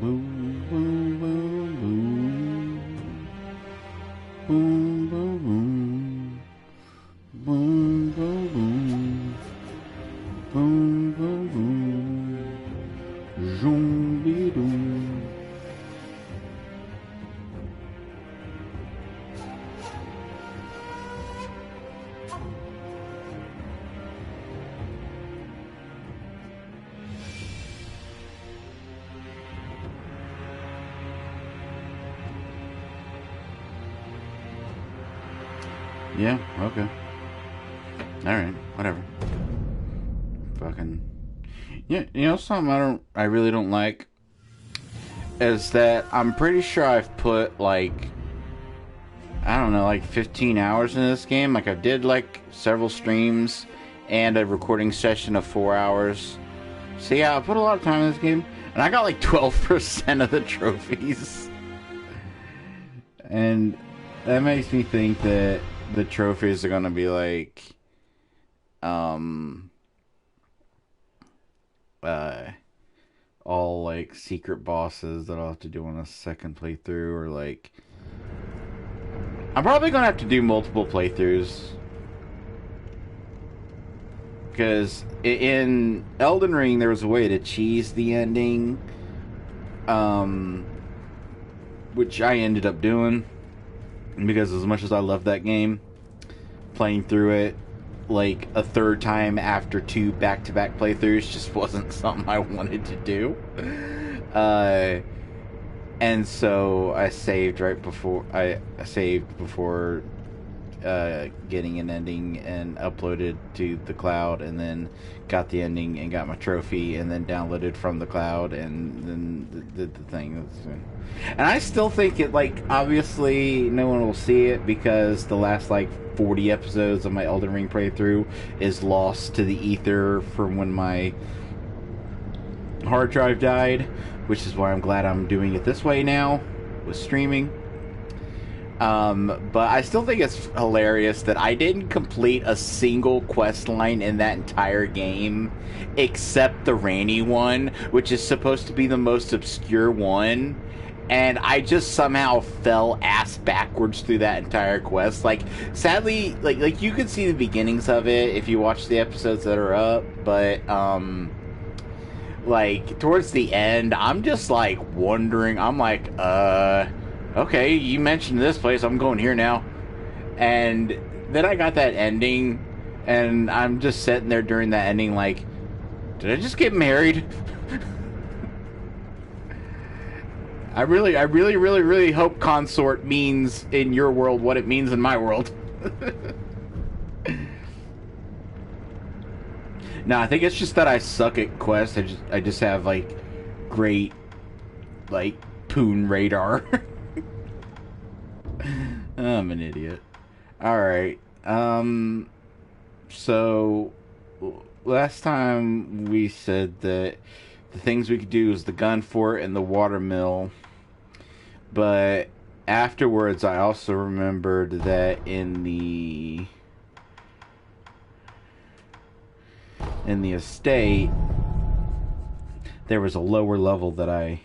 Boom, boom, boom, boom. Boom, boom, boom. Boom, boom, boom. Boom, boom, boom. Zombie doom. Yeah, okay. Alright, whatever. Fucking... Yeah, you know something I really don't like? Is that I'm pretty sure I've put, like... I don't know, like 15 hours in this game. Like, I did, like, several streams and a recording session of 4 hours. So yeah, I put a lot of time in this game. And I got, like, 12% of the trophies. And that makes me think that the trophies are gonna be like all like secret bosses that I'll have to do on a second playthrough, or like I'm probably gonna have to do multiple playthroughs, because in Elden Ring there was a way to cheese the ending, which I ended up doing. Because as much as I love that game, playing through it like a third time after 2 back-to-back playthroughs just wasn't something I wanted to do. And so I saved right before I saved before getting an ending and uploaded to the cloud, and then got the ending and got my trophy, and then downloaded from the cloud, and then did the thing. And I still think it, like, obviously no one will see it because the last like 40 episodes of my Elden Ring playthrough is lost to the ether from when my hard drive died, which is why I'm glad I'm doing it this way now with streaming. But I still think it's hilarious that I didn't complete a single quest line in that entire game, except the Ranny one, which is supposed to be the most obscure one, and I just somehow fell ass backwards through that entire quest. Like, sadly, like you could see the beginnings of it if you watch the episodes that are up, but like towards the end, I'm just like wondering. I'm like, okay, you mentioned this place, I'm going here now. And then I got that ending, and I'm just sitting there during that ending like, did I just get married? I really hope consort means in your world what it means in my world. No, I think it's just that I suck at quests. I just have like great like poon radar. I'm an idiot. Alright. So last time we said that the things we could do is the gun fort and the watermill. But afterwards I also remembered that in the estate there was a lower level that I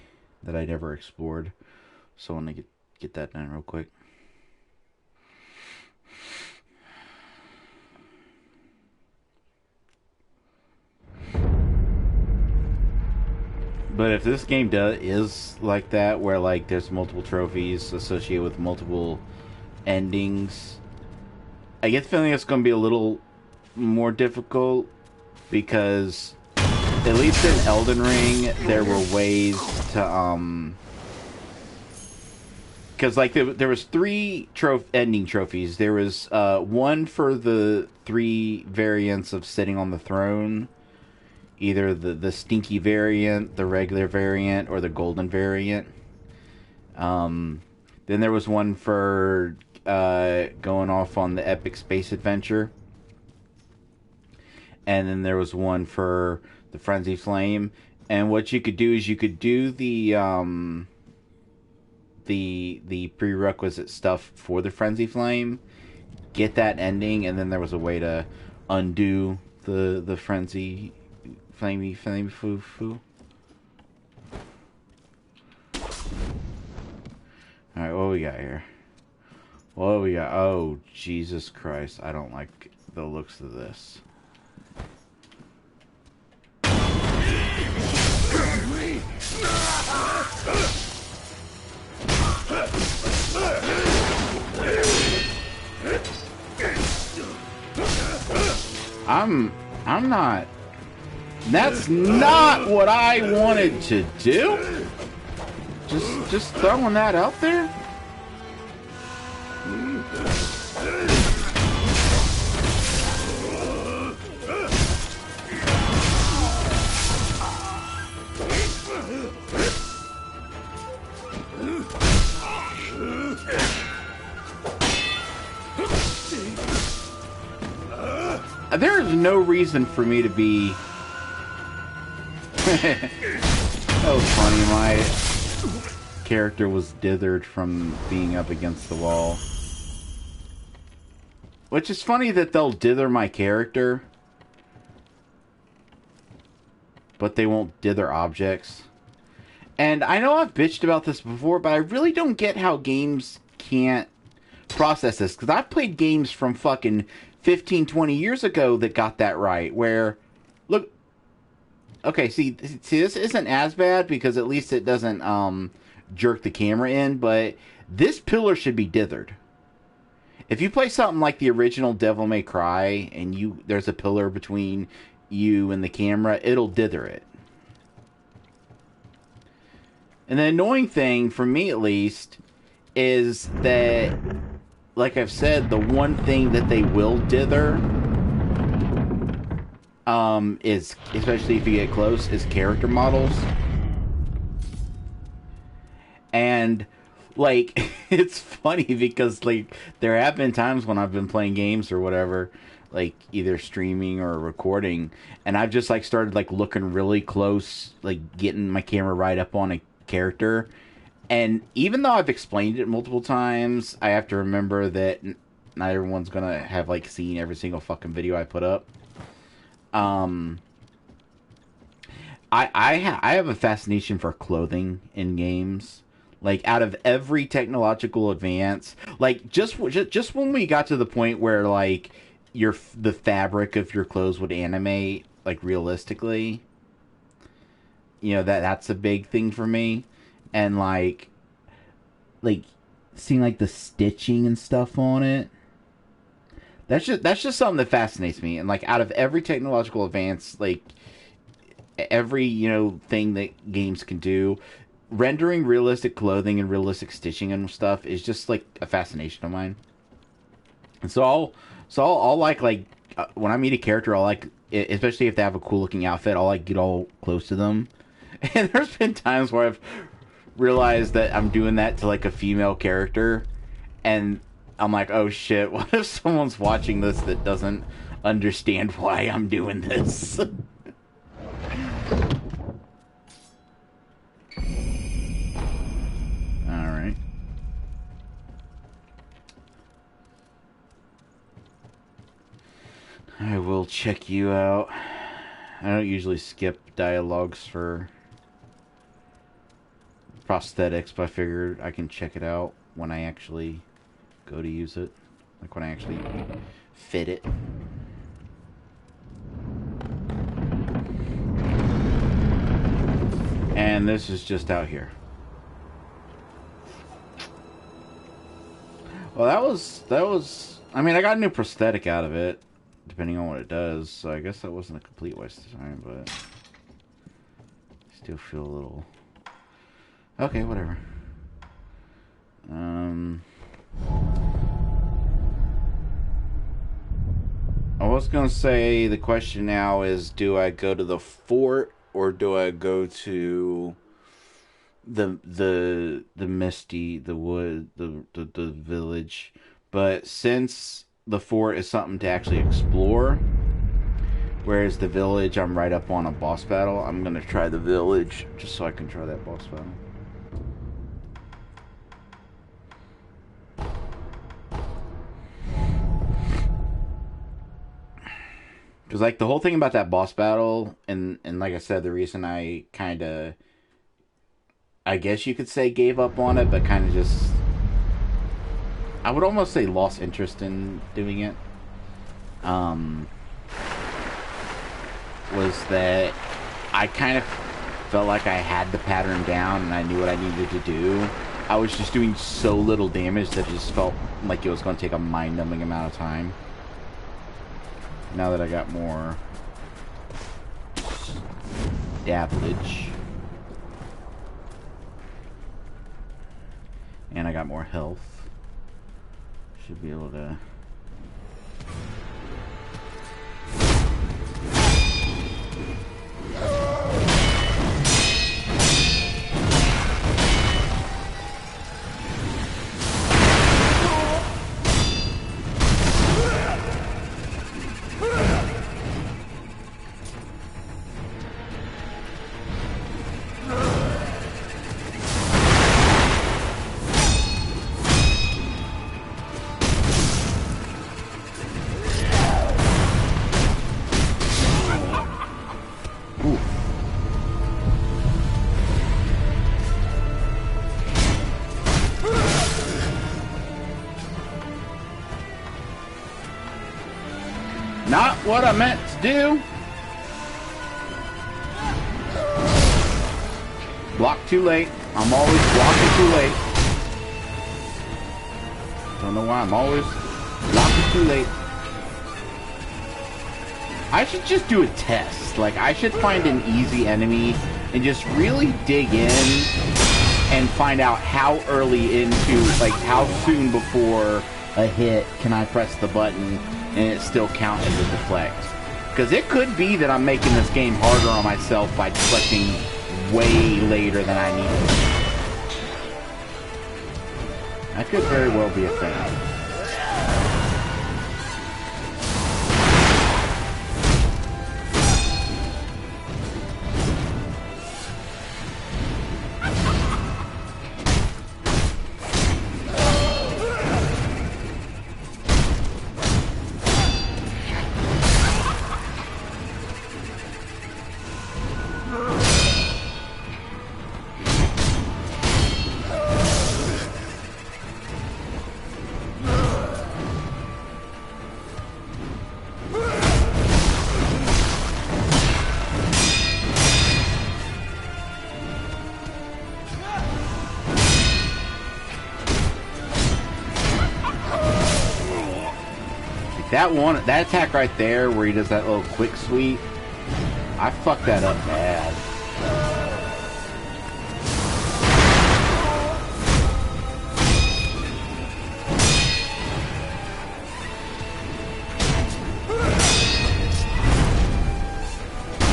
never explored. So I want to get that done real quick. But if this game is like that, where like there's multiple trophies associated with multiple endings, I get the feeling it's going to be a little more difficult, because at least in Elden Ring there were ways to because like there was 3 ending trophies. There was one for the 3 variants of sitting on the throne. Either the stinky variant, the regular variant, or the golden variant. Then there was one for going off on the epic space adventure. And then there was one for the frenzy flame. And what you could do is you could do the prerequisite stuff for the frenzy flame, get that ending, and then there was a way to undo the frenzy flamey foo foo. Alright, what we got here? What we got? Oh, Jesus Christ. I don't like the looks of this. I'm not... That's not what I wanted to do. Just throwing that out there. There is no reason for me to be... That was funny. My character was dithered from being up against the wall. Which is funny that they'll dither my character, but they won't dither objects. And I know I've bitched about this before, but I really don't get how games can't process this. Because I've played games from fucking 15, 20 years ago that got that right. Where, look, okay, see, this isn't as bad because at least it doesn't jerk the camera in, but this pillar should be dithered. If you play something like the original Devil May Cry and there's a pillar between you and the camera, it'll dither it. And the annoying thing, for me at least, is that, like I've said, the one thing that they will dither, is, especially if you get close, is character models. And, like, it's funny because, like, there have been times when I've been playing games or whatever, like, either streaming or recording, and I've just, like, started, like, looking really close, like, getting my camera right up on a character, and even though I've explained it multiple times, I have to remember that not everyone's gonna have, like, seen every single fucking video I put up. I have a fascination for clothing in games. Like, out of every technological advance, like, just when we got to the point where, like, the fabric of your clothes would animate, like, realistically, you know, that's a big thing for me. And, like, seeing, like, the stitching and stuff on it, that's just something that fascinates me. And, like, out of every technological advance, like, every, you know, thing that games can do, rendering realistic clothing and realistic stitching and stuff is just, like, a fascination of mine. And so I'll like, when I meet a character, I'll, like, especially if they have a cool looking outfit, I'll, like, get all close to them. And there's been times where I've realized that I'm doing that to, like, a female character, and I'm like, oh shit, what if someone's watching this that doesn't understand why I'm doing this? Alright. I will check you out. I don't usually skip dialogues for prosthetics, but I figured I can check it out when I actually go to use it. Like when I actually fit it. And this is just out here. Well, that was, I mean, I got a new prosthetic out of it, depending on what it does, so I guess that wasn't a complete waste of time, but I still feel a little, okay, whatever. I was gonna say, the question now is, do I go to the fort, or do I go to the Misty, the wood, the village? But since the fort is something to actually explore, whereas the village, I'm right up on a boss battle, I'm gonna try the village just so I can try that boss battle. Because, like, the whole thing about that boss battle, and like I said, the reason I kind of, I guess you could say, gave up on it, but kind of just I would almost say lost interest in doing it. Was that I kind of felt like I had the pattern down and I knew what I needed to do. I was just doing so little damage that it just felt like it was going to take a mind-numbing amount of time. Now that I got more dabbage and I got more health, should be able to. Not what I meant to do. Block too late. I'm always blocking too late. Don't know why I'm always blocking too late. I should just do a test. Like, I should find an easy enemy and just really dig in and find out how early into, like, how soon before a hit can I press the button and it still count as a deflect. Because it could be that I'm making this game harder on myself by deflecting way later than I need. That could very well be a thing. That attack right there where he does that little quick sweep, I fucked that up bad.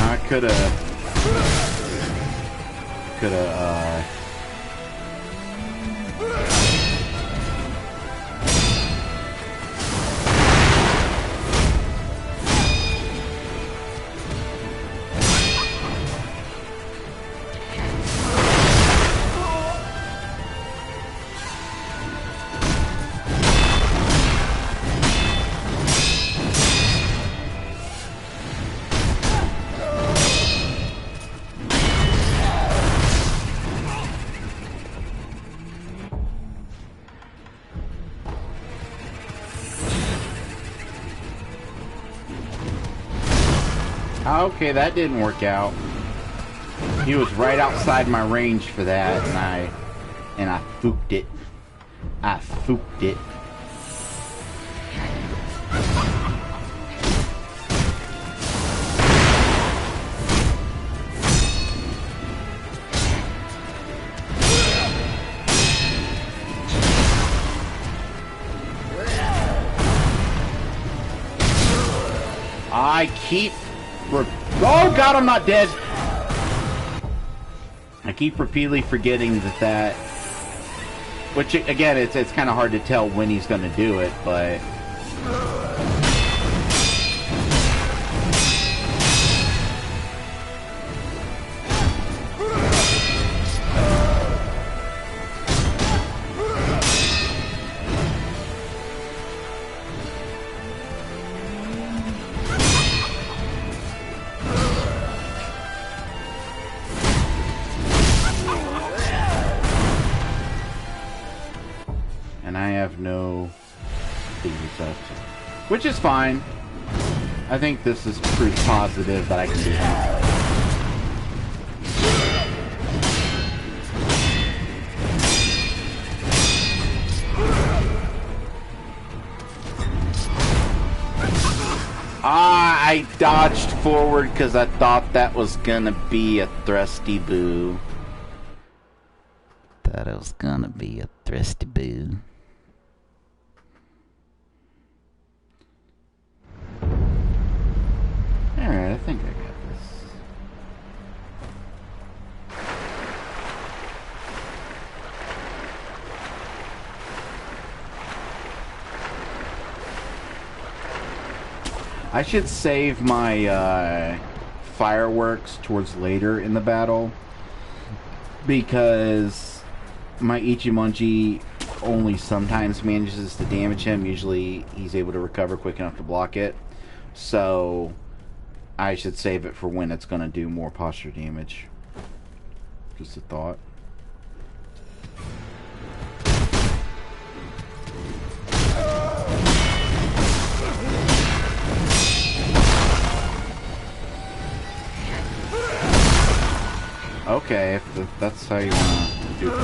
I coulda okay, that didn't work out. He was right outside my range for that, and I fooked it. I fooked it. I keep... Oh god, I'm not dead! I keep repeatedly forgetting that... Which, again, it's kind of hard to tell when he's going to do it, but... have no figures left. Which is fine. I think this is proof positive that I can do that. Ah, I dodged forward because I thought that was gonna be a thrusty boo. Thought it was gonna be a thrusty boo. Alright, I think I got this. I should save my fireworks towards later in the battle because my Ichimonji only sometimes manages to damage him. Usually he's able to recover quick enough to block it. So I should save it for when it's going to do more posture damage. Just a thought. Okay, if that's how you want to do it.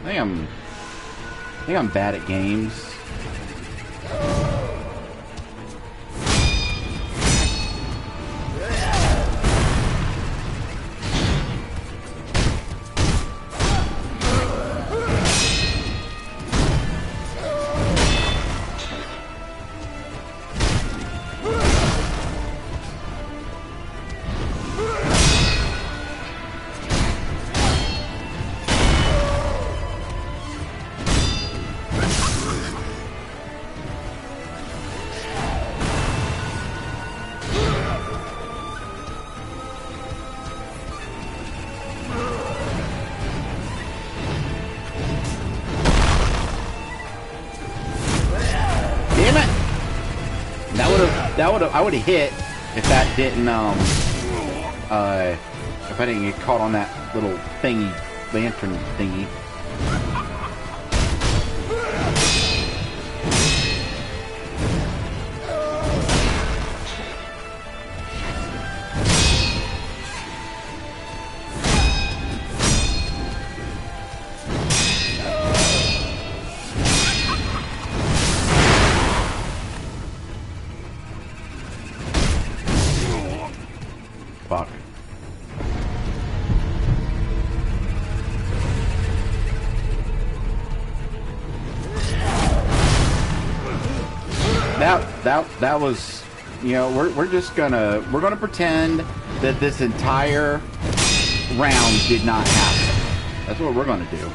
I think I'm bad at games. I would have hit if that didn't if I didn't get caught on that little thingy, lantern thingy. Fuck. That was, you know, we're gonna pretend that this entire round did not happen. That's what we're gonna do.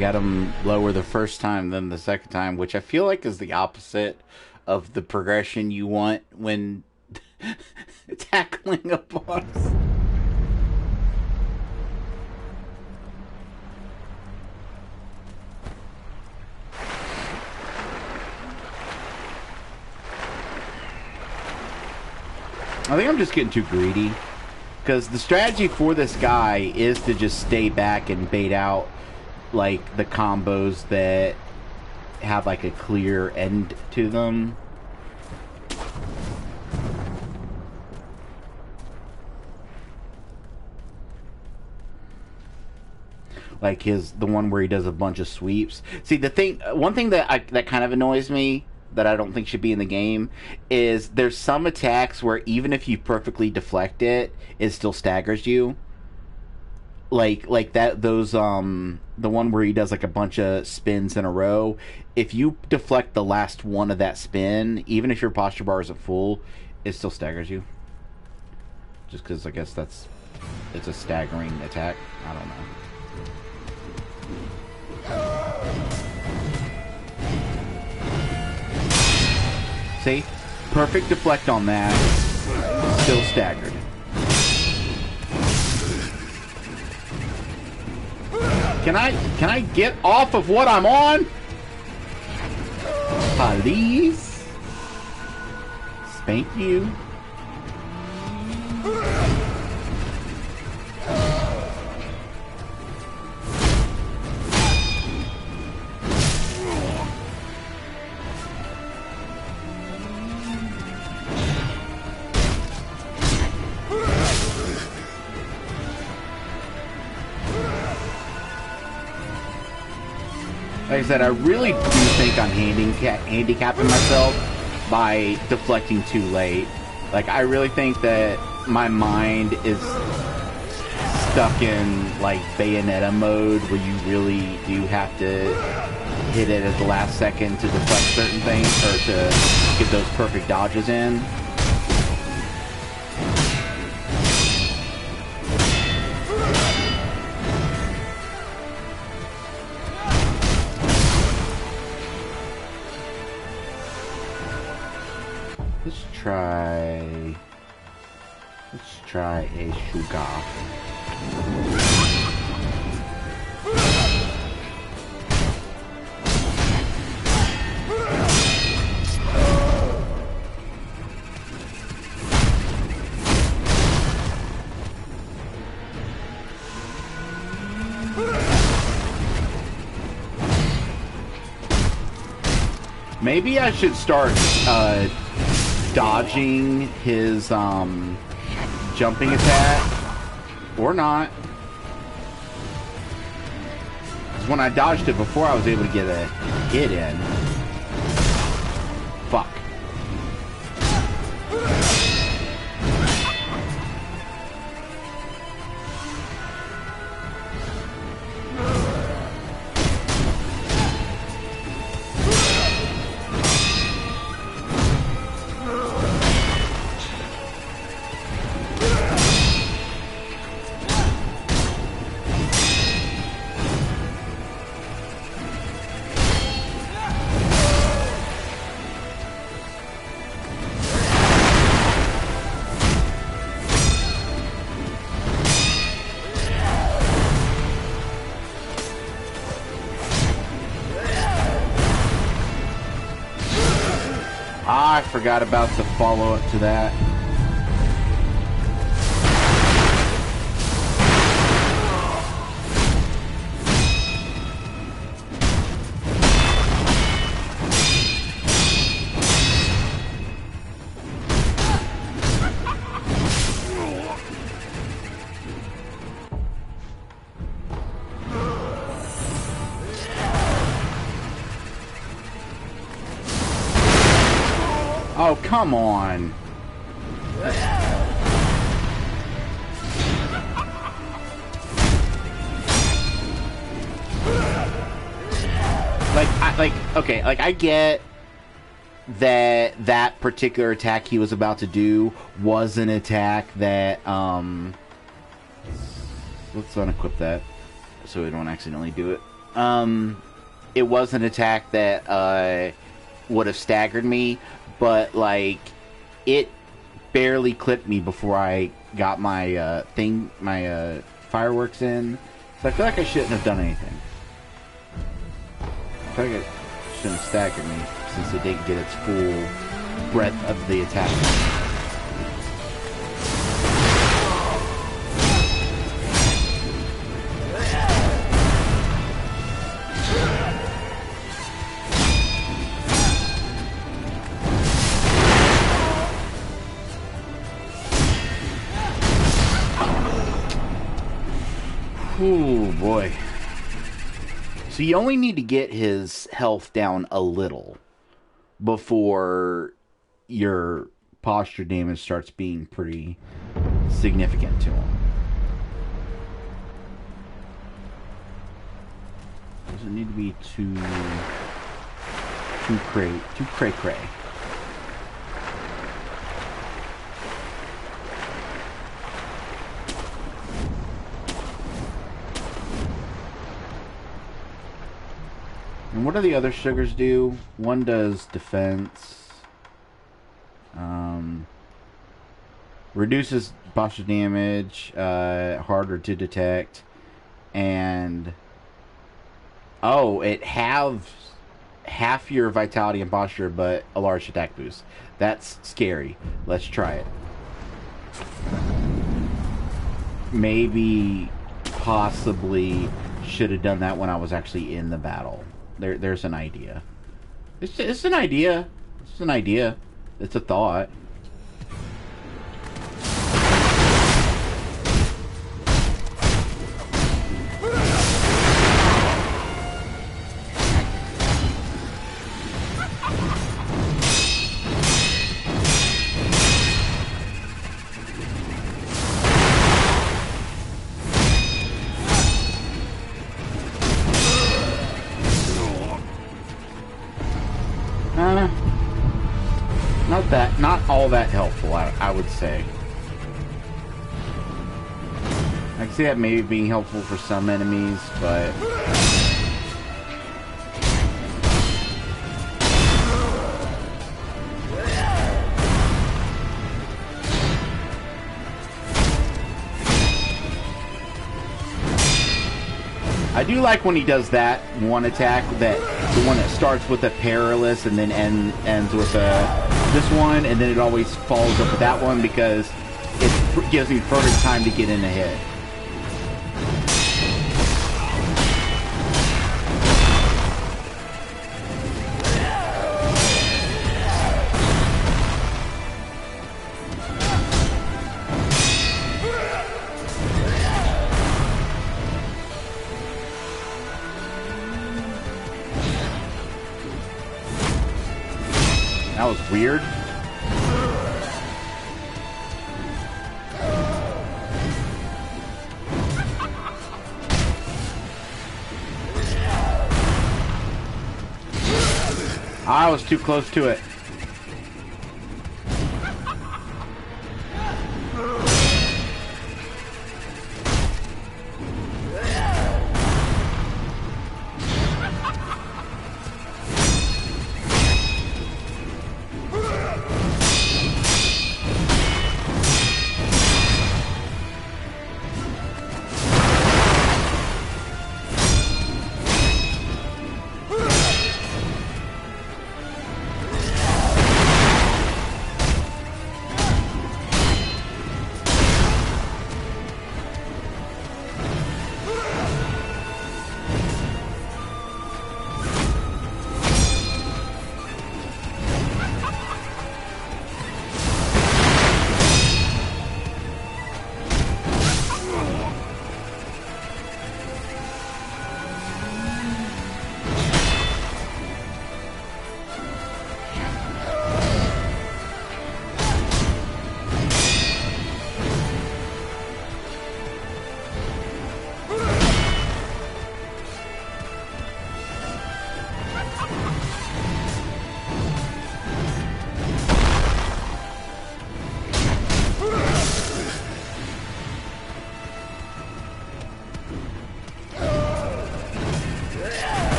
Got him lower the first time than the second time, which I feel like is the opposite of the progression you want when tackling a boss. I think I'm just getting too greedy, because the strategy for this guy is to just stay back and bait out like the combos that have like a clear end to them. Like the one where he does a bunch of sweeps. See, one thing that kind of annoys me that I don't think should be in the game is there's some attacks where even if you perfectly deflect it, it still staggers you. Like those the one where he does like a bunch of spins in a row. If you deflect the last one of that spin, even if your posture bar isn't full, it still staggers you. Just because I guess it's a staggering attack. I don't know. See? Perfect deflect on that. Still staggered. Can I get off of what I'm on? Please? Spank you. Like I said, I really do think I'm handicapping myself by deflecting too late. Like, I really think that my mind is stuck in, like, Bayonetta mode, where you really do have to hit it at the last second to deflect certain things, or to get those perfect dodges in. Let's try a sugar. Maybe I should start dodging his jumping attack, or not. Because when I dodged it before, I was able to get a hit in. Fuck. I forgot about the follow-up to that. Oh, come on. Okay, like, I get that particular attack he was about to do was an attack that, let's unequip that so we don't accidentally do it. It was an attack that, would have staggered me, but, like, it barely clipped me before I got my, my fireworks in. So I feel like I shouldn't have done anything. I feel like it shouldn't have staggered me, since it didn't get its full breadth of the attack. Ooh, boy. So you only need to get his health down a little before your posture damage starts being pretty significant to him. Doesn't need to be too cray. And what do the other sugars do? One does defense. Reduces posture damage, harder to detect, and it halves half your vitality and posture, but a large attack boost. That's scary. Let's try it. Maybe, possibly, should have done that when I was actually in the battle. There's an idea. It's an idea. It's an idea. It's a thought. Not all that helpful, I would say. I can see that maybe being helpful for some enemies, but I do like when he does that one attack, the one that starts with a perilous and then ends with this one, and then it always follows up with that one because it gives me further time to get in a hit. That was weird. I was too close to it.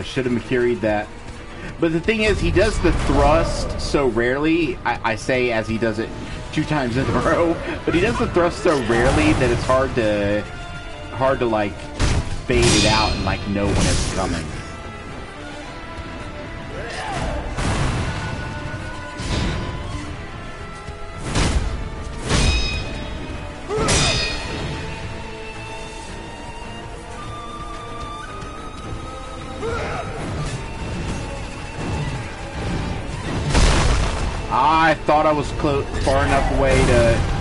Should have carried that. But the thing is, he does the thrust so rarely. I say as he does it 2 times in a row, but he does the thrust so rarely that it's hard to like fade it out and like know when it's coming. I thought I was far enough away to...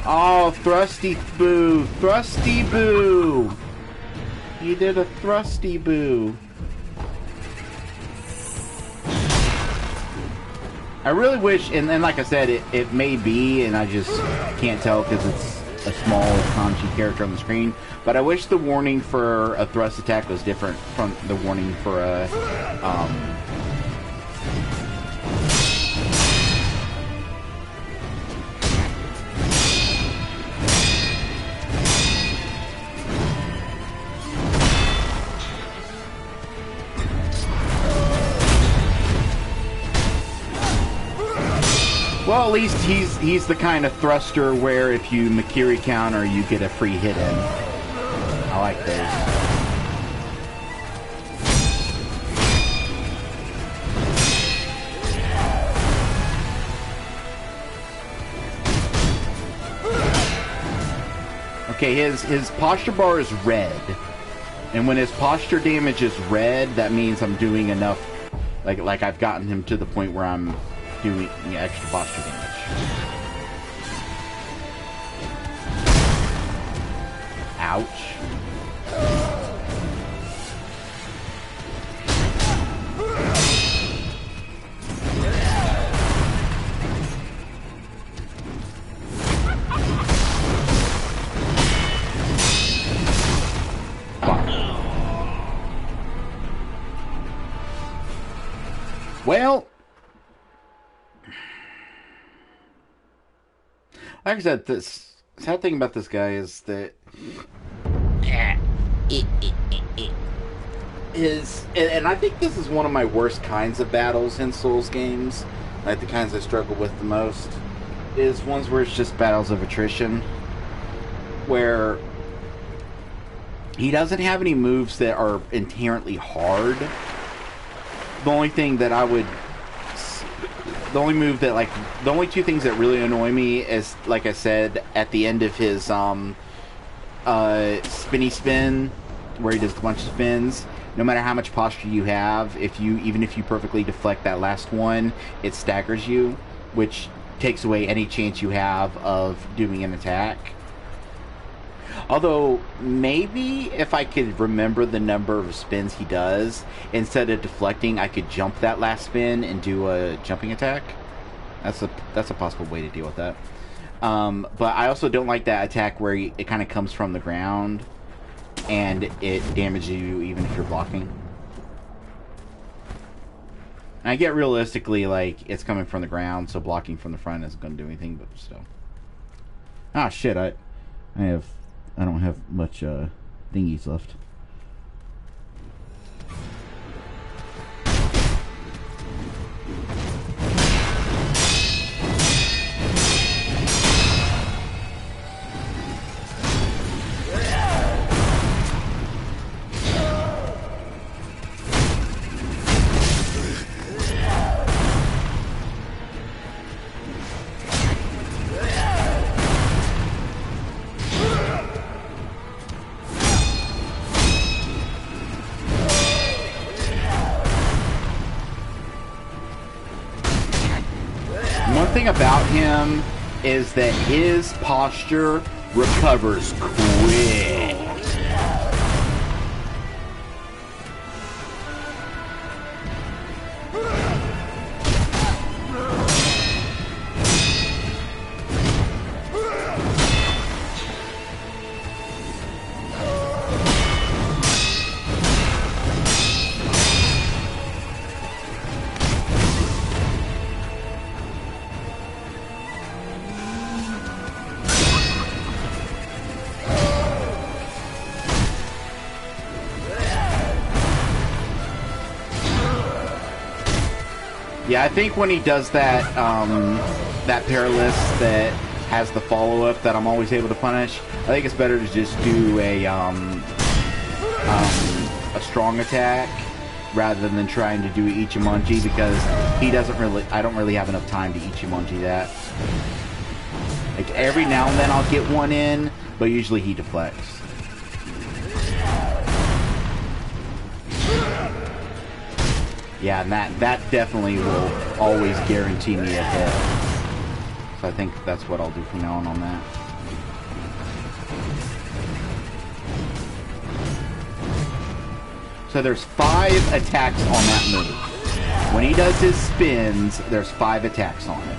Oh, Thrusty Boo! Thrusty Boo! He did a Thrusty Boo. I really wish, and like I said, it may be, and I just can't tell because it's a small kanji character on the screen, but I wish the warning for a thrust attack was different from the warning for a, well, at least he's the kind of thruster where if you Makiri counter, you get a free hit in. I like those. Okay, his posture bar is red. And when his posture damage is red, that means I'm doing enough, like I've gotten him to the point where I'm doing extra posture damage. Ouch. Well, like I said, this sad thing about this guy is that and I think this is one of my worst kinds of battles in Souls games, like the kinds I struggle with the most, is ones where it's just battles of attrition, where he doesn't have any moves that are inherently hard. The only thing that the only two things that really annoy me is, like I said, at the end of his spinny spin, where he does a bunch of spins, no matter how much posture you have, even if you perfectly deflect that last one, it staggers you, which takes away any chance you have of doing an attack. Although, maybe if I could remember the number of spins he does, instead of deflecting, I could jump that last spin and do a jumping attack. That's a possible way to deal with that. But I also don't like that attack where it kind of comes from the ground, and it damages you even if you're blocking. And I get realistically, like, it's coming from the ground, so blocking from the front isn't going to do anything, but still. Ah, shit, I don't have much thingies left. About him is that his posture recovers quick. Yeah, I think when he does that, that Perilous that has the follow-up that I'm always able to punish, I think it's better to just do a strong attack rather than trying to do Ichimonji, because he doesn't really, I don't really have enough time to Ichimonji that. Like, every now and then I'll get one in, but usually he deflects. Yeah, and that definitely will always guarantee me a hit. So I think that's what I'll do from now on that. So there's 5 attacks on that move. When he does his spins, there's 5 attacks on it.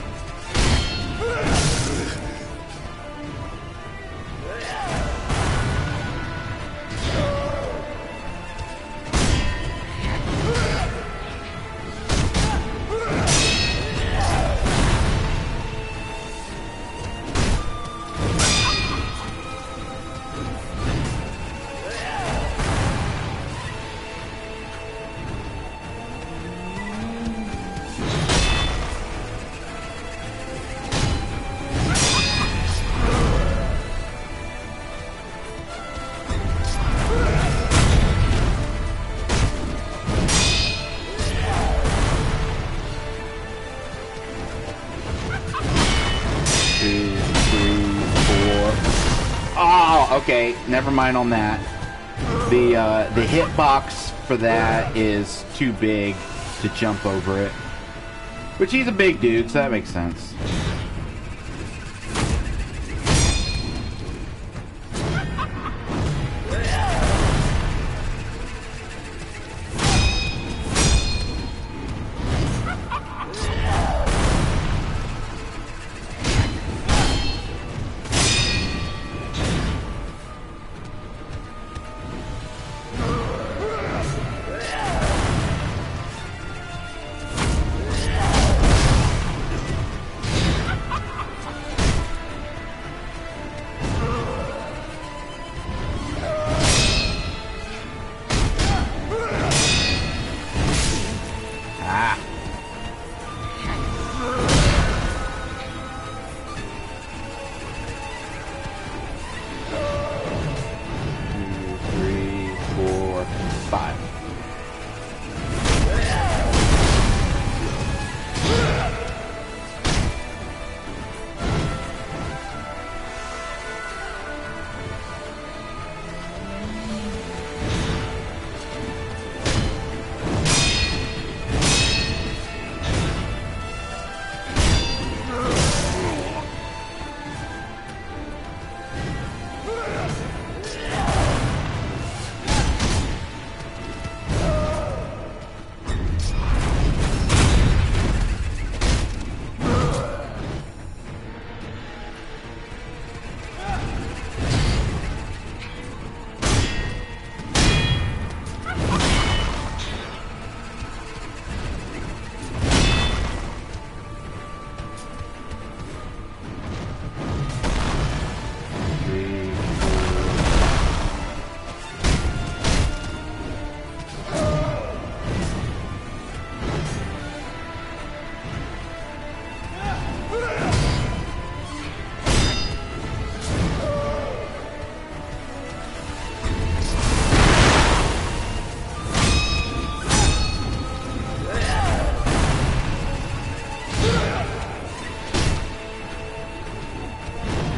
Okay, never mind on that. The hitbox for that is too big to jump over it. Which he's a big dude, so that makes sense.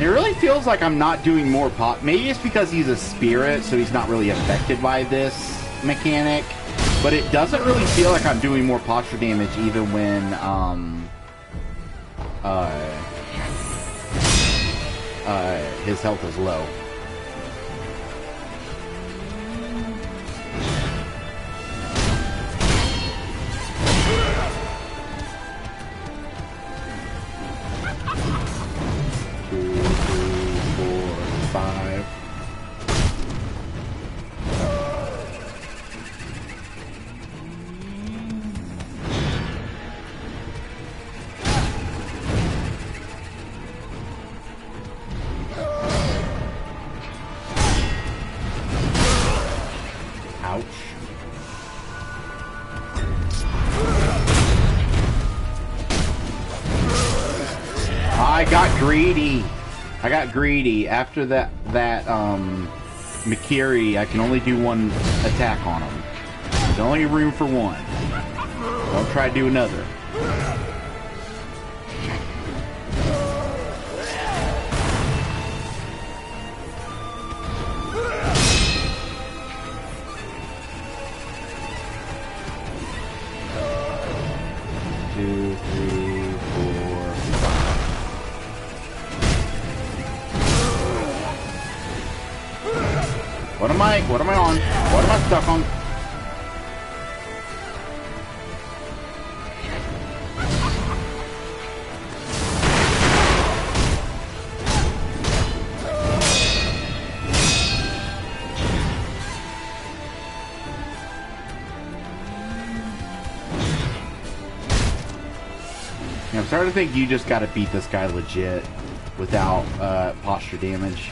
It really feels like I'm not doing more pop. Maybe it's because he's a spirit, so he's not really affected by this mechanic. But it doesn't really feel like I'm doing more posture damage even when, his health is low. got greedy. I got greedy. After that Mikiri, I can only do one attack on him. There's only room for one. Don't try to do another. Two, three, four, five. What am I on? What am I stuck on? I'm starting to think you just gotta beat this guy legit without posture damage.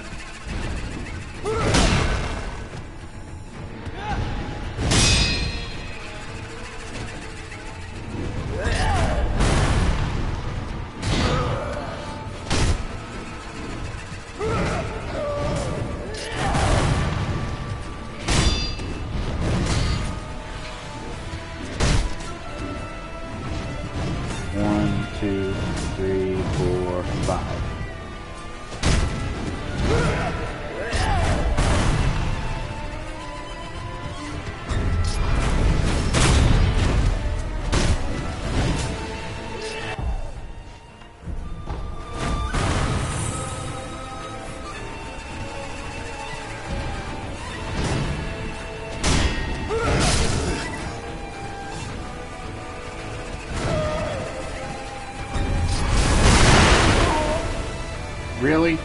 Really?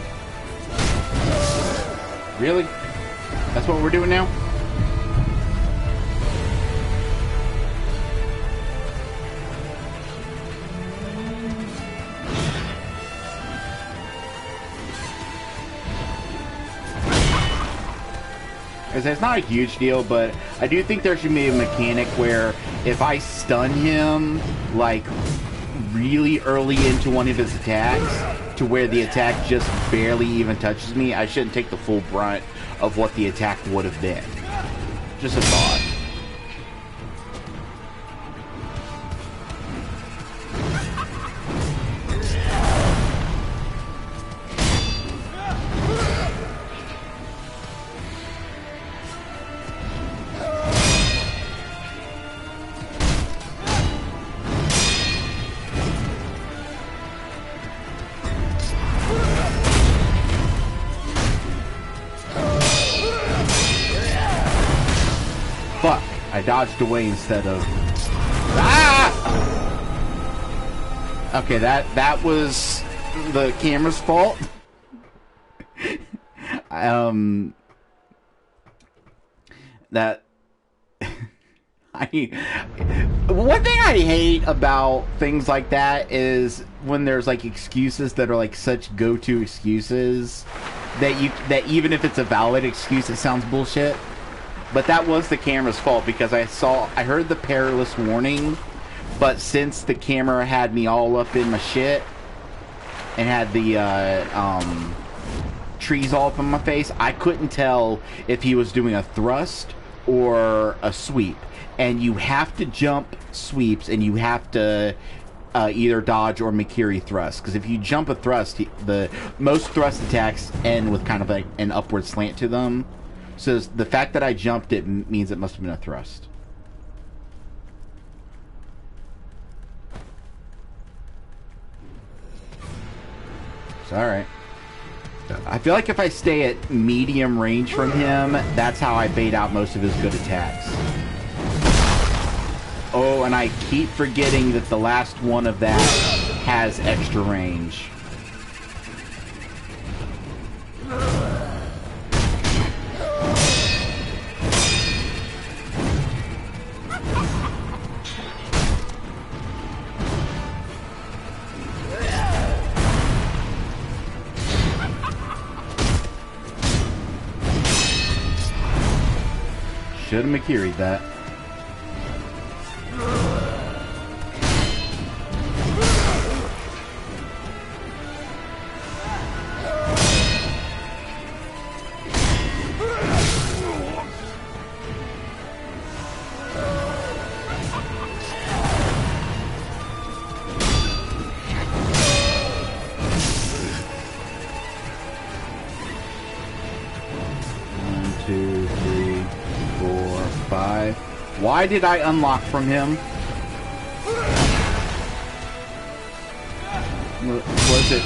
Really? That's what we're doing now? It's not a huge deal, but I do think there should be a mechanic where if I stun him, like, really early into one of his attacks, to where the attack just barely even touches me, I shouldn't take the full brunt of what the attack would have been. Just a thought. Fuck, I dodged away instead of... Ah! Okay, that was the camera's fault. That... One thing I hate about things like that is when there's like excuses that are like such go-to excuses that even if it's a valid excuse, it sounds bullshit. But that was the camera's fault because I heard the perilous warning, but since the camera had me all up in my shit and had the trees all up in my face, I couldn't tell if he was doing a thrust or a sweep. And you have to jump sweeps and you have to either dodge or Mikiri thrust. Because if you jump a thrust, the most thrust attacks end with kind of like an upward slant to them. So the fact that I jumped it means it must have been a thrust. It's alright. I feel like if I stay at medium range from him, that's how I bait out most of his good attacks. Oh, and I keep forgetting that the last one of that has extra range. Should have Mikiri'd that. 2, 3, 4, 5. Why did I unlock from him?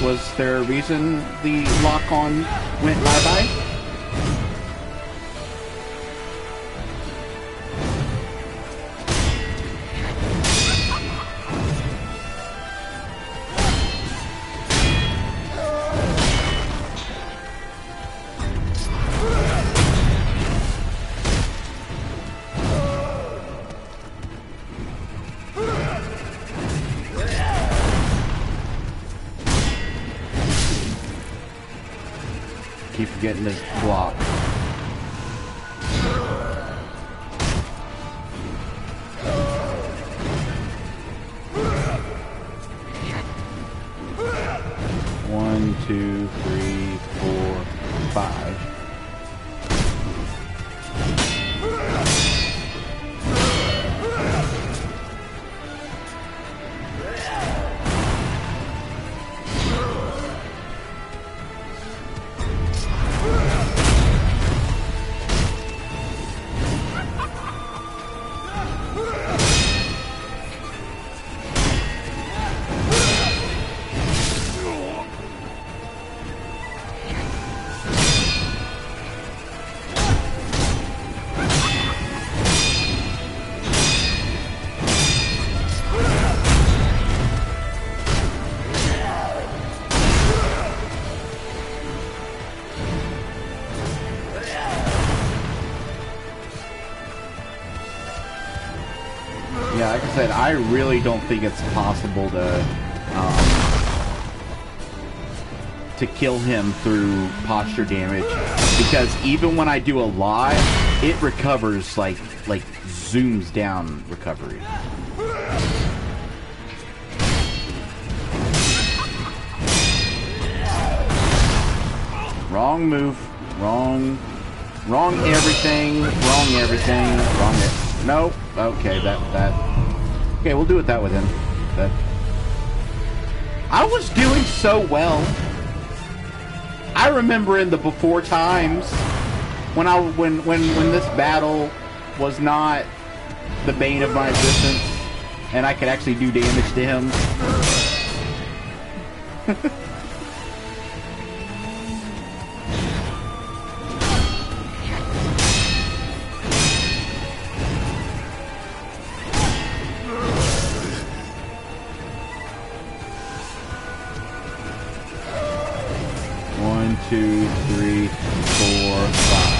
Was there a reason the lock-on went bye-bye? Keep forgetting this block. One, two, three, 4, 5. Yeah, like I said, I really don't think it's possible to kill him through posture damage, because even when I do a live, it recovers like zooms down recovery. Wrong move, wrong everything, nope. Okay, okay, we'll do it that way then. I was doing so well. I remember in the before times when this battle was not the bane of my existence and I could actually do damage to him. 1, 2, 3, 4, 5.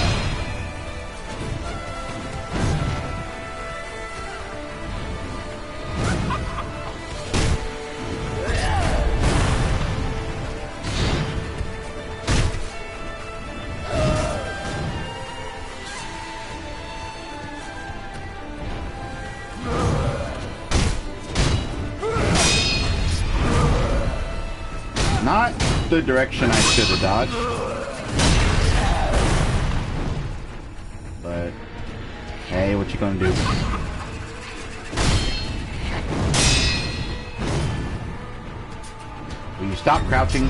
Not the direction I should have dodged. But, hey, what you gonna do? Will you stop crouching?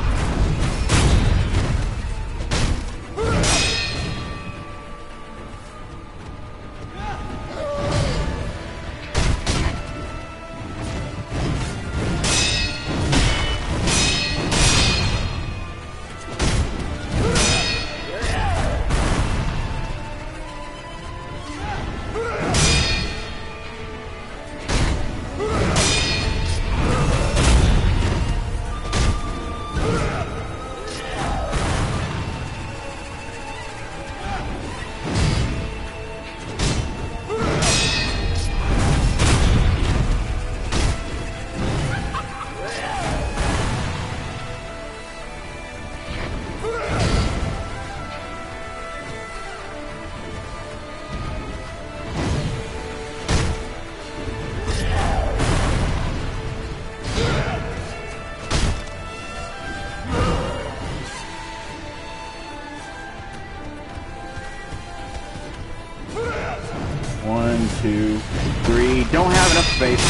One, 2, 3. Don't have enough space.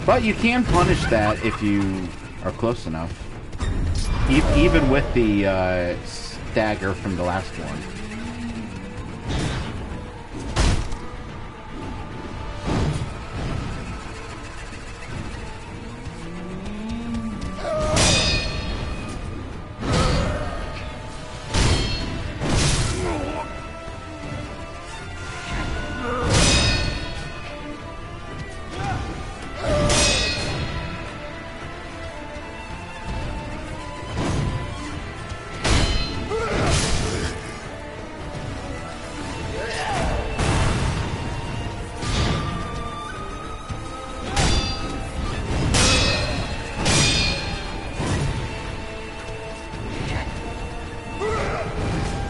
But you can punish that if you are close enough. Even with the dagger from the last one.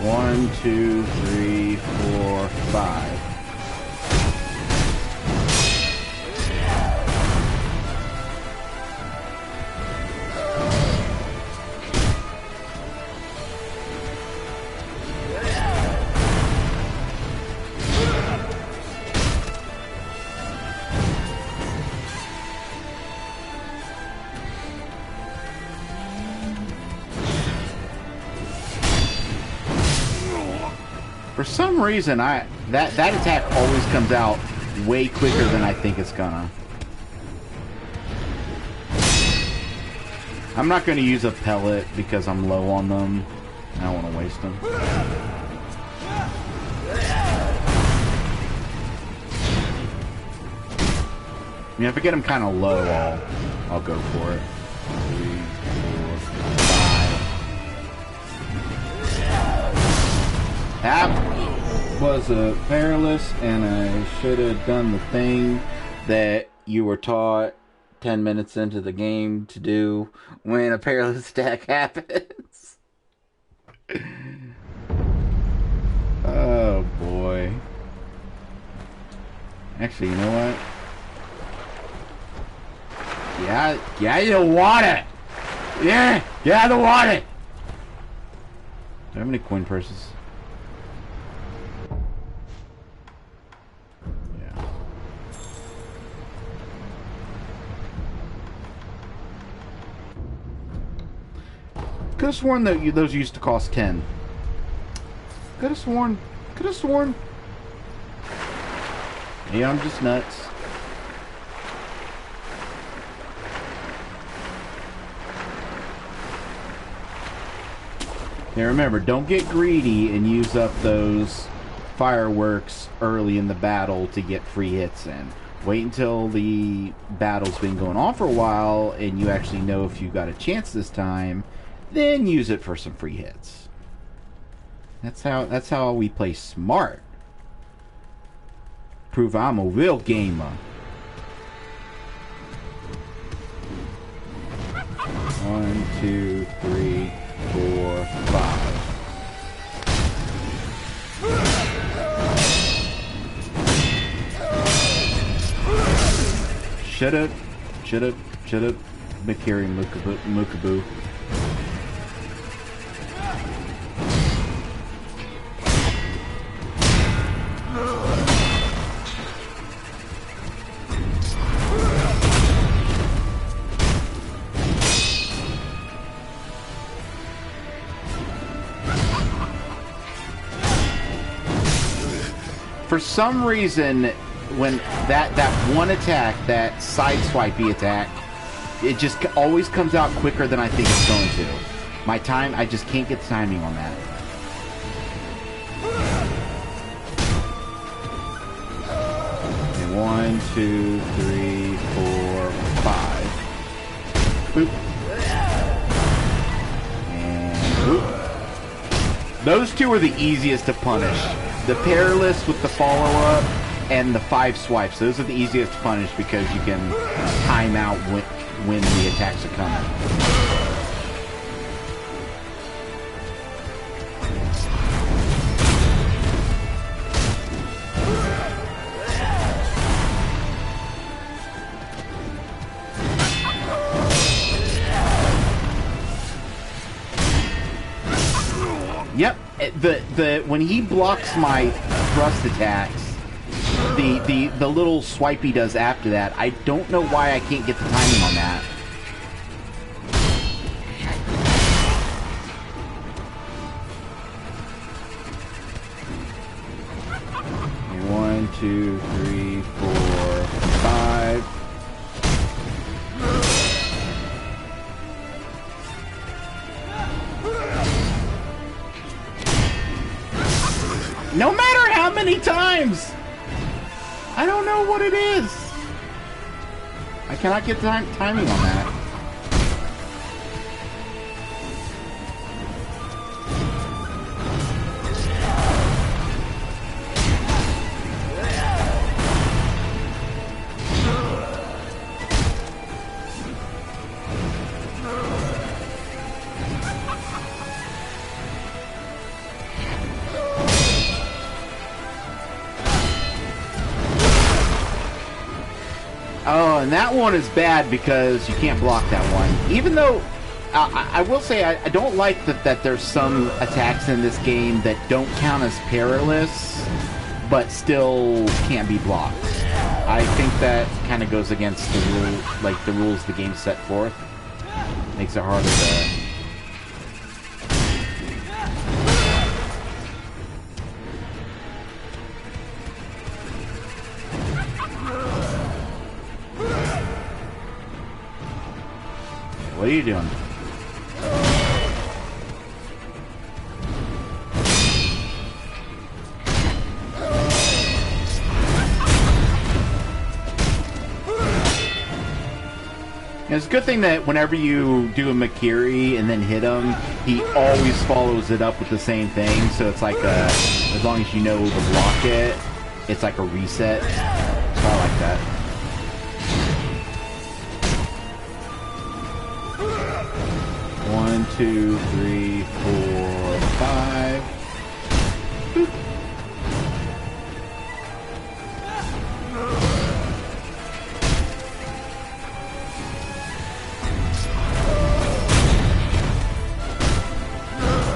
One, two, three, four, five. For some reason, that attack always comes out way quicker than I think it's gonna. I'm not gonna use a pellet because I'm low on them. I don't want to waste them. I mean, if I get them kind of low, I'll go for it. 3, 4, 5. That was a perilous, and I should have done the thing that you were taught 10 minutes into the game to do when a perilous attack happens. Oh boy. Actually, you know what? Yeah, you want it! Yeah, I want it! Do I have any coin purses? Yeah. Could have sworn that those used to cost 10. Could have sworn. Yeah, I'm just nuts. Now remember, don't get greedy and use up those fireworks early in the battle to get free hits in. Wait until the battle's been going on for a while and you actually know if you got a chance this time, then use it for some free hits. That's how we play smart. Prove I'm a real gamer. 1, 2, 3, 4, 5. Shut up. Mikiri Mukaboo. For some reason, when that one attack, that sideswipey attack, it just always comes out quicker than I think it's going to. My time, I just can't get the timing on that. Okay, 1, 2, 3, 4, 5. Boop. And boop. Those two are the easiest to punish. The Perilous with the follow-up and the 5 swipes. Those are the easiest to punish because you can time out when the attacks are coming. Yep, when he blocks my thrust attacks, the little swipe he does after that, I don't know why I can't get the timing on that. 2, 3, 4, 5. No matter how many times! I don't know what it is. I cannot get timing on that. Oh, and that one is bad because you can't block that one. Even though, I will say, I don't like that there's some attacks in this game that don't count as perilous, but still can't be blocked. I think that kind of goes against the rules the game set forth. Makes it harder to... What are you doing? It's a good thing that whenever you do a Makiri and then hit him, he always follows it up with the same thing. So it's like as long as you know to block it, it's like a reset. So I like that. One, 2, 3, 4, 5. Boop.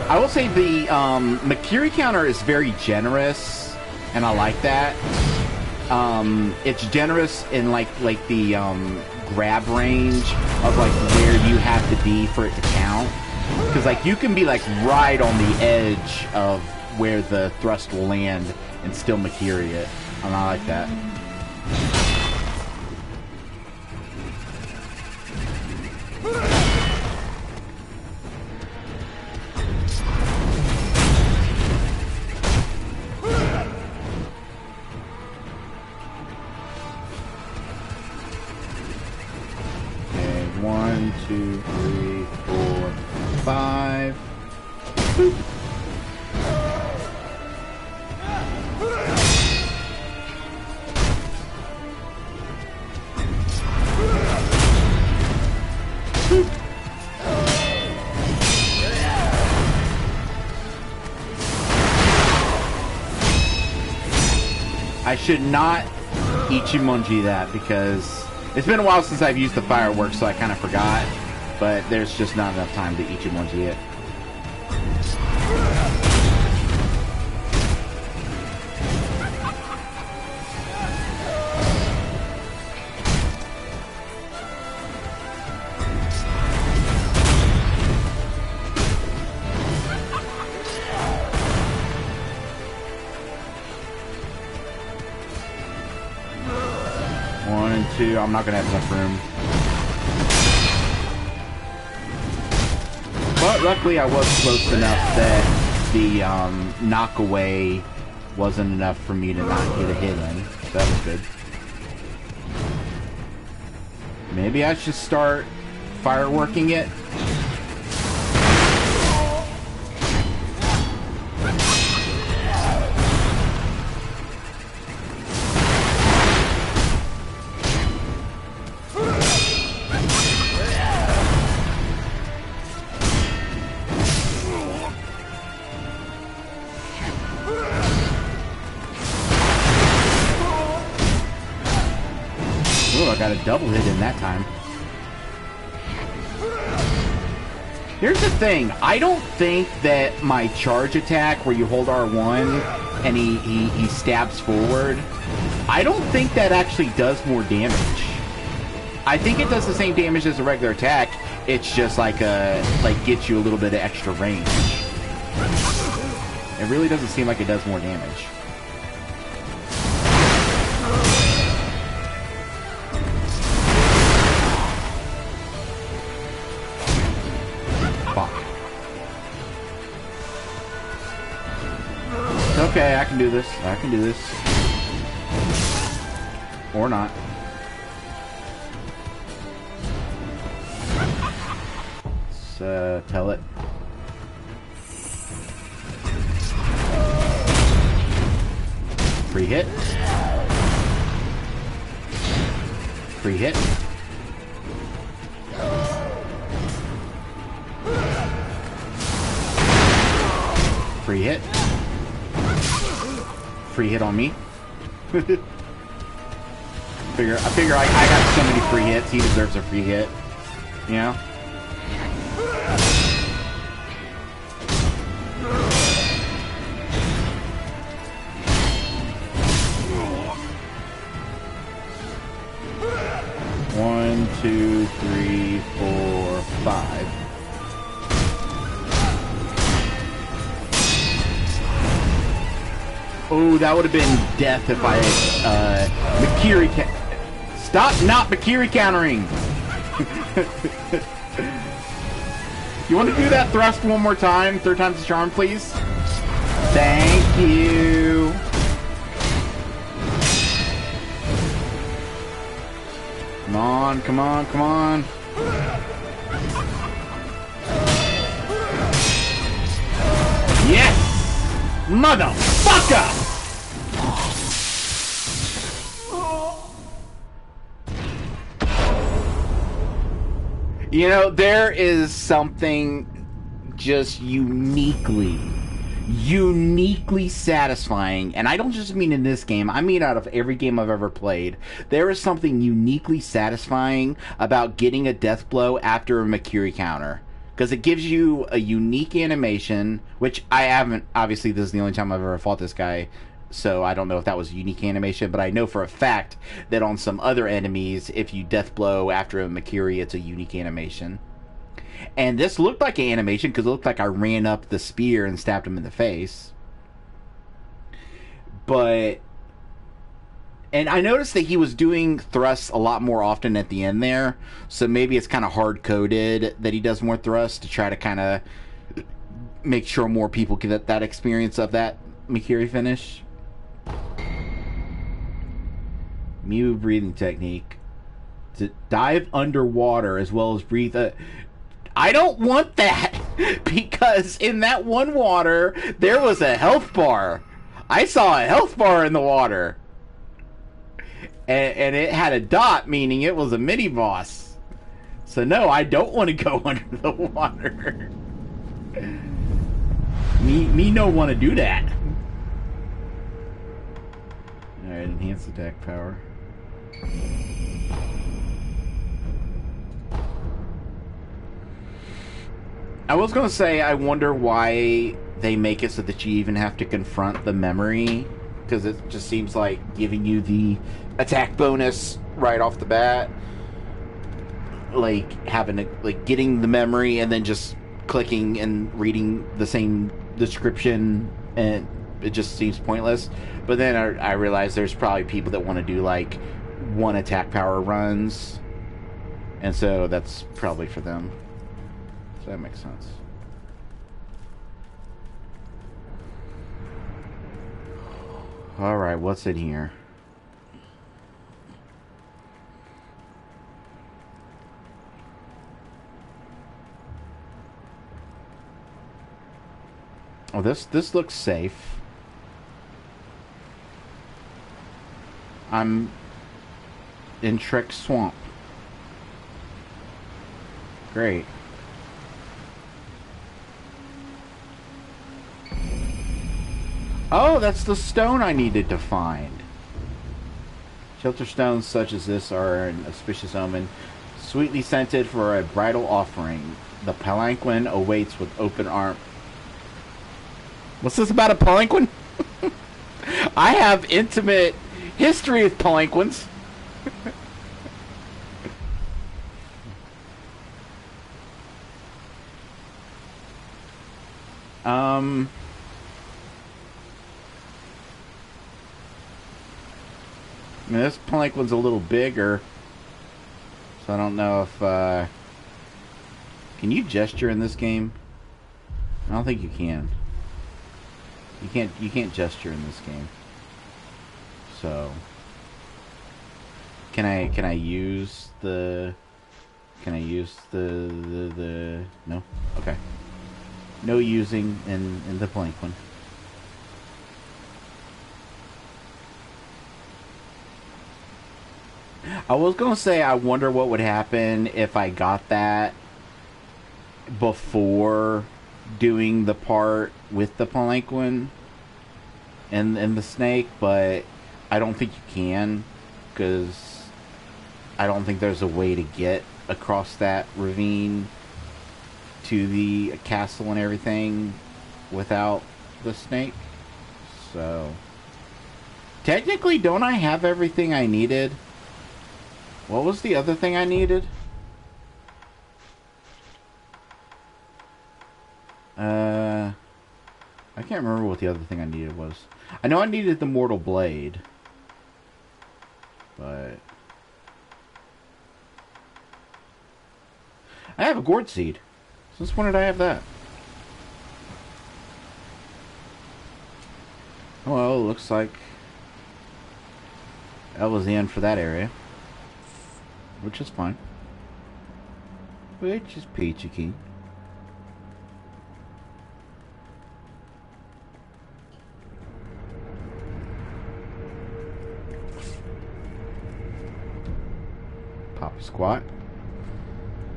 I will say the Makiri counter is very generous, and I like that. It's generous in like the grab range of like where you have to be for it to count, because like you can be like right on the edge of where the thrust will land and still Makiri it, and I like that. One, 2, 3, 4, 5. Boop. Boop. I should not Ichimonji that because it's been a while since I've used the fireworks, so I kind of forgot. But there's just not enough time to Ichimonji it. One and two. I'm not gonna have enough room. But luckily I was close enough that the knockaway wasn't enough for me to not get a hit in. So that was good. Maybe I should start fireworking it. Ooh, I got a double hit in that time. Here's the thing. I don't think that my charge attack, where you hold R1 and he stabs forward, I don't think that actually does more damage. I think it does the same damage as a regular attack. It's just like gets you a little bit of extra range. It really doesn't seem like it does more damage. It's okay, I can do this. I can do this. Or not. Let's tell it. Free hit. Free hit. Free hit. Free hit on me. I figure I got so many free hits, he deserves a free hit. You know? One, two, three, four, five. Oh, that would have been death if I had, Makiri Stop not Makiri countering! You want to do that thrust one more time? Third time's the charm, please? Thank you! Come on, come on, come on! Yes! Motherfucker! You know, there is something just uniquely satisfying, and I don't just mean in this game, I mean out of every game I've ever played. There is something uniquely satisfying about getting a death blow after a Makiri counter. Because it gives you a unique animation, which I haven't, obviously this is the only time I've ever fought this guy, so I don't know if that was a unique animation, but I know for a fact that on some other enemies, if you death blow after a Makiri, it's a unique animation. And this looked like an animation because it looked like I ran up the spear and stabbed him in the face. But... And I noticed that he was doing thrusts a lot more often at the end there. So maybe it's kind of hard-coded that he does more thrusts to try to kind of make sure more people get that experience of that Makiri finish. Mew breathing technique. To dive underwater as well as breathe... I don't want that! Because in that one water, there was a health bar. I saw a health bar in the water. And it had a dot, meaning it was a mini-boss. So no, I don't want to go under the water. Me no want to do that. Alright, enhance attack power. I was going to say, I wonder why they make it so that you even have to confront the memory. Because it just seems like giving you the attack bonus right off the bat. Like, getting the memory and then just clicking and reading the same description. And it just seems pointless. But then I realize there's probably people that want to do, like, one attack power runs. And so that's probably for them. So that makes sense. Alright, what's in here? Oh, this looks safe. I'm in Trek Swamp. Great. Oh, that's the stone I needed to find. Shelter stones such as this are an auspicious omen, sweetly scented for a bridal offering. The palanquin awaits with open arm. What's this about a palanquin? I have intimate history with palanquins. I mean, this palanquin's a little bigger, so I don't know if, can you gesture in this game? I don't think you can. You can't gesture in this game. So can I use the no? Okay. No using in the blank one. I was gonna say I wonder what would happen if I got that before doing the part with the palanquin and the snake, but I don't think you can, because I don't think there's a way to get across that ravine to the castle and everything without the snake. So technically, don't I have everything I needed? What was the other thing I needed? I can't remember what the other thing I needed was. I know I needed the Mortal Blade. But I have a gourd seed. Since when did I have that? Well, it looks like that was the end for that area. Which is fine. Which is peachy keen. Pop a squat.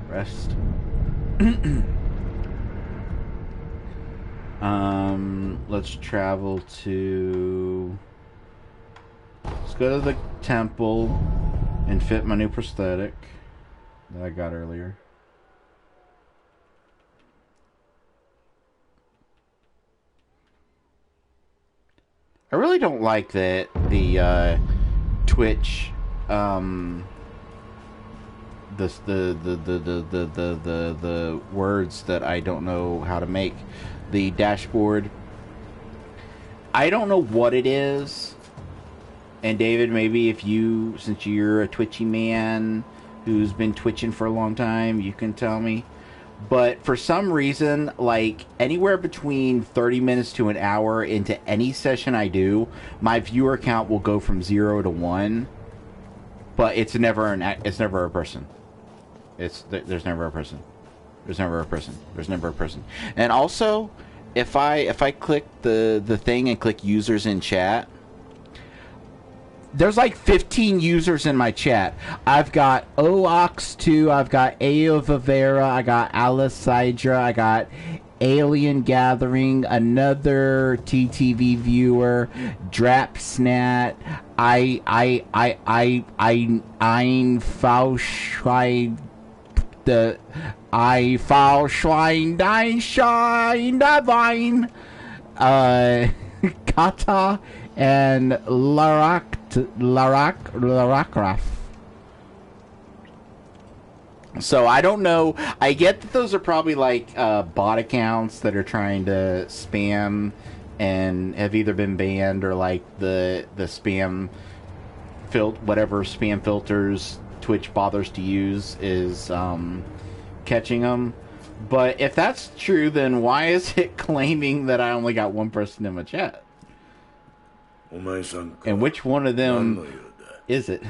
Rest. Let's travel to... Let's go to the temple and fit my new prosthetic that I got earlier. I really don't like that the Twitch the words that I don't know how to make. The dashboard, I don't know what it is. And David, maybe if you, since you're a Twitchy man who's been twitching for a long time, you can tell me. But for some reason, like anywhere between 30 minutes to an hour into any session I do, my viewer count will go from 0 to 1. But it's never a person. There's never a person. There's never a person. There's never a person. And also, if I click the thing and click users in chat, there's like 15 users in my chat. I've got Oox2, I've got Ao Vivera, I got Alice Sidra, I got Alien Gathering, another TTV viewer, Drapsnat, Ein Fauschwein, the I Fauschwein, Dein Schein, Divine, Kata, and Larakraf. So I don't know. I get that those are probably like bot accounts that are trying to spam and have either been banned or like the spam whatever spam filters Twitch bothers to use is catching them. But if that's true, then why is it claiming that I only got one person in my chat? And which one of them is it?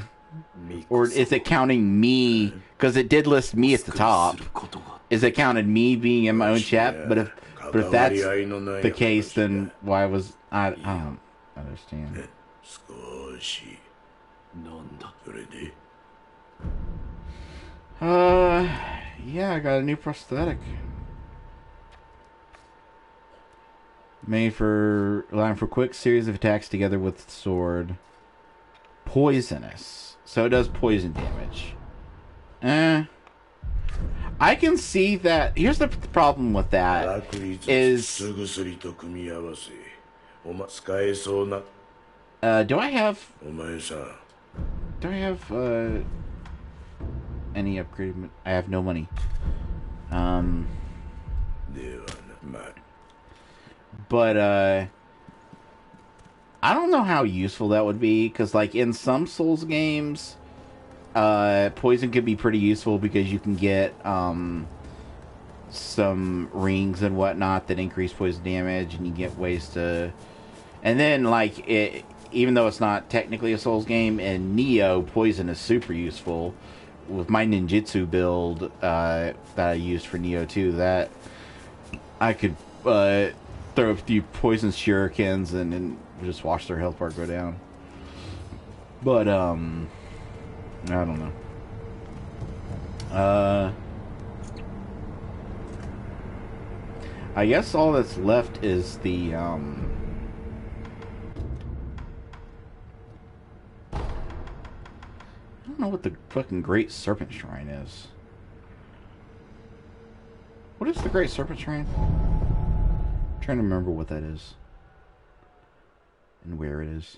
Or is it counting me? Because it did list me at the top. Is it counted me being in my own chat? But if that's the case, then why was I don't understand. Yeah, I got a new prosthetic. Made for allowing for quick series of attacks together with sword. Poisonous. So it does poison damage. I can see that. Here's the problem with that is do I have any upgrade? I have no money. But I don't know how useful that would be, because like in some Souls games, poison could be pretty useful because you can get some rings and whatnot that increase poison damage, and you get ways to. And then, like, even though it's not technically a Souls game, in Neo, poison is super useful. With my ninjutsu build that I used for Neo 2, that I could throw a few poison shurikens and just watch their health bar go down. But, I don't know. I guess all that's left is the, I don't know what the fucking Great Serpent Shrine is. What is the Great Serpent Shrine? I'm trying to remember what that is. And where it is.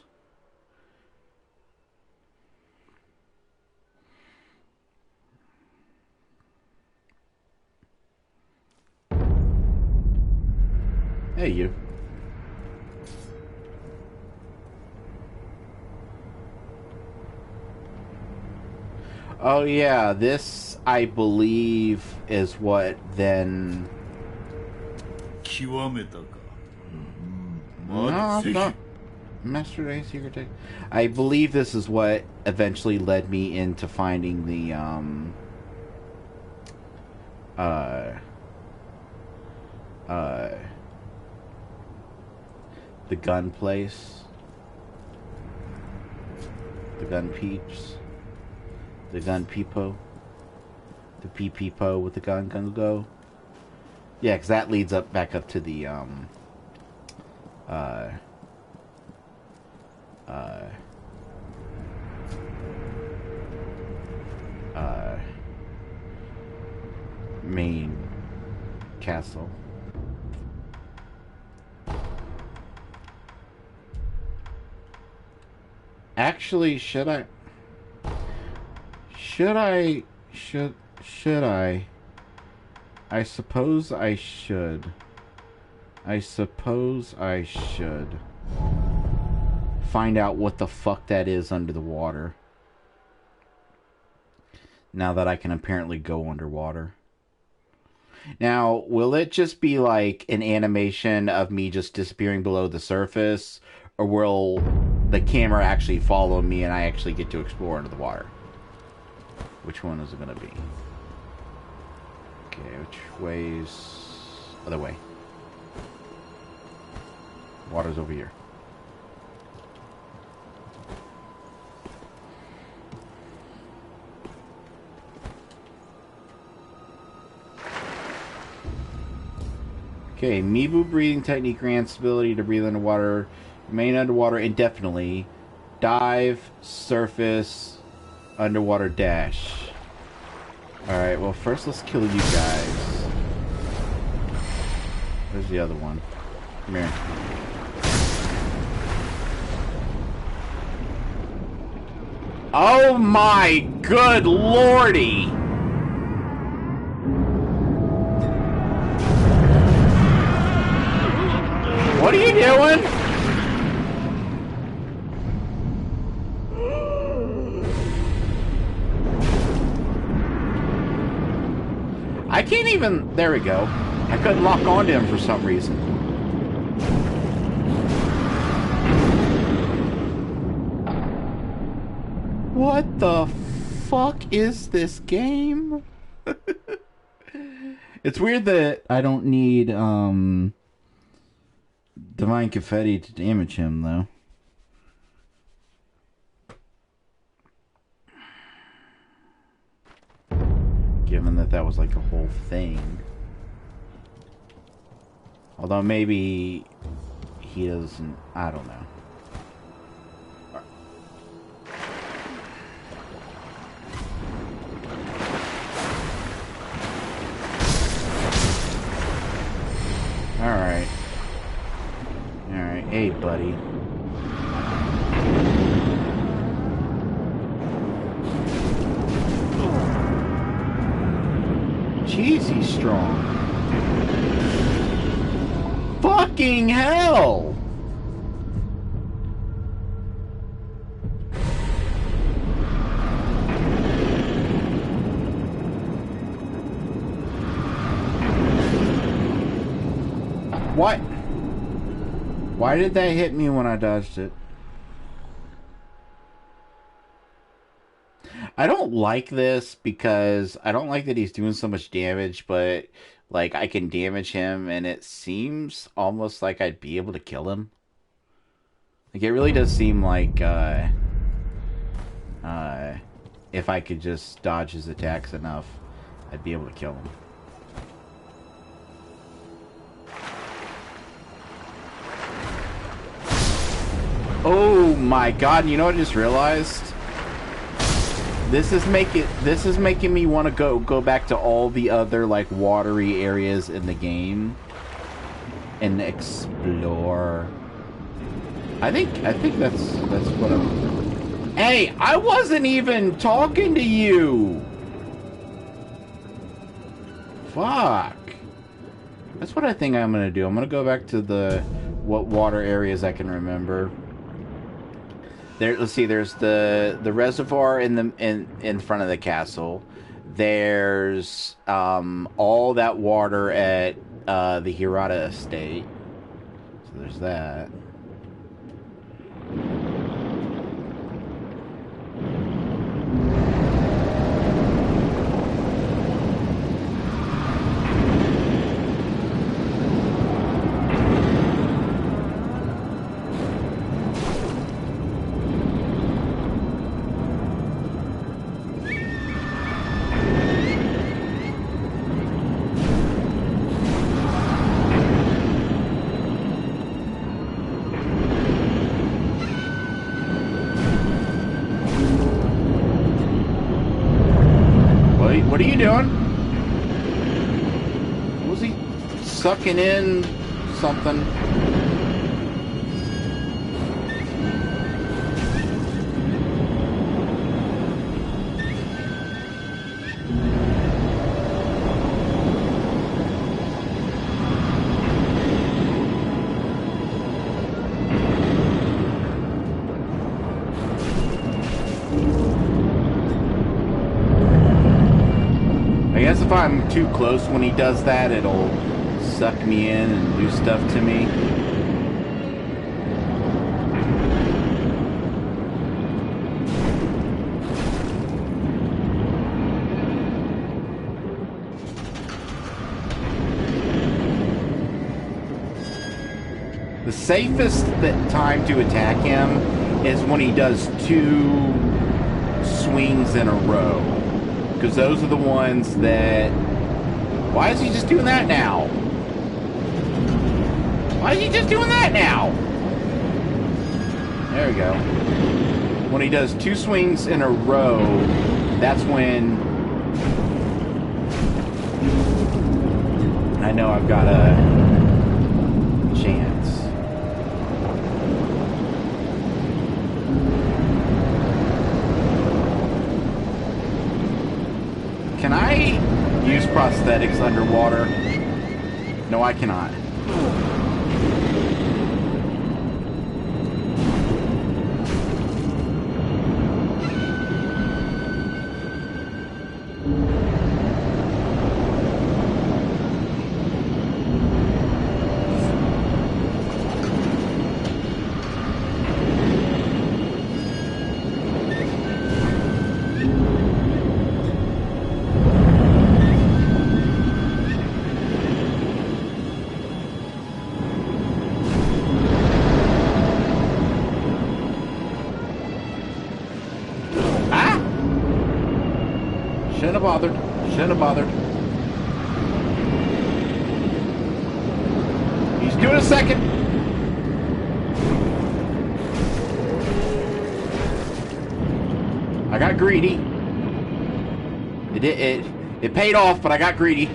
Hey, you. Oh, yeah, this, I believe, is what then... No, it's not. Master Day Secret Day. I believe this is what eventually led me into finding the, the gun place. The gun peeps. The gun peepo. The peepo with the gun go. Yeah, because that leads up back up to the, main castle. Actually, should I? I suppose I should. Find out what the fuck that is under the water. Now that I can apparently go underwater. Now, will it just be like an animation of me just disappearing below the surface? Or will the camera actually follow me and I actually get to explore under the water? Which one is it going to be? Okay, which way's... Other way. Water's over here. Okay, Mibu breathing technique grants ability to breathe underwater, remain underwater indefinitely, dive, surface, underwater dash. Alright, well first let's kill you guys. Where's the other one? Come here. Oh my good lordy! What are you doing? I can't even... There we go. I couldn't lock onto him for some reason. What the fuck is this game? It's weird that I don't need, Divine Confetti to damage him, though. Given that that was like a whole thing. Although maybe he doesn't... I don't know. Alright. Alright. Hey, buddy. Jeez, he's strong. Fucking hell! What? Why did that hit me when I dodged it? I don't like this because I don't like that he's doing so much damage, but like I can damage him and it seems almost like I'd be able to kill him. Like it really does seem like uh, if I could just dodge his attacks enough, I'd be able to kill him. Oh my god, you know what I just realized? This is making me want to go back to all the other like watery areas in the game and explore. I think that's what I'm. Hey, I wasn't even talking to you. Fuck. That's what I think I'm gonna do. I'm gonna go back to the what water areas I can remember. There, let's see. There's the reservoir in front of the castle. There's all that water at the Hirata estate. So there's that. What are you doing? Was he sucking in something? I guess if I'm too close when he does that, it'll suck me in and do stuff to me. The safest time to attack him is when he does 2 swings in a row. Because those are the ones that... Why is he just doing that now? Why is he just doing that now? There we go. When he does 2 swings in a row, that's when I know I've got a chance. Can I use prosthetics underwater? No, I cannot. Shouldn't have bothered. Shouldn't have bothered. He's doing a second. I got greedy. It paid off, but I got greedy.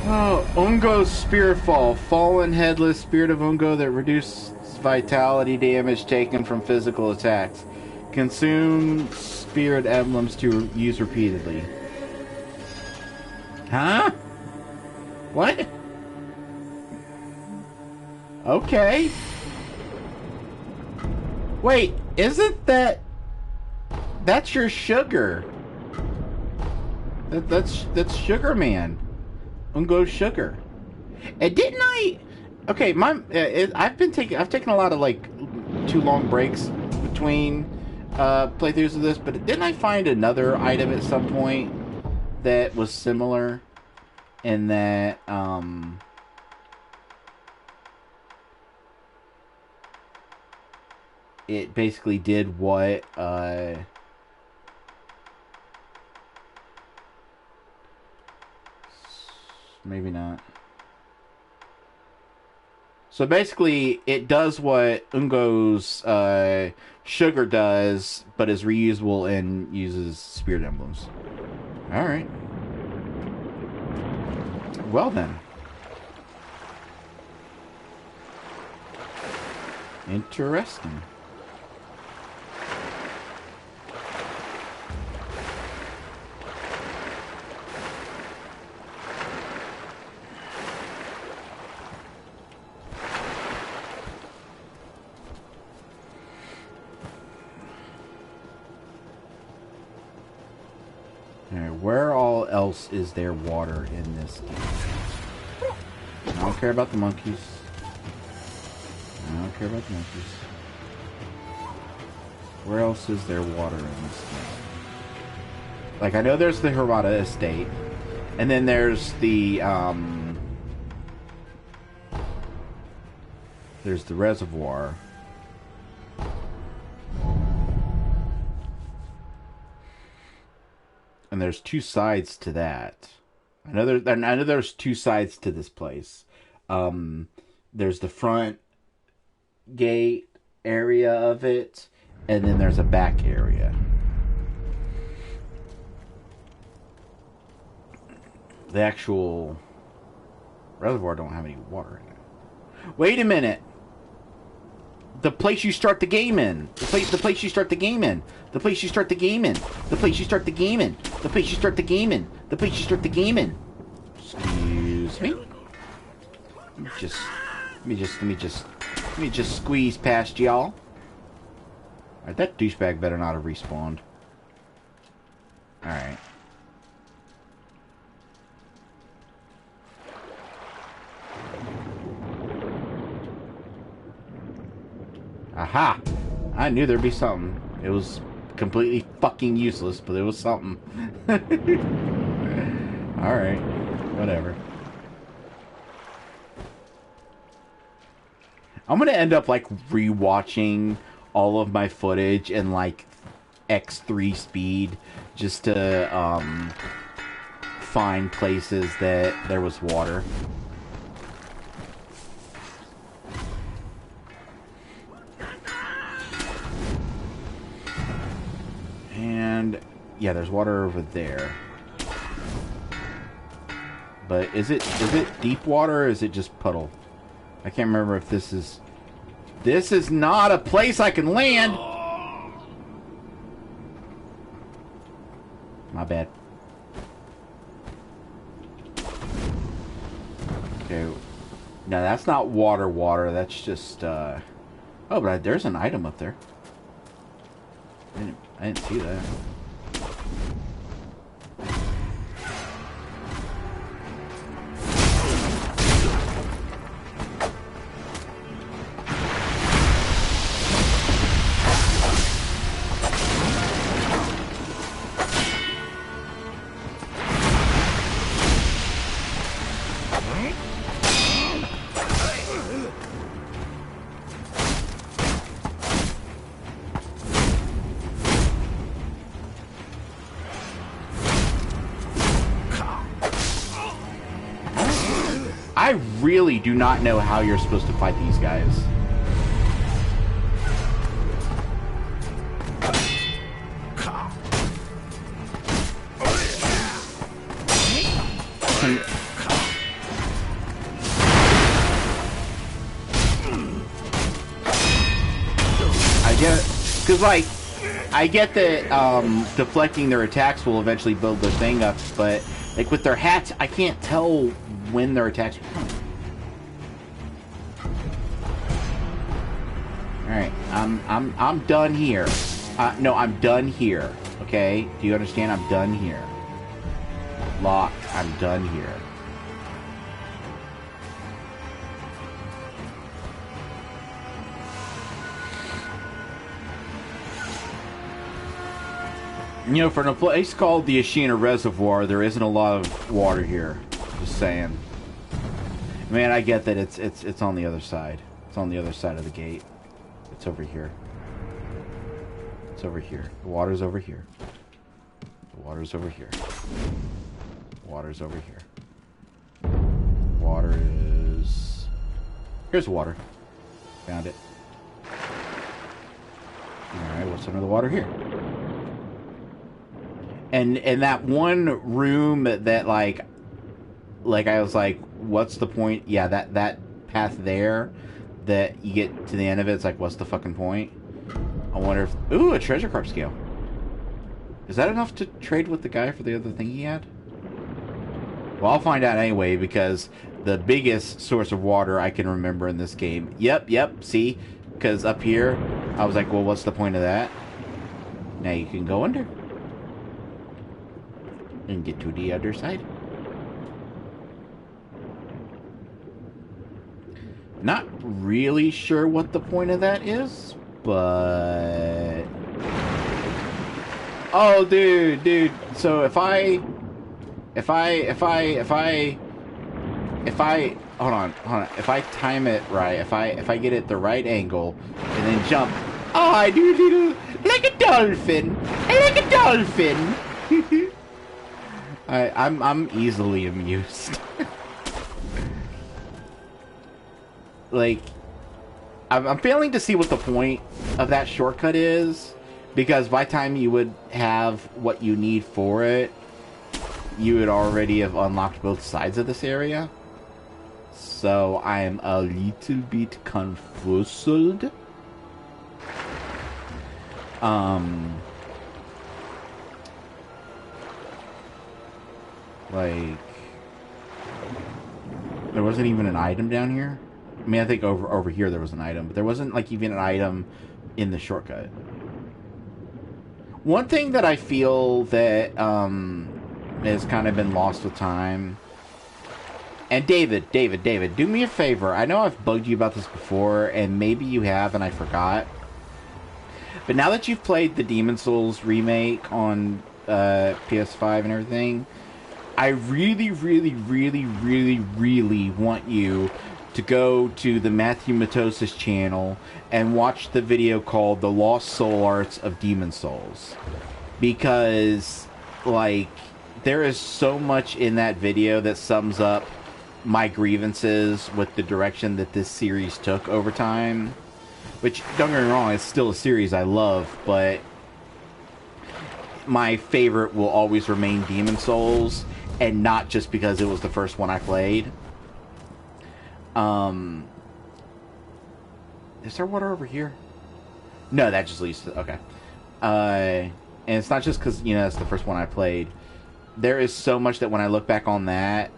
Oh, Ungo's Spirit Fall. Fallen headless spirit of Ungo that reduces vitality damage taken from physical attacks. Consume spirit emblems to use repeatedly. Huh? What? Okay. Wait, isn't that... That's your sugar. That's Sugar Man. Ungo's sugar. And didn't I... Okay, I've taken a lot of, like, too long breaks between playthroughs of this, but didn't I find another item at some point that was similar in that, it basically did what, maybe not. So basically, it does what Ungo's sugar does, but is reusable and uses spirit emblems. Alright. Well then. Interesting. Where all else is there water in this game? I don't care about the monkeys. I don't care about the monkeys. Where else is there water in this game? Like, I know there's the Hirata Estate. And then there's the reservoir. And there's two sides to that. I know there's two sides to this place. There's the front gate area of it, and then there's a back area. The actual reservoir don't have any water in it. Wait a minute. The place you start the game in. The place you start the game in. The place you start the game in. The place you start the game in. The place you start the game in. The place you start the game in. Excuse me. Let me just squeeze past y'all. Alright, that douchebag better not have respawned. Alright. Aha! I knew there'd be something. It was completely fucking useless, but it was something. Alright. Whatever. I'm gonna end up, like, rewatching all of my footage in, like, X3 speed just to, find places that there was water. And yeah, there's water over there. But is it deep water or is it just puddle? I can't remember if this is... This is not a place I can land! My bad. Okay. No, that's not water. That's just, Oh, but there's an item up there. I didn't see that. I really do not know how you're supposed to fight these guys. I get it. Because, like, I get that deflecting their attacks will eventually build their thing up, but, like, with their hats, I can't tell when their attacks are coming. Alright. I'm done here. No, I'm done here. Okay? Do you understand? I'm done here. Locked. I'm done here. You know, for a place called the Ashina Reservoir, there isn't a lot of water here. Just saying. Man, I get that it's on the other side. It's on the other side of the gate. It's over here. It's over here. The water's over here. The water's over here. Water's over here. Water is... Here's water. Found it. Alright, what's under the water here? And that one room that like I was like, what's the point? Yeah, that path there that you get to the end of it, it's like, what's the fucking point? I wonder if... Ooh, a treasure card scale. Is that enough to trade with the guy for the other thing he had? Well, I'll find out anyway, because the biggest source of water I can remember in this game... Yep, see? Because up here, I was like, well, what's the point of that? Now you can go under. And get to the other side. Not really sure what the point of that is, but... Oh, dude. So if I... Hold on. If I time it right, if I get it the right angle, and then jump... Oh, I do like a dolphin. Like a dolphin. I'm easily amused. Like, I'm failing to see what the point of that shortcut is, because by the time you would have what you need for it, you would already have unlocked both sides of this area. So I am a little bit confused. Like, there wasn't even an item down here. I mean, I think over here there was an item, but there wasn't like even an item in the shortcut. One thing that I feel that has kind of been lost with time. And David, do me a favor. I know I've bugged you about this before, and maybe you have, and I forgot. But now that you've played the Demon's Souls remake on PS5 and everything, I really want you to go to the Matthew Matosis channel and watch the video called The Lost Soul Arts of Demon's Souls. Because, like, there is so much in that video that sums up my grievances with the direction that this series took over time. Which, don't get me wrong, it's still a series I love, but my favorite will always remain Demon's Souls, and not just because it was the first one I played. Is there water over here? No, that just leads to... Okay. And it's not just because, you know, it's the first one I played. There is so much that when I look back on that,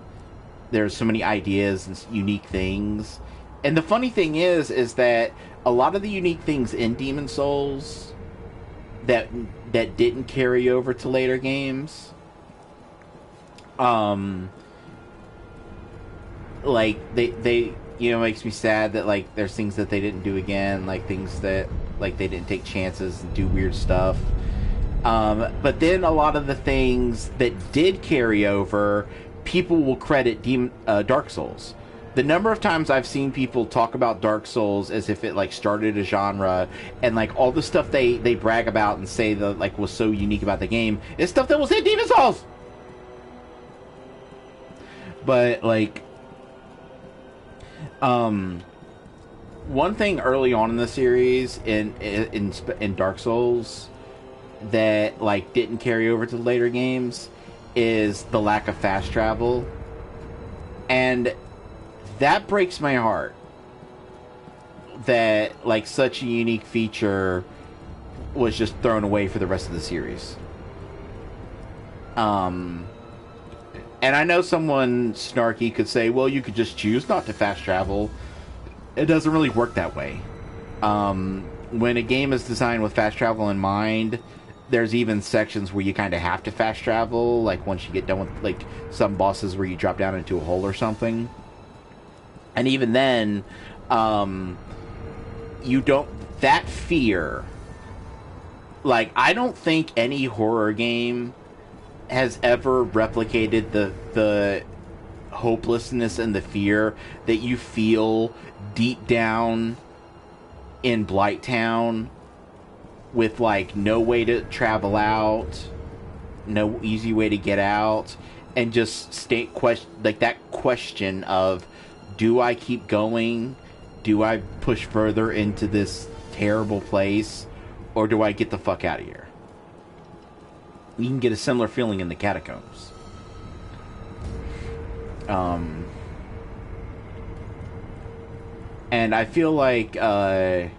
there's so many ideas and unique things. And the funny thing is that a lot of the unique things in Demon's Souls that didn't carry over to later games... like they you know, makes me sad that like there's things that they didn't do again, like things that like they didn't take chances and do weird stuff. But then a lot of the things that did carry over, people will credit Dark Souls. The number of times I've seen people talk about Dark Souls as if it like started a genre, and like all the stuff they brag about and say that like was so unique about the game is stuff that was in Demon's Souls. But like, one thing early on in the series in Dark Souls that like didn't carry over to the later games is the lack of fast travel, and that breaks my heart that like such a unique feature was just thrown away for the rest of the series. And I know someone snarky could say, well, you could just choose not to fast travel. It doesn't really work that way. when a game is designed with fast travel in mind, there's even sections where you kind of have to fast travel, like once you get done with like some bosses where you drop down into a hole or something. And even then, you don't, that fear, like, I don't think any horror game has ever replicated the hopelessness and the fear that you feel deep down in Blighttown, with like no way to travel out, no easy way to get out, and just like that question of, do I keep going? Do I push further into this terrible place, or do I get the fuck out of here? You can get a similar feeling in the catacombs. And I feel like, I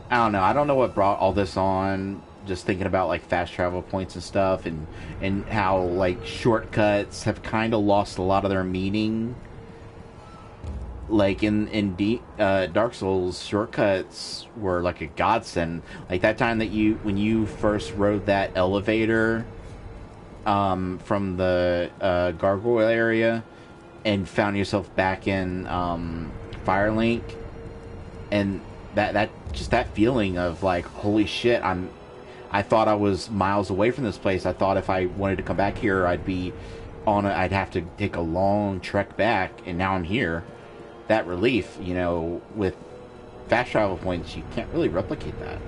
don't know. I don't know what brought all this on. Just thinking about like fast travel points and stuff, and how like shortcuts have kind of lost a lot of their meaning. Like in Dark Souls, shortcuts were like a godsend. Like that time that when you first rode that elevator from the gargoyle area and found yourself back in Firelink, and that just that feeling of like, holy shit, I thought I was miles away from this place. I thought if I wanted to come back here, I'd have to take a long trek back, and now I'm here. That relief, you know, with fast travel points, you can't really replicate that.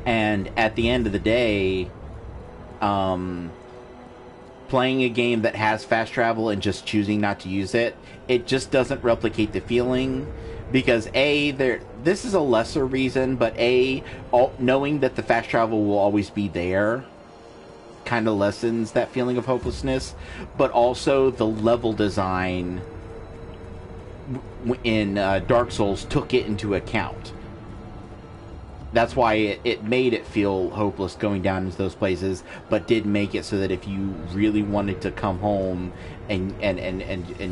And at the end of the day, playing a game that has fast travel and just choosing not to use it, it just doesn't replicate the feeling. Because this is a lesser reason, but knowing that the fast travel will always be there kind of lessens that feeling of hopelessness. But also the level design in Dark Souls took it into account. That's why it made it feel hopeless going down into those places, but did make it so that if you really wanted to come home and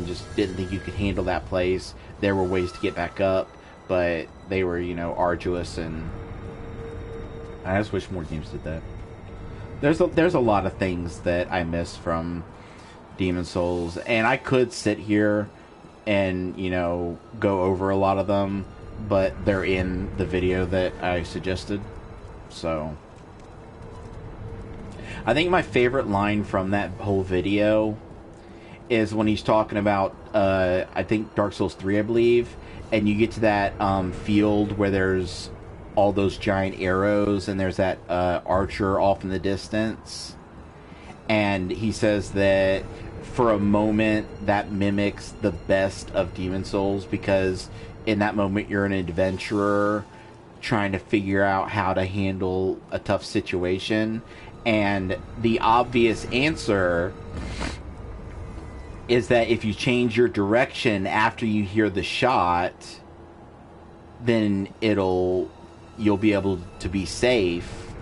just didn't think you could handle that place, there were ways to get back up, but they were, you know, arduous, and I just wish more games did that. There's a lot of things that I miss from Demon Souls, and I could sit here and, you know, go over a lot of them, but they're in the video that I suggested. So I think my favorite line from that whole video is when he's talking about I think Dark Souls 3, I believe, and you get to that field where there's all those giant arrows and there's that archer off in the distance, and he says that for a moment that mimics the best of Demon Souls, because in that moment you're an adventurer trying to figure out how to handle a tough situation, and the obvious answer is that if you change your direction after you hear the shot, then you'll be able to be safe,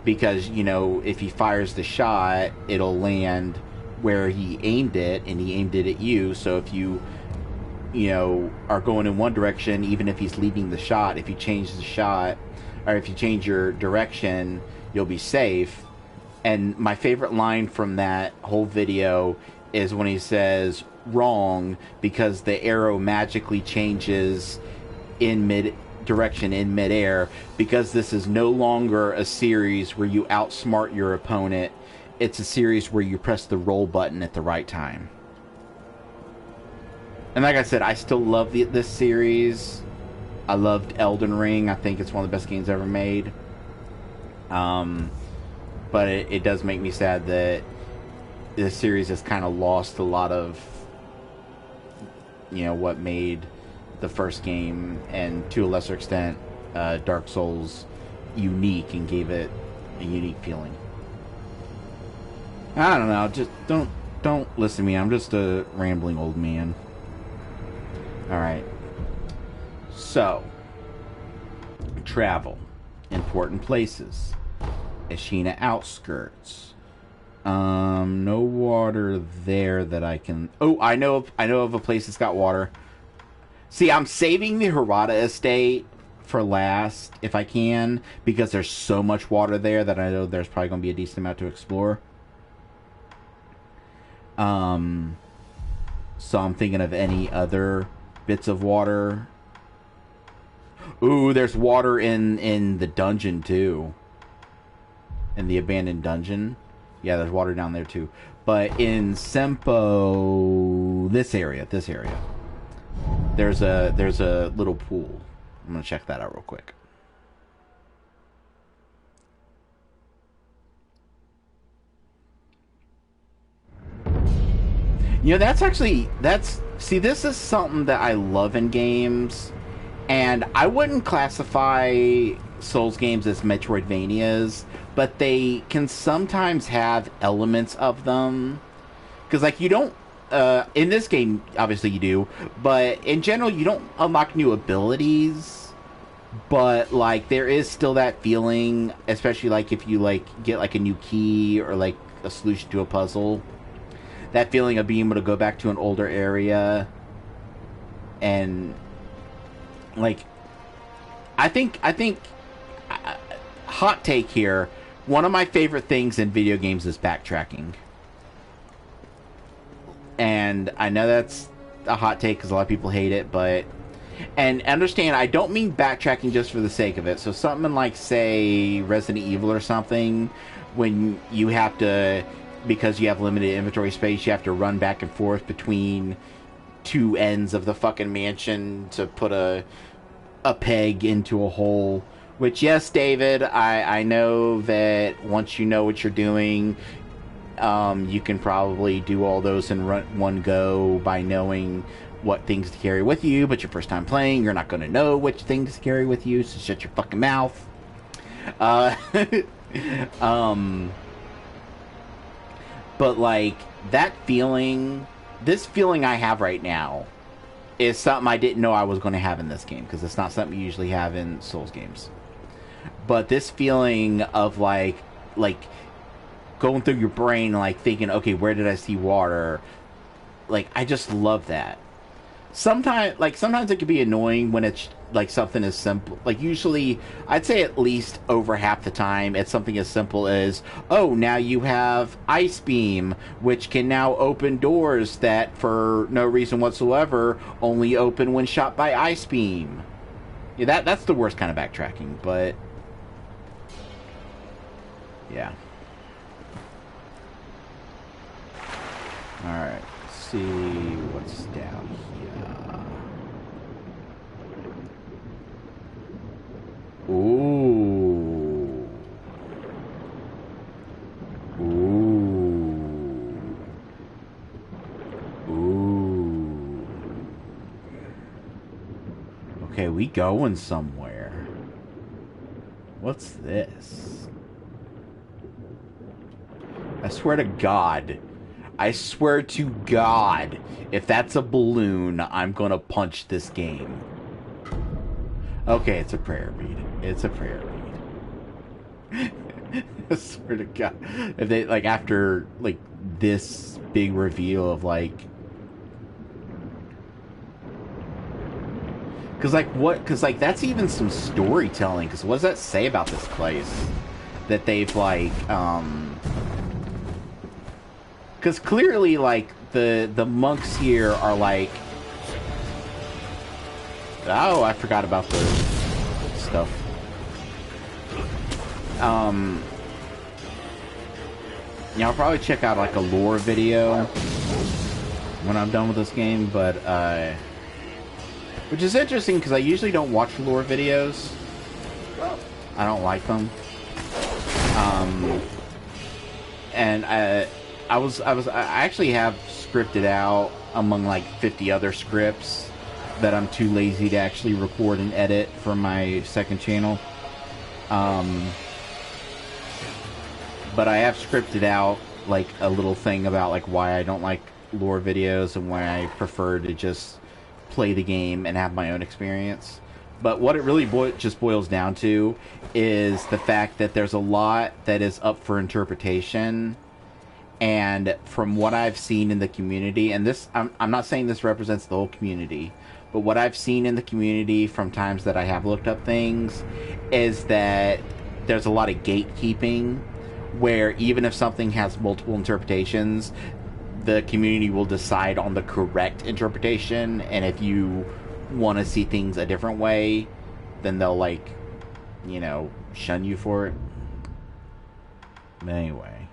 because, you know, if he fires the shot, it'll land where he aimed it, and he aimed it at you. So if you know, are going in one direction, even if he's leading the shot, if you change the shot, or if you change your direction, you'll be safe. And my favorite line from that whole video is when he says, wrong, because the arrow magically changes in mid-direction, in mid-air, because this is no longer a series where you outsmart your opponent. It's a series where you press the roll button at the right time. And like I said, I still love this series. I loved Elden Ring. I think it's one of the best games ever made. But it does make me sad that this series has kind of lost a lot of, you know, what made the first game, and to a lesser extent, Dark Souls, unique and gave it a unique feeling. I don't know. Just don't listen to me. I'm just a rambling old man. Alright. So, travel. Important places. Ashina outskirts. No water there that I can... Oh, I know of a place that's got water. See, I'm saving the Hirata estate for last if I can, because there's so much water there that I know there's probably going to be a decent amount to explore. So I'm thinking of any other bits of water. Ooh, there's water in the dungeon too. In the abandoned dungeon. Yeah, there's water down there too. But in Sempo, this area, there's a little pool. I'm gonna check that out real quick. You know, see, this is something that I love in games, and I wouldn't classify Souls games as Metroidvanias, but they can sometimes have elements of them. Because, like, you don't, in this game, obviously you do, but in general, you don't unlock new abilities, but, like, there is still that feeling, especially, like, if you, like, get, like, a new key or, like, a solution to a puzzle. That feeling of being able to go back to an older area and, like, I think hot take here, one of my favorite things in video games is backtracking. And I know that's a hot take because a lot of people hate it, but, and understand, I don't mean backtracking just for the sake of it. So something like, say, Resident Evil or something, when you have to, because you have limited inventory space, you have to run back and forth between two ends of the fucking mansion to put a peg into a hole. Which, yes, David, I know that once you know what you're doing, you can probably do all those in one go by knowing what things to carry with you, but your first time playing, you're not going to know which things to carry with you, so shut your fucking mouth. But, like, that feeling, this feeling I have right now is something I didn't know I was going to have in this game, because it's not something you usually have in Souls games. But this feeling of, like going through your brain, like, thinking, okay, where did I see water? Like, I just love that. Sometimes it can be annoying when it's, like, something as simple. Like, usually, I'd say at least over half the time, it's something as simple as, oh, now you have Ice Beam, which can now open doors that, for no reason whatsoever, only open when shot by Ice Beam. Yeah, that's the worst kind of backtracking, but... yeah. Alright, let's see what's down here. Ooh. Ooh. Ooh. Okay, we going somewhere. What's this? I swear to God. I swear to God, if that's a balloon, I'm gonna punch this game. Okay, it's a prayer read. It's a prayer read. I swear to God. If they, like, after, like, this big reveal of, like... Because, like, that's even some storytelling. Because what does that say about this place? That they've, like, Because clearly, like, the monks here are, like... Oh, I forgot about the stuff. Yeah, I'll probably check out, like, a lore video when I'm done with this game, but, which is interesting, because I usually don't watch lore videos. I don't like them. And, I actually have scripted out among, like, 50 other scripts that I'm too lazy to actually record and edit for my second channel. But I have scripted out, like, a little thing about, like, why I don't like lore videos and why I prefer to just play the game and have my own experience. But what it really just boils down to is the fact that there's a lot that is up for interpretation. And from what I've seen in the community, and this, I'm not saying this represents the whole community, but what I've seen in the community from times that I have looked up things is that there's a lot of gatekeeping where even if something has multiple interpretations, the community will decide on the correct interpretation, and if you want to see things a different way, then they'll, like, you know, shun you for it. But anyway.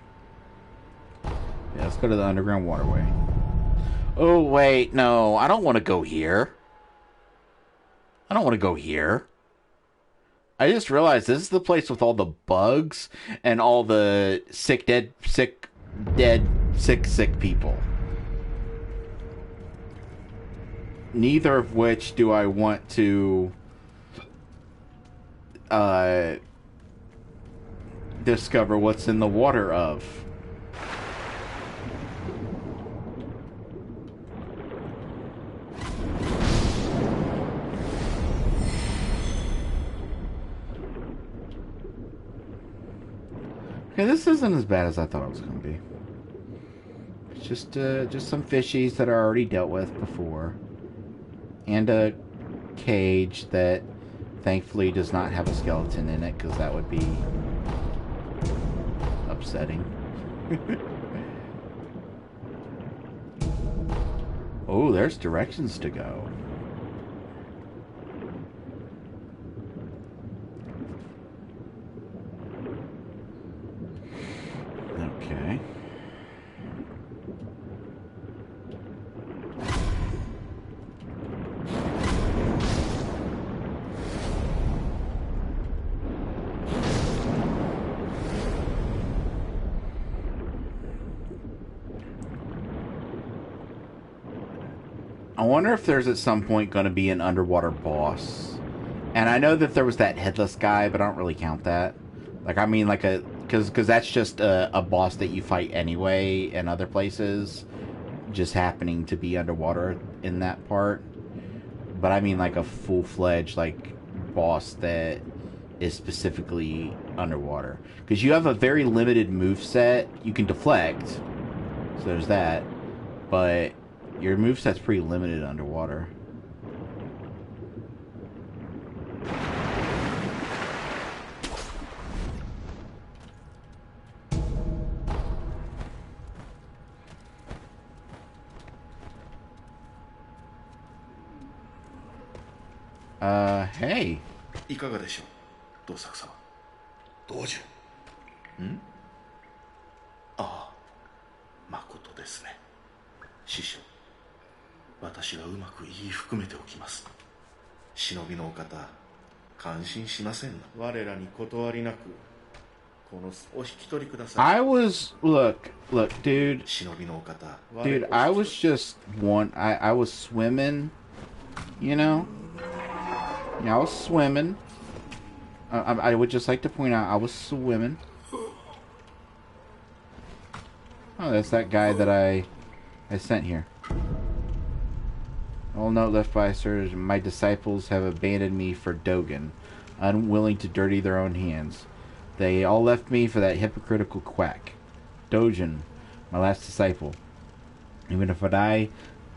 Yeah, let's go to the underground waterway. Oh, wait, no, I don't want to go here. I don't want to go here. I just realized this is the place with all the bugs and all the sick people. Neither of which do I want to discover what's in the water of. Okay, this isn't as bad as I thought it was going to be. It's just some fishies that I already dealt with before. And a cage that thankfully does not have a skeleton in it, because that would be upsetting. Oh, there's directions to go. Okay. I wonder if there's at some point going to be an underwater boss. And I know that there was that headless guy, but I don't really count that. Like, I mean, like a... Because that's just a boss that you fight anyway in other places. Just happening to be underwater in that part. But I mean, like, a full-fledged, like, boss that is specifically underwater. Because you have a very limited moveset. You can deflect. So there's that. But... your moveset's pretty limited underwater. Hey. いかがでしょう、同作様。道中。ん？ああ、まことですね。師匠。私がうまく言い含めておきます。忍びのお方、感心しませんな。我らに断りなく、このお引き取りください。I was look, dude. 忍びのお方。Dude, I was just I was swimming, you know? Yeah, I was swimming. I would just like to point out I was swimming. Oh, that's that guy that I sent here. All note left by Sir, my disciples have abandoned me for Dogen, unwilling to dirty their own hands. They all left me for that hypocritical quack. Dogen, my last disciple. Even if I die,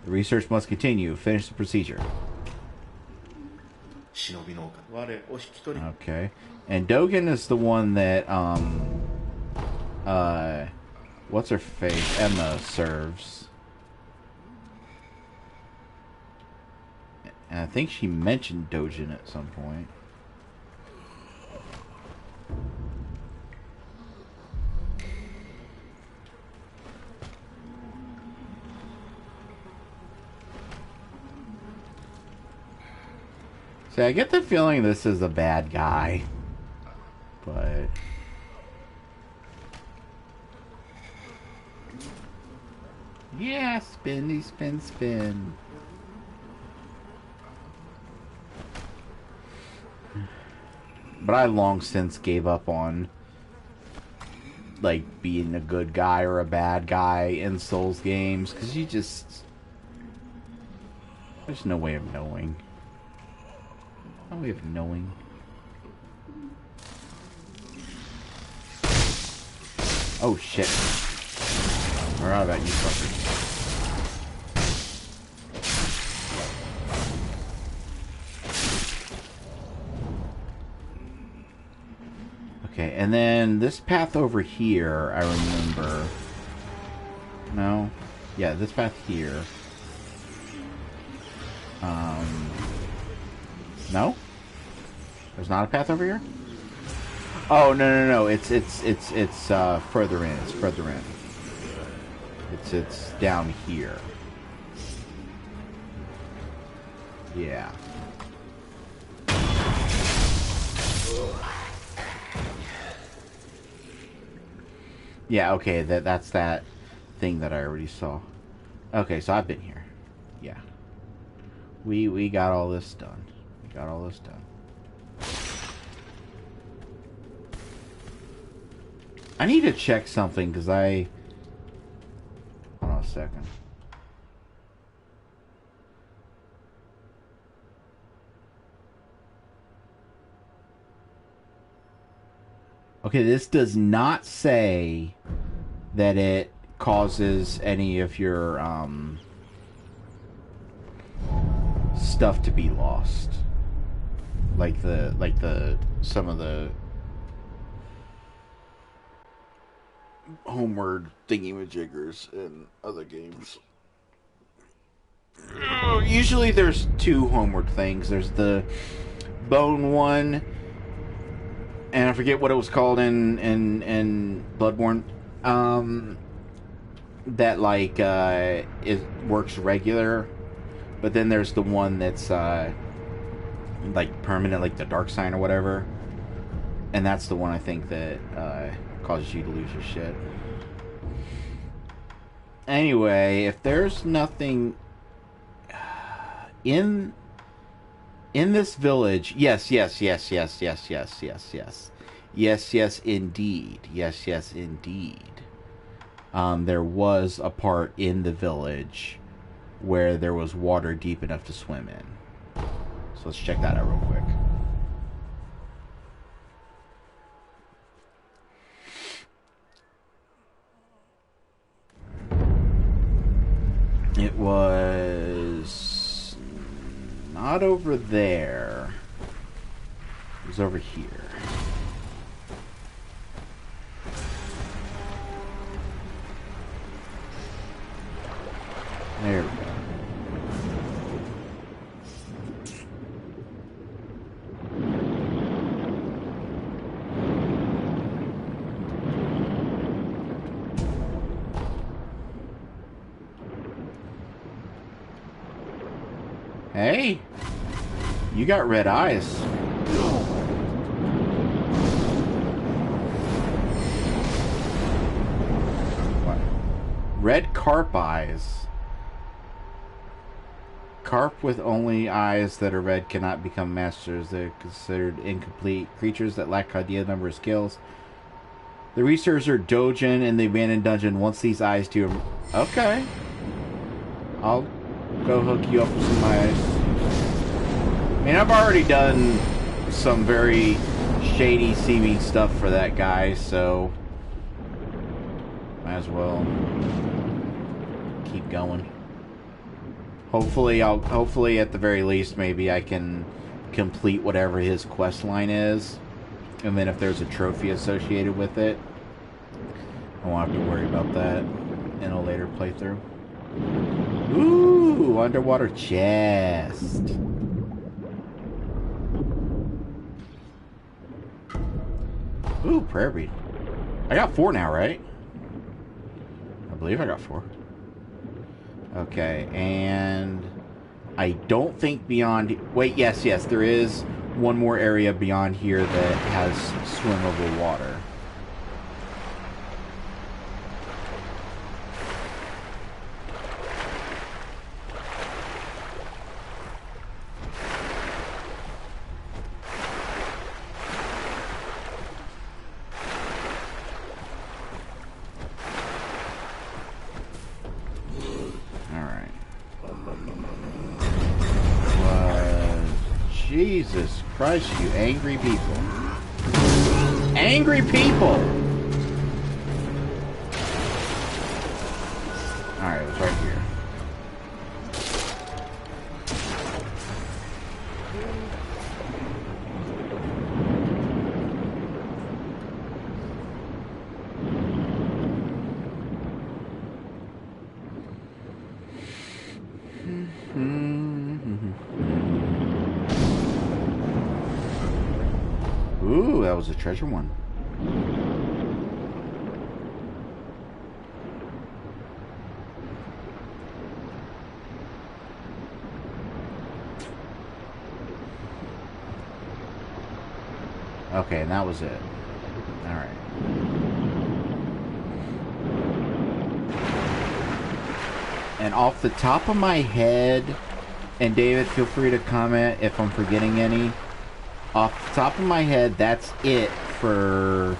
the research must continue. Finish the procedure. Okay. And Dogen is the one that, what's her face? Emma serves. And I think she mentioned Dogen at some point. See, I get the feeling this is a bad guy. But... yeah, spinny, spin, spin. But I long since gave up on, like, being a good guy or a bad guy in Souls games. Because you just... there's no way of knowing. No way of knowing. Oh, shit. Forgot about you fuckers. and then this path over here, I remember. No? Yeah, this path here. No? There's not a path over here? Oh, no. It's further in. It's further in. It's down here. Yeah. Yeah, okay, that's that thing that I already saw. Okay, so I've been here. Yeah. We got all this done. We got all this done. I need to check something because I... Hold on a second. Okay, this does not say that it causes any of your stuff to be lost. Like the some of the homeward thingy-majiggers in other games. Usually there's two homeward things. There's the bone one, and I forget what it was called in Bloodborne. That like it works regular, but then there's the one that's like permanent, like the dark sign or whatever, and that's the one I think that causes you to lose your shit. Anyway, if there's nothing in this village, yes, indeed. There was a part in the village where there was water deep enough to swim in. So let's check that out real quick. It was not over there. It was over here. There we go. Hey, you got red eyes. What? Red carp eyes. Carp with only eyes that are red cannot become masters. They're considered incomplete creatures that lack ideal number of skills. The researchers are Dojin in the abandoned dungeon. Once these eyes do... Okay. I'll go hook you up with some eyes. I mean, I've already done some very shady, seeming stuff for that guy, so... might as well keep going. Hopefully, at the very least, maybe I can complete whatever his quest line is. And then if there's a trophy associated with it, I won't have to worry about that in a later playthrough. Ooh, underwater chest. Ooh, prayer bead. I got 4 now, right? I believe I got 4. Okay, and I don't think beyond... Wait, yes, there is one more area beyond here that has swimmable water. Jesus Christ, you angry people. Angry people! Alright, it was right here. Ooh, that was a treasure one. Okay, and that was it. Alright. And off the top of my head, and David, feel free to comment if I'm forgetting any. Off the top of my head, that's it for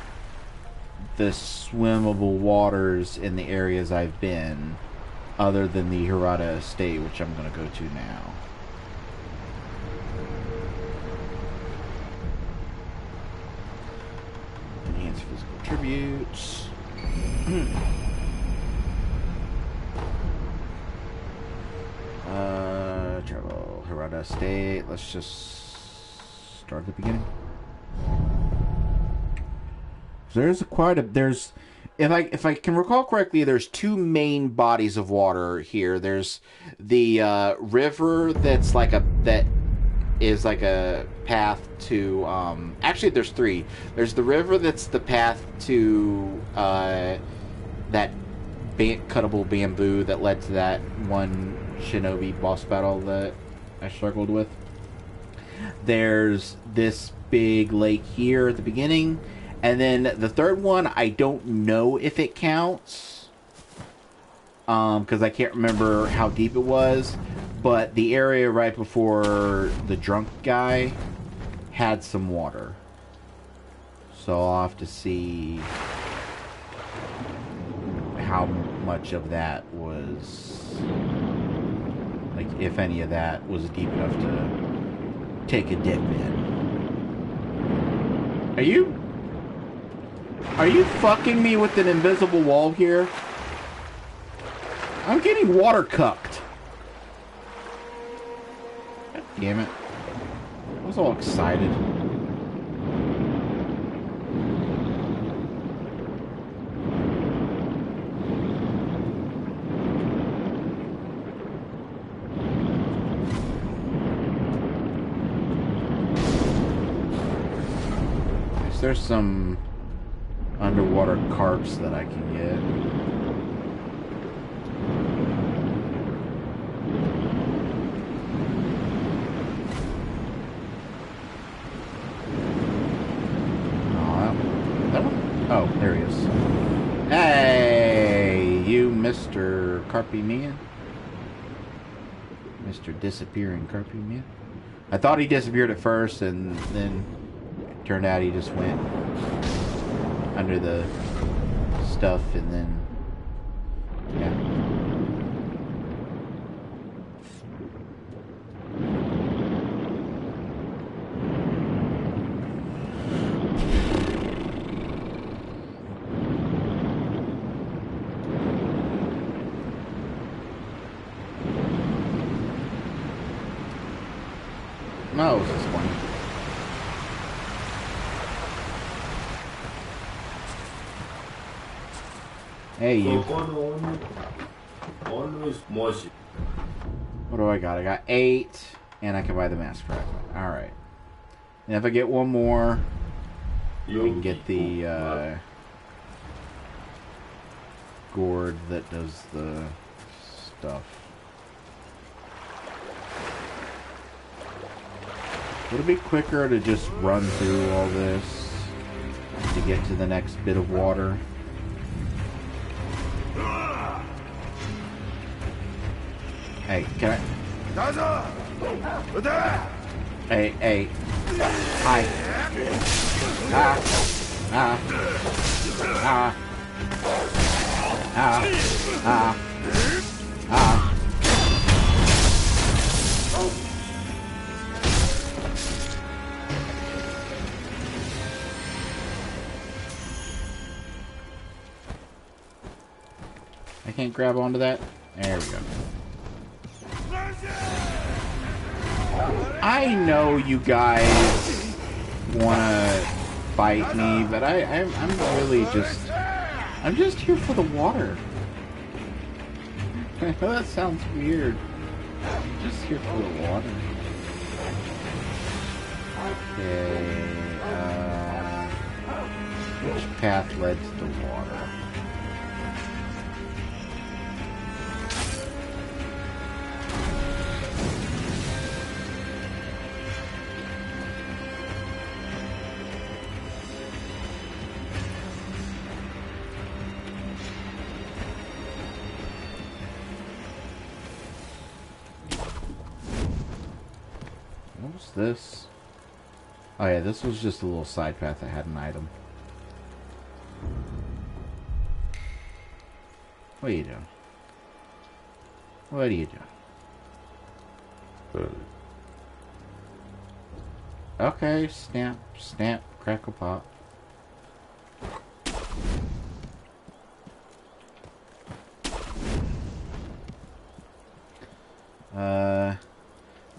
the swimmable waters in the areas I've been, other than the Hirata Estate, which I'm going to go to now. Enhance physical attributes. Travel Hirata Estate. Let's just start at the beginning. There's if I can recall correctly, there's two main bodies of water here. There's the river that is like a path to actually there's three. There's the river that's the path to that cuttable bamboo that led to that one shinobi boss battle that I struggled with. There's this big lake here at the beginning, and then the third one I don't know if it counts because I can't remember how deep it was, but the area right before the drunk guy had some water, so I'll have to see how much of that was, like, if any of that was deep enough to take a dip in. Are you fucking me with an invisible wall here? I'm getting water cucked. God damn it. I was all excited. There's some underwater carps that I can get. Oh, that one? Oh, there he is. Hey, you Mr. Carpy Man. Mr. Disappearing Carpy Man. I thought he disappeared at first, and then turned out he just went under the stuff, and then yeah. Oh, this is funny. Hey, you. What do I got? I got 8, and I can buy the mask fragment. Alright. And if I get one more, we can get the gourd that does the stuff. Would it be quicker to just run through all this to get to the next bit of water? Hey, can I? Hey. Hi. I can't grab onto that. There we go. I know you guys want to fight me, but I'm really I'm just here for the water. I know that sounds weird. I'm just here for the water. Okay, Which path led to the water? What was this? Oh yeah, this was just a little side path that had an item. What are you doing? What are you doing? Okay, snap, snap, crackle pop.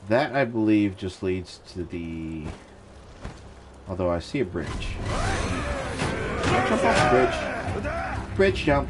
That I believe just leads to the... Although I see a bridge. Jump off the bridge. Bridge jump.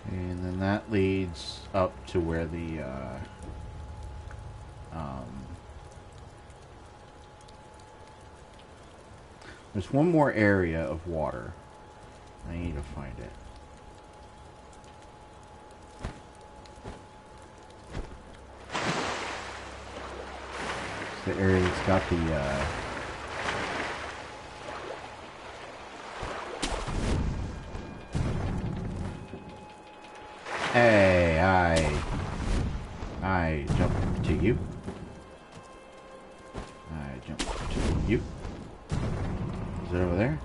And then that leads up to where the there's one more area of water. I need to find it. It's the area that's got the hey, I jump to you. I jump to you. Is it over there?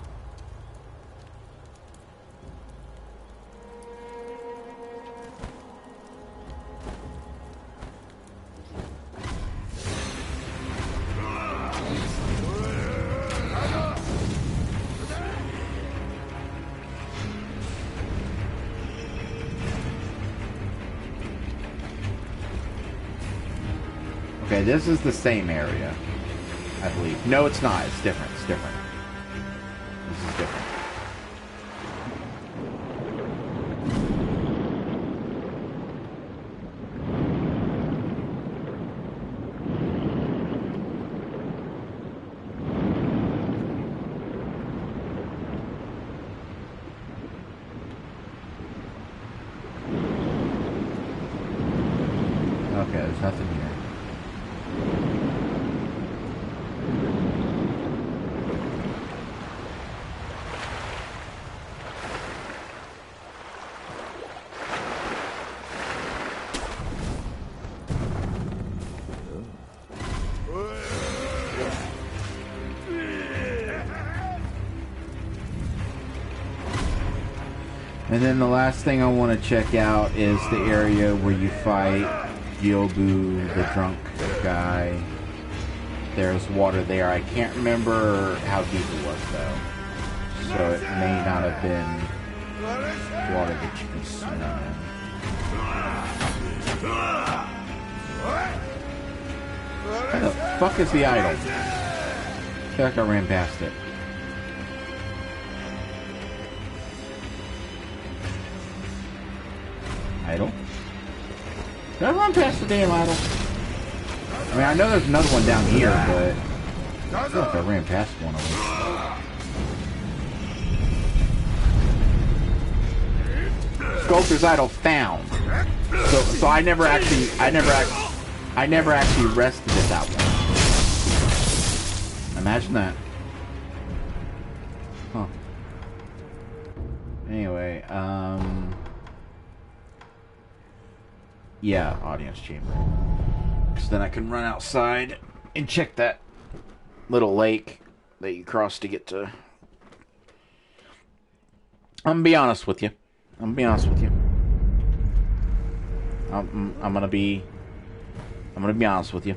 Okay, this is the same area, I believe. No, it's not. It's different. It's different. This is different. Okay, there's nothing here. And then the last thing I want to check out is the area where you fight Yobu, the drunk guy. There's water there. I can't remember how deep it was though. So it may not have been water that you can swim in. Where the fuck is the idol? I feel like I ran past it. Idol? Did I run past the damn idol? I mean, I know there's another one down here, but I feel like I ran past one of them. Sculptor's idol found. So I never actually rested at that one. Imagine that. Huh. Anyway, yeah, audience chamber. Because then I can run outside and check that little lake that you cross to get to. I'm gonna be honest with you. I'm gonna be honest with you.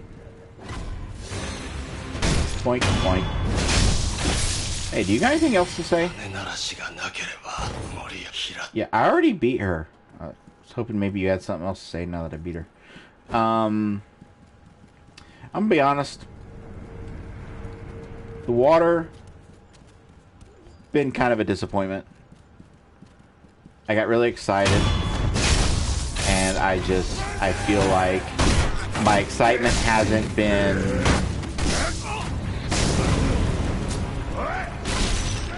Point, point. Hey, do you got anything else to say? Yeah, I already beat her. I was hoping maybe you had something else to say now that I beat her. I'm gonna be honest. The water been kind of a disappointment. I got really excited, and I feel like my excitement hasn't been...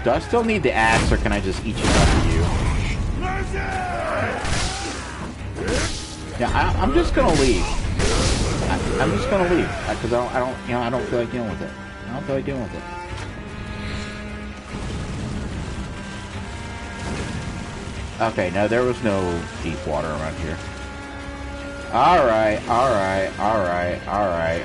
Do I still need the axe, or can I just eat you up to you? Yeah, I'm just gonna leave. I'm just gonna leave because I don't feel like dealing with it. I don't feel like dealing with it. Okay, no, there was no deep water around here. Alright, alright, alright, alright.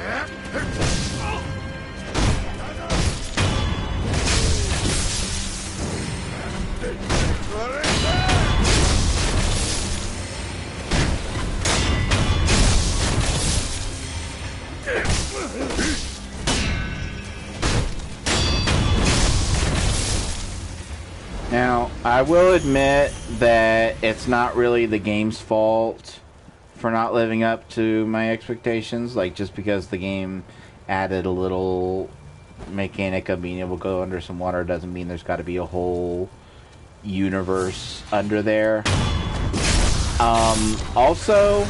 Now, I will admit that it's not really the game's fault for not living up to my expectations. Like, just because the game added a little mechanic of being able to go under some water doesn't mean there's got to be a whole universe under there. Also...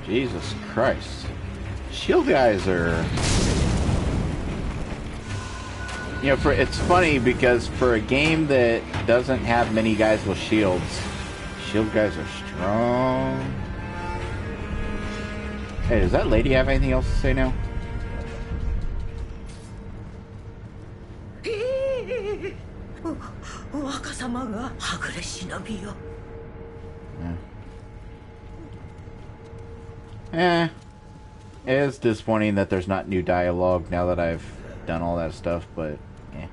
Jesus Christ. Shield guys are... You know, it's funny because for a game that doesn't have many guys with shields, shield guys are strong. Hey, does that lady have anything else to say now? Yeah. It is disappointing that there's not new dialogue now that I've done all that stuff, but yeah.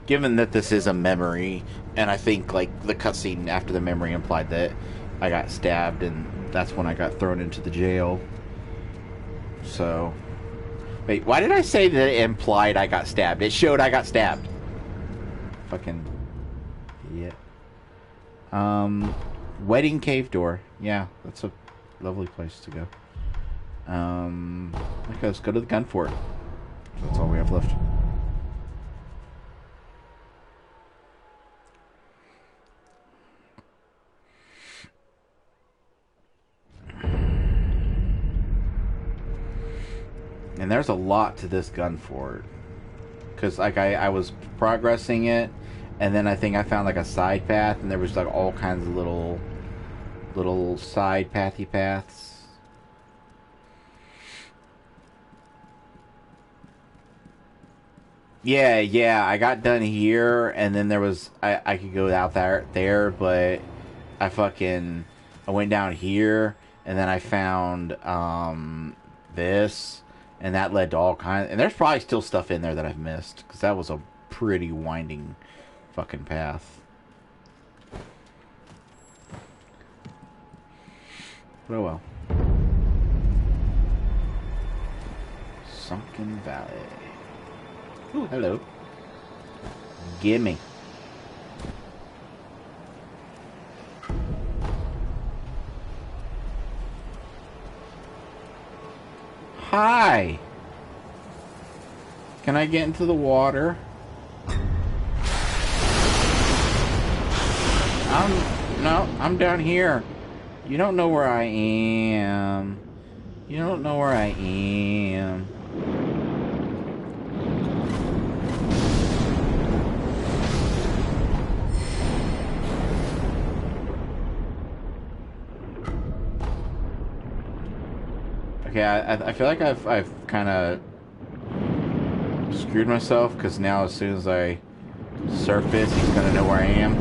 Given that this is a memory, and I think like the cutscene after the memory implied that I got stabbed, and that's when I got thrown into the jail. So, wait, why did I say that it implied I got stabbed? It showed I got stabbed. Fucking idiot. Wedding cave door. Yeah, that's a lovely place to go. Okay, let's go to the gun fort. That's all we have left. And there's a lot to this gun fort. Because like I was progressing it, and then I think I found like a side path, and there was like all kinds of little side pathy paths. Yeah, I got done here, and then there was I could go out there, but I went down here, and then I found this, and that led to all kinds, and there's probably still stuff in there that I've missed, because that was a pretty winding fucking path. But oh well. Sunken Valley. Ooh, hello. Gimme. Hi. Can I get into the water? I'm down here. You don't know where I am. You don't know where I am. Okay, I feel like I've kind of screwed myself because now as soon as I surface, he's gonna know where I am.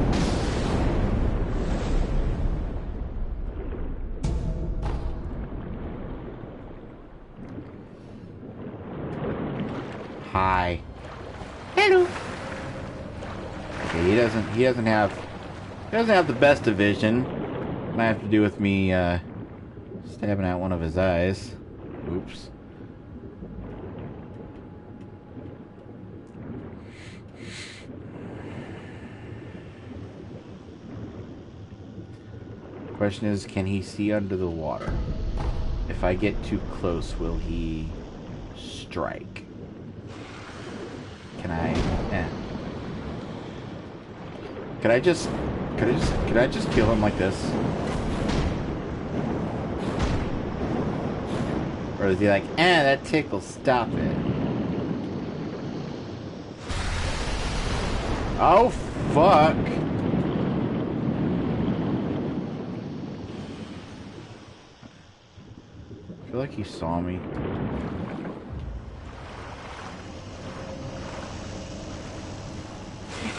Hi. Hello. Okay, he doesn't have the best of vision. Might have to do with me stabbing out one of his eyes. Oops. Question is, can he see under the water? If I get too close, will he strike? Can I? Could I just kill him like this? Or is he like, that tickles, stop it? Oh, fuck. I feel like he saw me.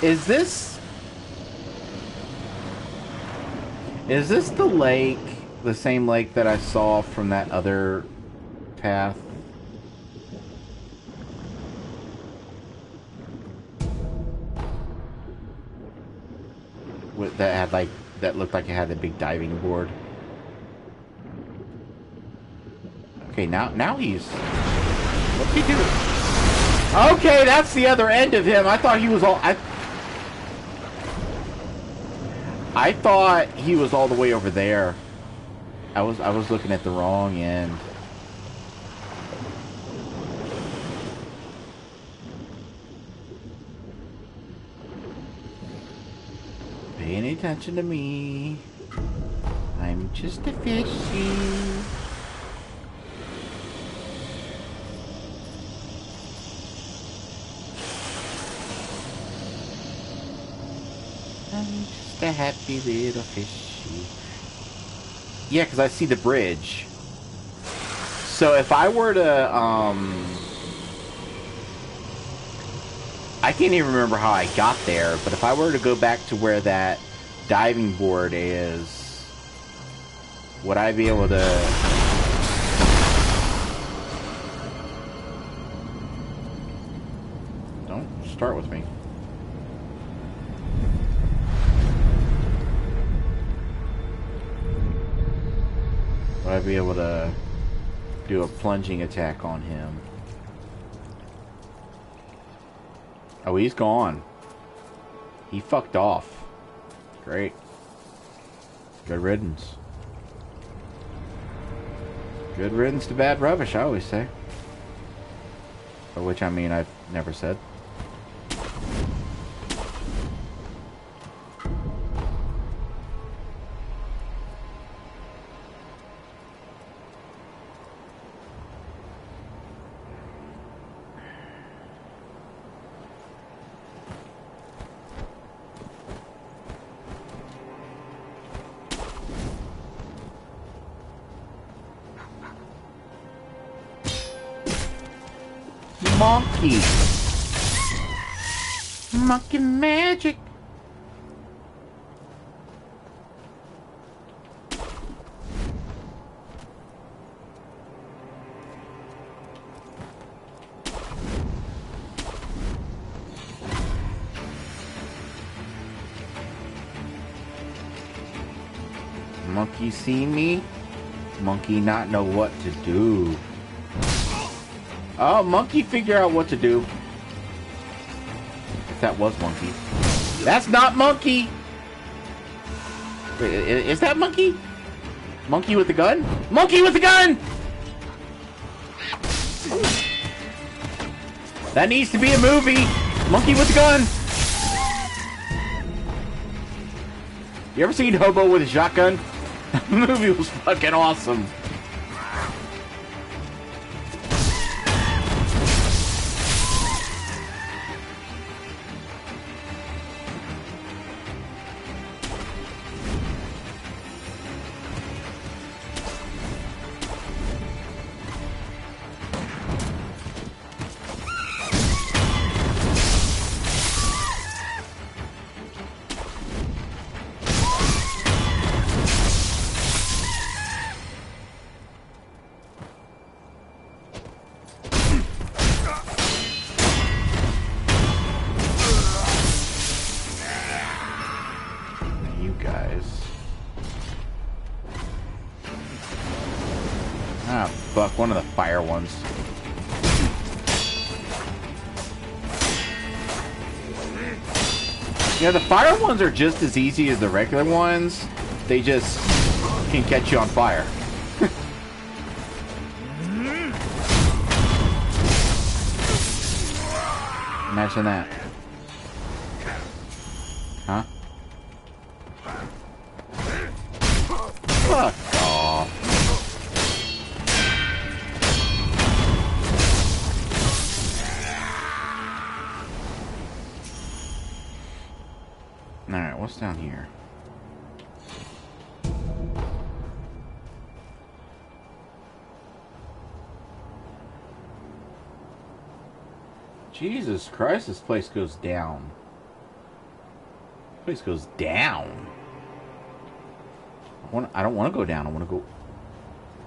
Is this the lake, the same lake that I saw from that other path? That had like, that looked like it had a big diving board. Okay, now he's... What's he doing? Okay, that's the other end of him. I thought he was all... I thought he was all the way over there. I was looking at the wrong end. Pay any attention to me. I'm just a fishy. I'm just a happy little fishy. Yeah, because I see the bridge. So if I were to, I can't even remember how I got there, but if I were to go back to where that diving board is, would I be able to... Don't start with me. Would I be able to do a plunging attack on him? Oh, he's gone. He fucked off. Great. Good riddance. Good riddance to bad rubbish, I always say. By which I mean I've never said. Monkey! Monkey magic! Monkey see me? Monkey not know what to do. Oh, Monkey figure out what to do. If that was Monkey. That's not Monkey! Wait, is that Monkey? Monkey with the gun? Monkey with the gun! That needs to be a movie! Monkey with the gun! You ever seen Hobo with a shotgun? That movie was fucking awesome. Ah, fuck, one of the fire ones. Yeah, the fire ones are just as easy as the regular ones. They just can catch you on fire. Imagine that. Huh? Fuck off. Alright, what's down here? Jesus Christ, this place goes down. This place goes down. I don't want to go down. I want to go...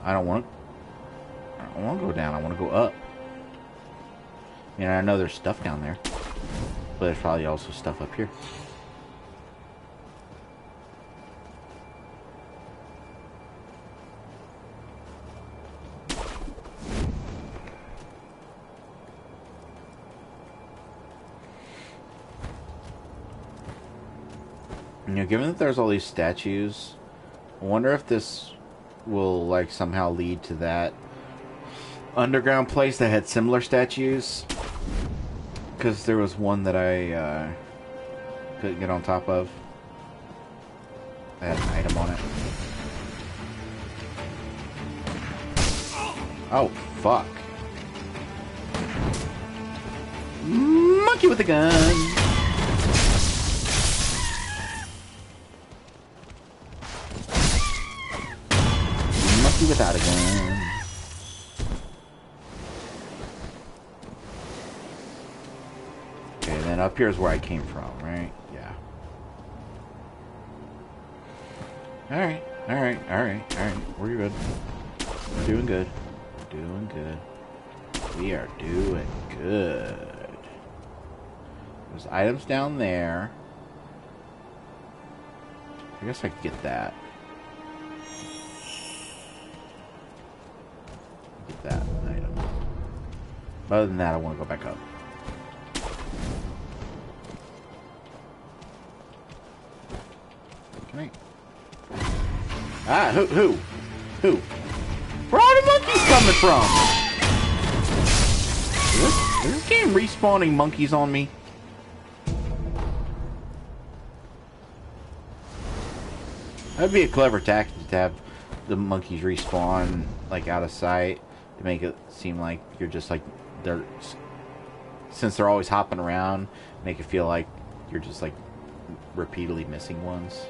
I don't want to go down. I want to go up. I know there's stuff down there. But there's probably also stuff up here. Given that there's all these statues, I wonder if this will, like, somehow lead to that underground place that had similar statues. Because there was one that I couldn't get on top of. That had an item on it. Oh, fuck. Monkey with a gun! Without a gun. Okay, then up here is where I came from, right? Yeah. Alright, alright, alright, alright. We're good. We're doing good. Doing good. We are doing good. There's items down there. I guess I could get that. Get that item. Other than that, I want to go back up. Can I? Ah, who? Where are the monkeys coming from? Is this game respawning monkeys on me? That'd be a clever tactic to have the monkeys respawn, like, out of sight. To make it seem like you're just like since they're always hopping around, make it feel like you're just like repeatedly missing ones.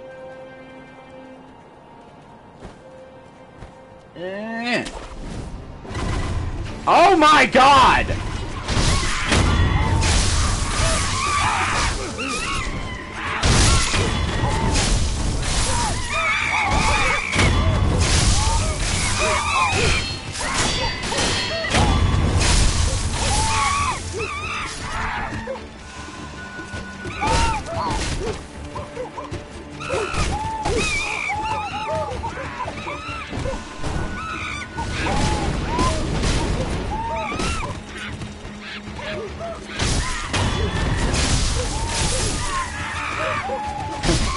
Oh my god!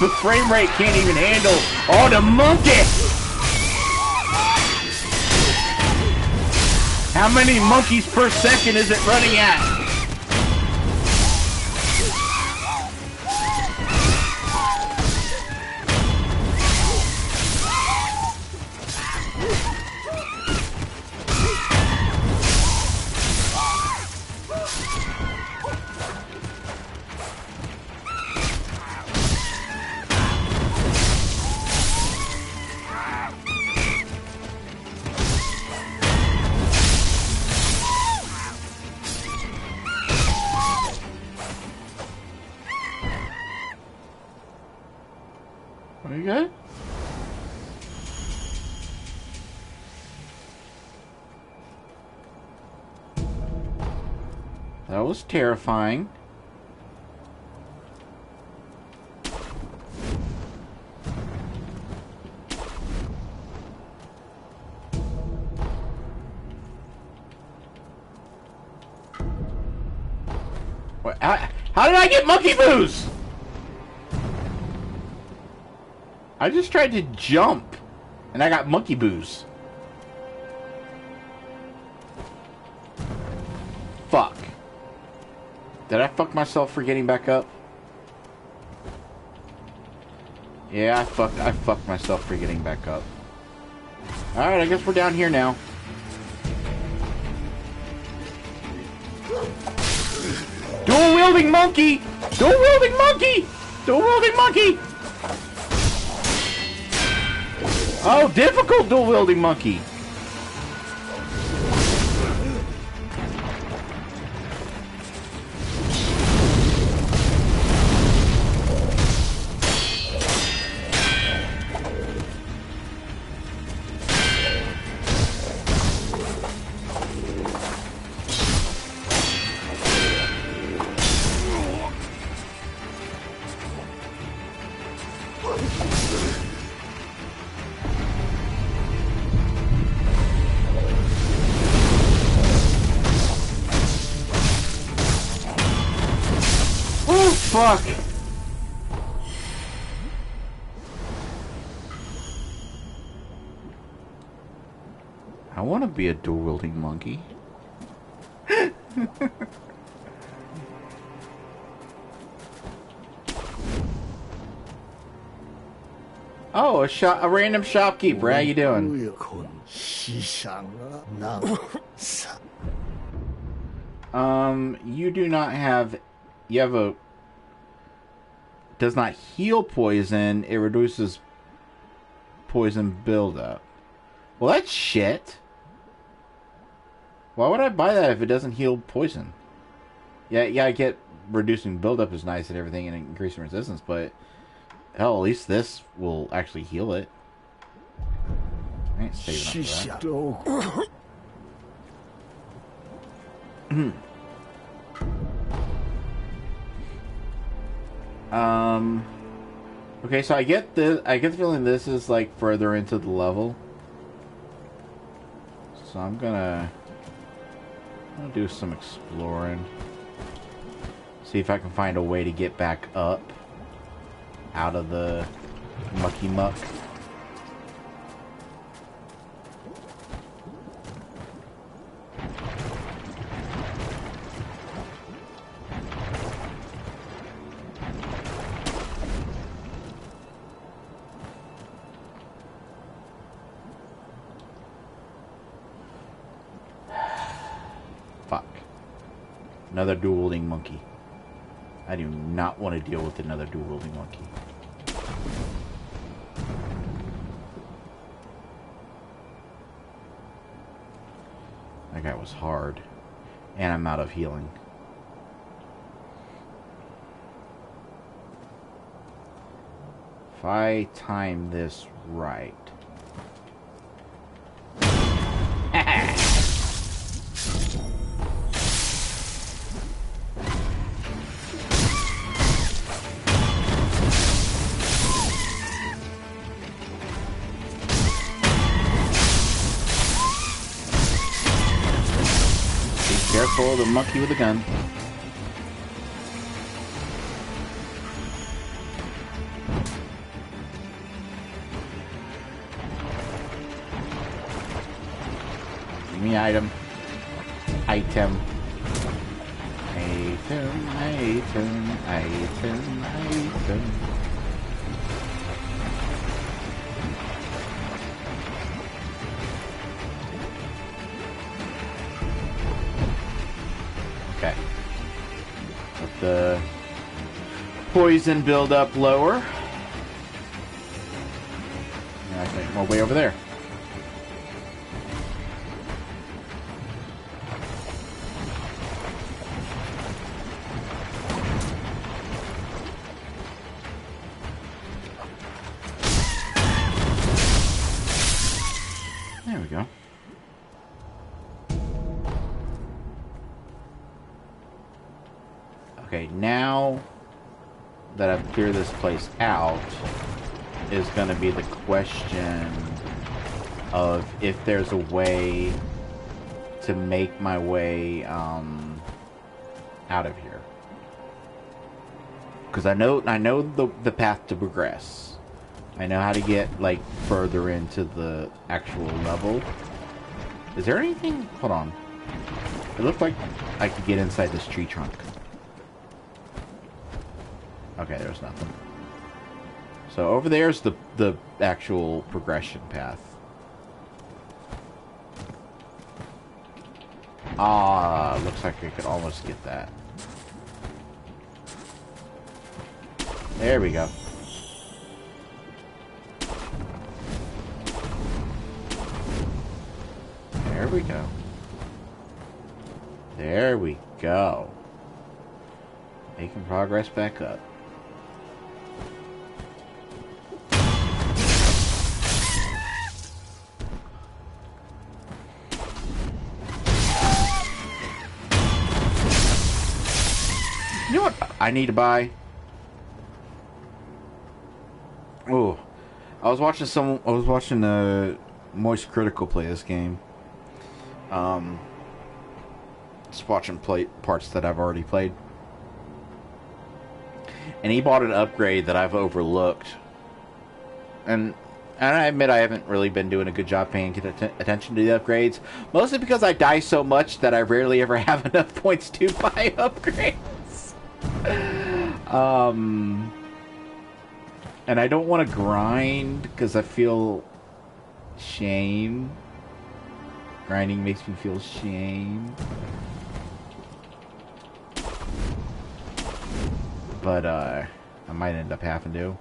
The frame rate can't even handle all the monkey! How many monkeys per second is it running at? Are you good? That was terrifying. What, how did I get monkey booze? I just tried to jump, and I got monkey booze. Fuck. Did I fuck myself for getting back up? Yeah, I fucked myself for getting back up. Alright, I guess we're down here now. Dual wielding monkey! Dual wielding monkey! Dual wielding monkey! Oh, difficult dual wielding monkey! Fuck! I want to be a dual-wielding monkey. Oh, a random shopkeeper. How you doing? You do not have... You have a... Does not heal poison. It reduces poison buildup. Well, that's shit. Why would I buy that if it doesn't heal poison? Yeah, I get reducing buildup is nice and everything and increasing resistance, but hell, at least this will actually heal it. I ain't saving up for that. Okay, so I get the feeling this is like further into the level. So I'm gonna do some exploring. See if I can find a way to get back up out of the mucky muck. Another dual-wielding monkey. I do not want to deal with another dual-wielding monkey. That guy was hard. And I'm out of healing. If I time this right... Careful, the monkey with a gun. Give me item. Item. Item, item, item, item. Okay. Let the poison build up lower. And I can make my way over there. There we go. Okay, now that I've cleared this place out, is going to be the question of if there's a way to make my way out of here. Because I know the path to progress. I know how to get like further into the actual level. Is there anything? Hold on. It looked like I could get inside this tree trunk. Okay, there's nothing. So over there's the actual progression path. Ah, looks like I could almost get that. There we go. There we go. There we go. Making progress back up. You know what I need to buy? Oh, I was watching Moist Critical play this game. Just watching parts that I've already played. And he bought an upgrade that I've overlooked. And I admit I haven't really been doing a good job paying attention to the upgrades. Mostly because I die so much that I rarely ever have enough points to buy upgrades. And I don't want to grind because I feel shame. Grinding makes me feel shame. But I might end up having to.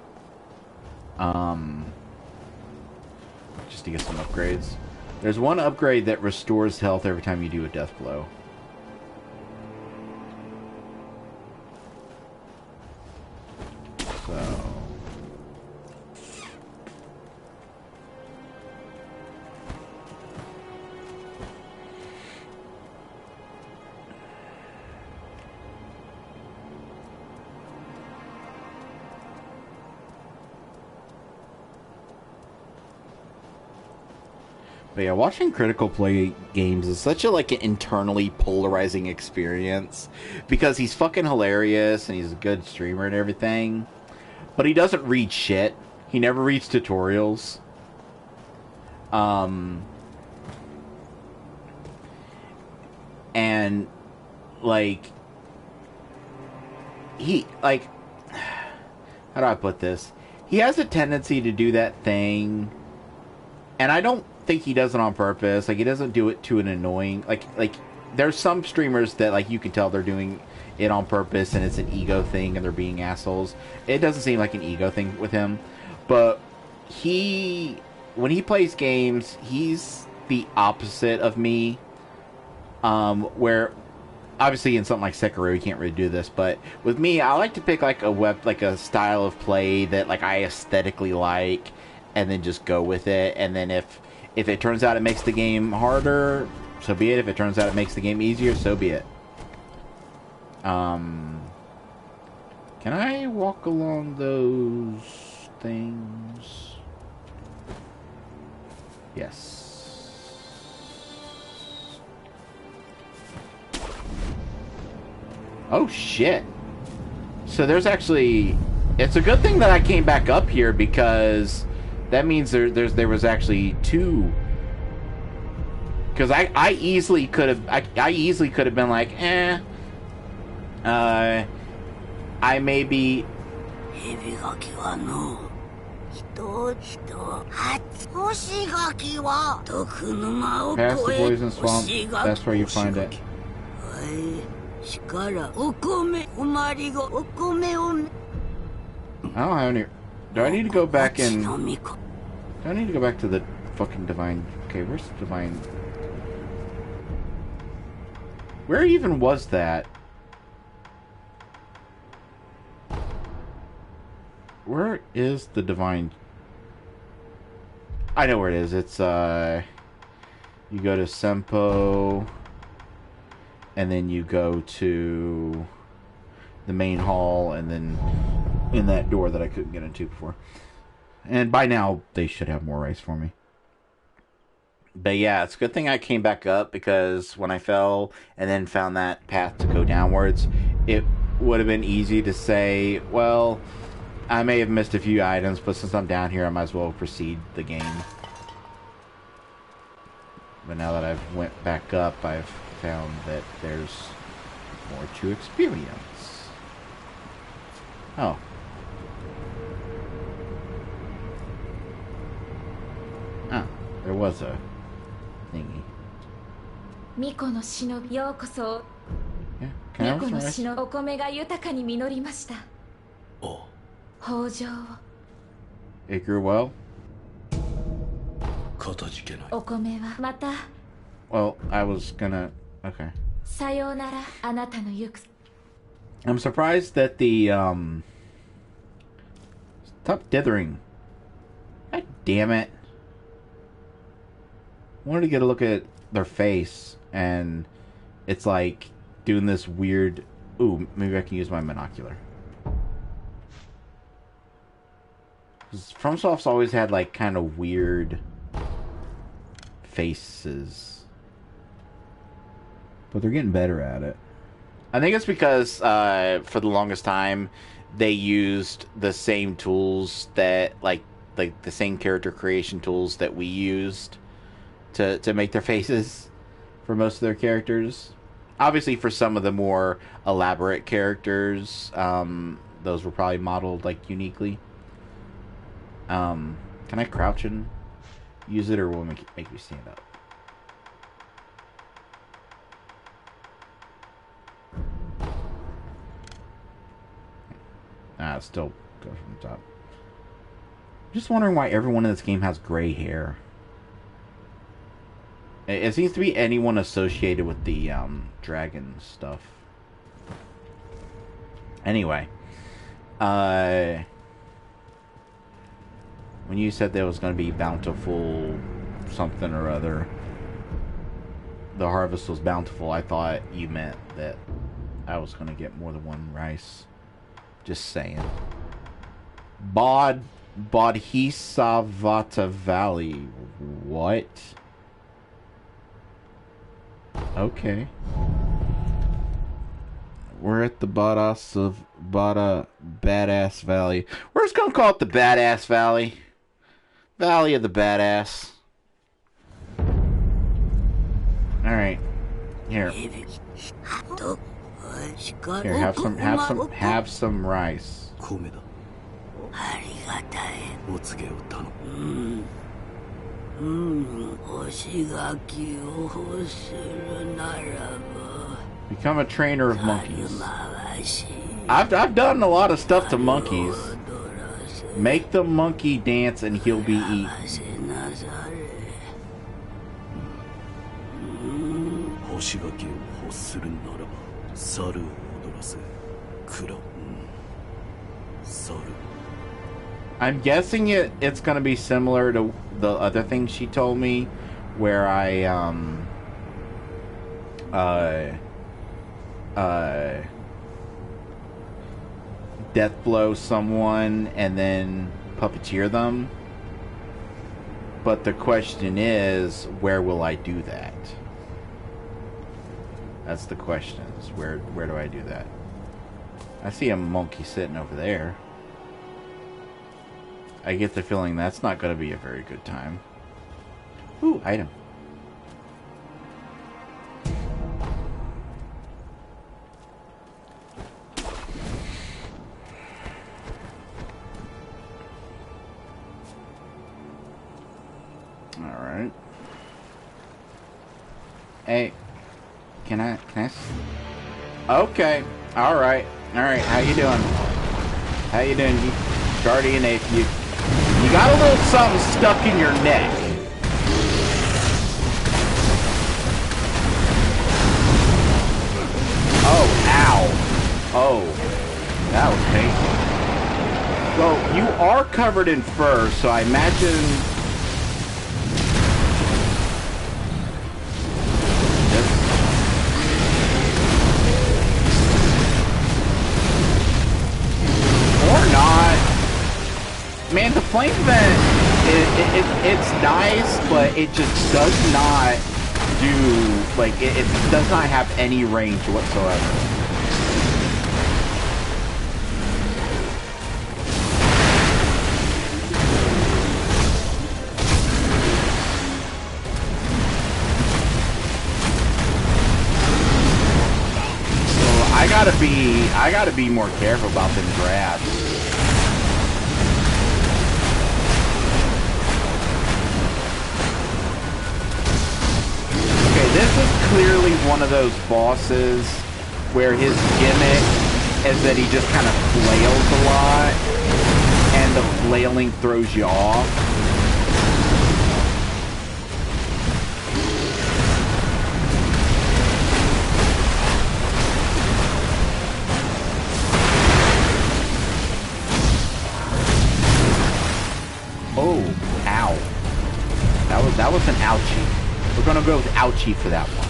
Just to get some upgrades. There's one upgrade that restores health every time you do a death blow. So but yeah, watching Critical play games is such a like an internally polarizing experience because he's fucking hilarious and he's a good streamer and everything, but he doesn't read shit. He never reads tutorials. And like he like how do I put this? He has a tendency to do that thing, and I don't think he does it on purpose. Like, he doesn't do it to an annoying like there's some streamers that like you can tell they're doing it on purpose and it's an ego thing and they're being assholes. It doesn't seem like an ego thing with him, but when he plays games, he's the opposite of me. Where obviously in something like Sekiro you can't really do this, but with me I like to pick like a style of play that like I aesthetically like and then just go with it, and then if it turns out it makes the game harder, so be it. If it turns out it makes the game easier, so be it. Can I walk along those things? Yes. Oh shit. So there's actually... It's a good thing that I came back up here because that means there was actually two. Because I easily could have been like, I may be... Past the poison swamp, that's where you find it. I don't have any... Do I need to go back and... Do I need to go back to the fucking divine... Okay, where's the divine... Where even was that? Where is the divine... I know where it is. It's, you go to Sempo... And then you go to the main hall, and then in that door that I couldn't get into before. And by now, they should have more rice for me. But yeah, it's a good thing I came back up, because when I fell and then found that path to go downwards, it would have been easy to say, well, I may have missed a few items, but since I'm down here, I might as well proceed the game. But now that I've went back up, I've found that there's more to experience. Oh. Ah, there was a thingy. Miko no shinobi, yokoso. Yeah, can I have Miko some no rice? shinobi, okome ga yutaka ni minorimashita. お 豊穣を It grew well? かたじけない お米はまた Well, I was gonna... Okay. さようならあなたの行く I'm surprised that the, Stop dithering. God damn it. I wanted to get a look at their face, and it's like doing this weird... Ooh, maybe I can use my monocular. 'Cause FromSoft's always had, like, kind of weird faces. But they're getting better at it. I think it's because, for the longest time, they used the same tools that, like the same character creation tools that we used to make their faces for most of their characters. Obviously, for some of the more elaborate characters, those were probably modeled, like, uniquely. Can I crouch and use it, or will it make me stand up? Ah, it still goes from the top. Just wondering why everyone in this game has gray hair. It seems to be anyone associated with the dragon stuff. Anyway, when you said there was going to be bountiful something or other, the harvest was bountiful, I thought you meant that I was going to get more than one rice. Just saying. Bodhisavata Valley. What? Okay. We're at the Badass Valley. We're just gonna call it the Badass Valley. Valley of the Badass. Alright. Here. Here, have some rice. 米だありがたいお告げを頼む干し柿を欲するならば Become a trainer of monkeys. 回し I've done a lot of stuff to monkeys. Make the monkey dance and he'll be eaten. せなされ干し柿を欲するならば猿を踊らせクラ猿 I'm guessing it's gonna be similar to the other thing she told me, where I death blow someone and then puppeteer them. But the question is, where will I do that? That's the question. Is where do I do that? I see a monkey sitting over there. I get the feeling that's not going to be a very good time. Ooh, item. All right. Hey, can I? Okay. All right. How you doing? How you doing, Guardian Ape? You got a little something stuck in your neck. Oh, ow. Oh, that was painful. Well, you are covered in fur, so I imagine... Or not. Man, the flame vent, it's nice, but it just does not do, like, it does not have any range whatsoever. gotta be more careful about them grabs. Okay, this is clearly one of those bosses where his gimmick is that he just kind of flails a lot, and the flailing throws you off. Oh, ow. That was an ouchie. We're gonna go with ouchie for that one.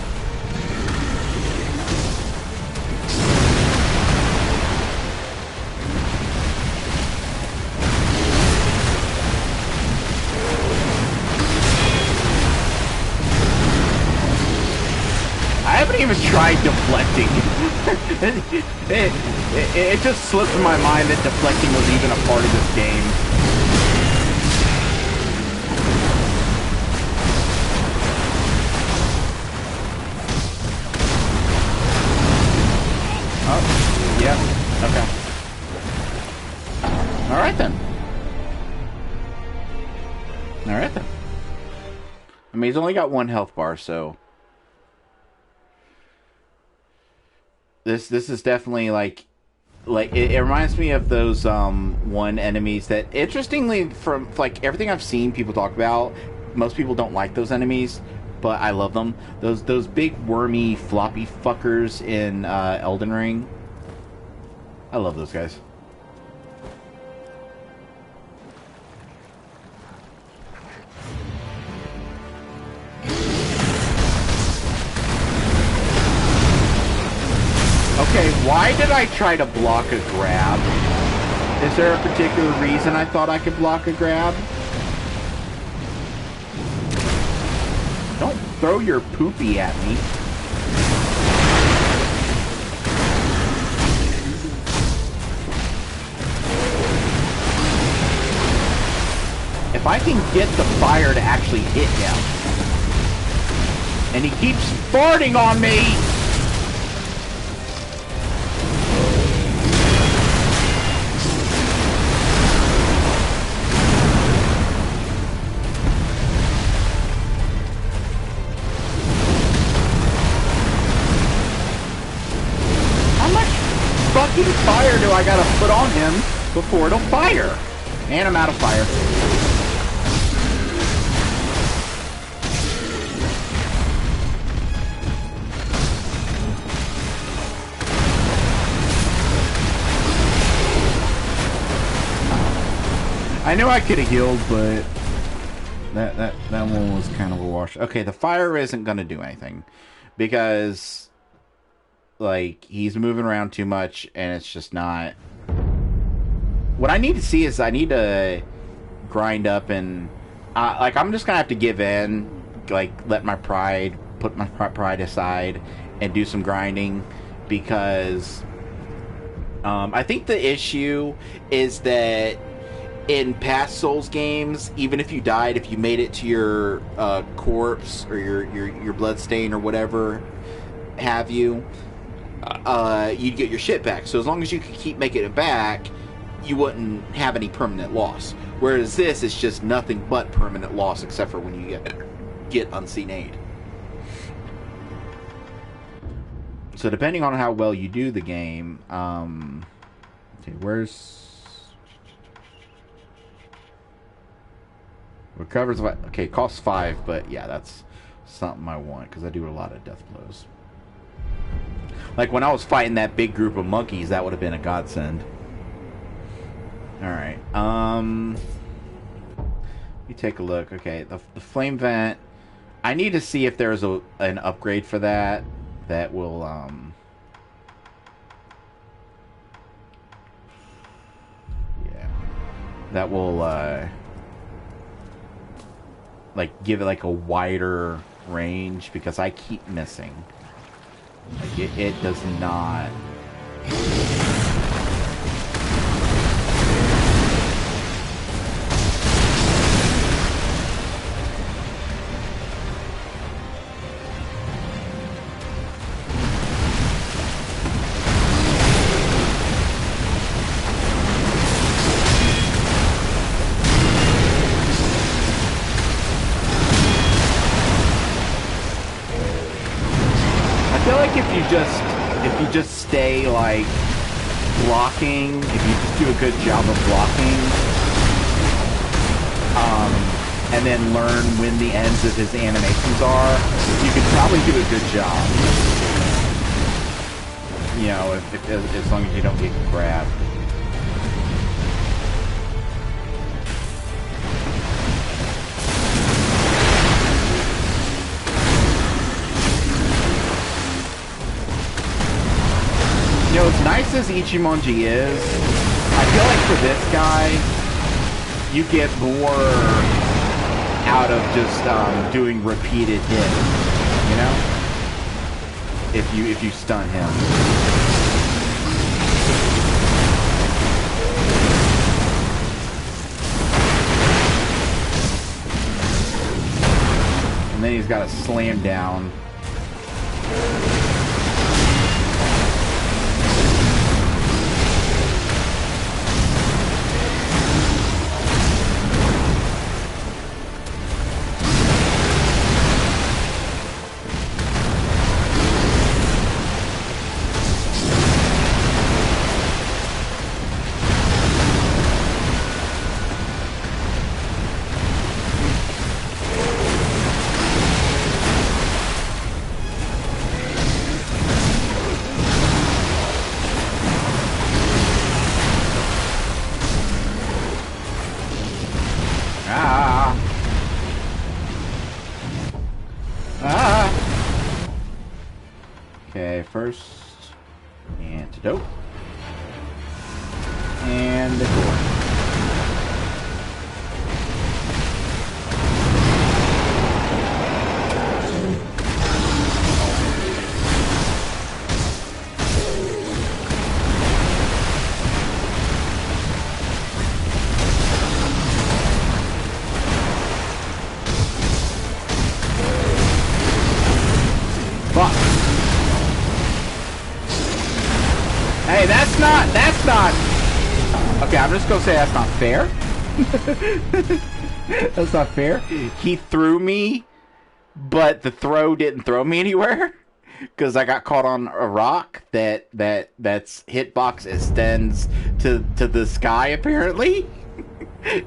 I haven't even tried deflecting. it just slipped in my mind that deflecting was even a part of this game. Oh, yeah, okay. Alright then. Alright then. I mean, he's only got one health bar, so... This is definitely, like it reminds me of those, one enemies that, interestingly, from, like, everything I've seen people talk about, most people don't like those enemies, but I love them. Those big wormy floppy fuckers in Elden Ring. I love those guys. Okay, why did I try to block a grab? Is there a particular reason I thought I could block a grab? Don't throw your poopy at me. If I can get the fire to actually hit him. And he keeps farting on me! Fucking fire do I gotta put on him before it'll fire? And I'm out of fire. I knew I could have healed, but that one was kind of a wash. Okay, the fire isn't gonna do anything because, like, he's moving around too much, and it's just not... What I need to see is I need to grind up and... like, I'm just gonna have to give in, like, let my pride, put my pride aside, and do some grinding, because... I think the issue is that in past Souls games, even if you died, if you made it to your corpse, or your bloodstain, or whatever have you... you'd get your shit back. So as long as you could keep making it back, you wouldn't have any permanent loss. Whereas this is just nothing but permanent loss, except for when you get unseen aid. So depending on how well you do the game, okay, recovers. Okay, costs 5, but yeah, that's something I want because I do a lot of death blows. Like, when I was fighting that big group of monkeys, that would have been a godsend. Alright, let me take a look. Okay, the flame vent. I need to see if there's an upgrade for that. That will, yeah. That will, like, give it, like, a wider range, because I keep missing. Like, it does not... if you just stay like blocking, if you just do a good job of blocking, and then learn when the ends of his animations are, you can probably do a good job. You know, as long as you don't get grabbed. You know, as nice as Ichimonji is, I feel like for this guy, you get more out of just doing repeated hits, you know? If you stun him. And then he's got a slam down. Okay, first antidote. And the door. Hey, that's not... Okay, I'm just gonna say that's not fair. That's not fair. He threw me, but the throw didn't throw me anywhere. Because I got caught on a rock that's hitbox extends to the sky, apparently.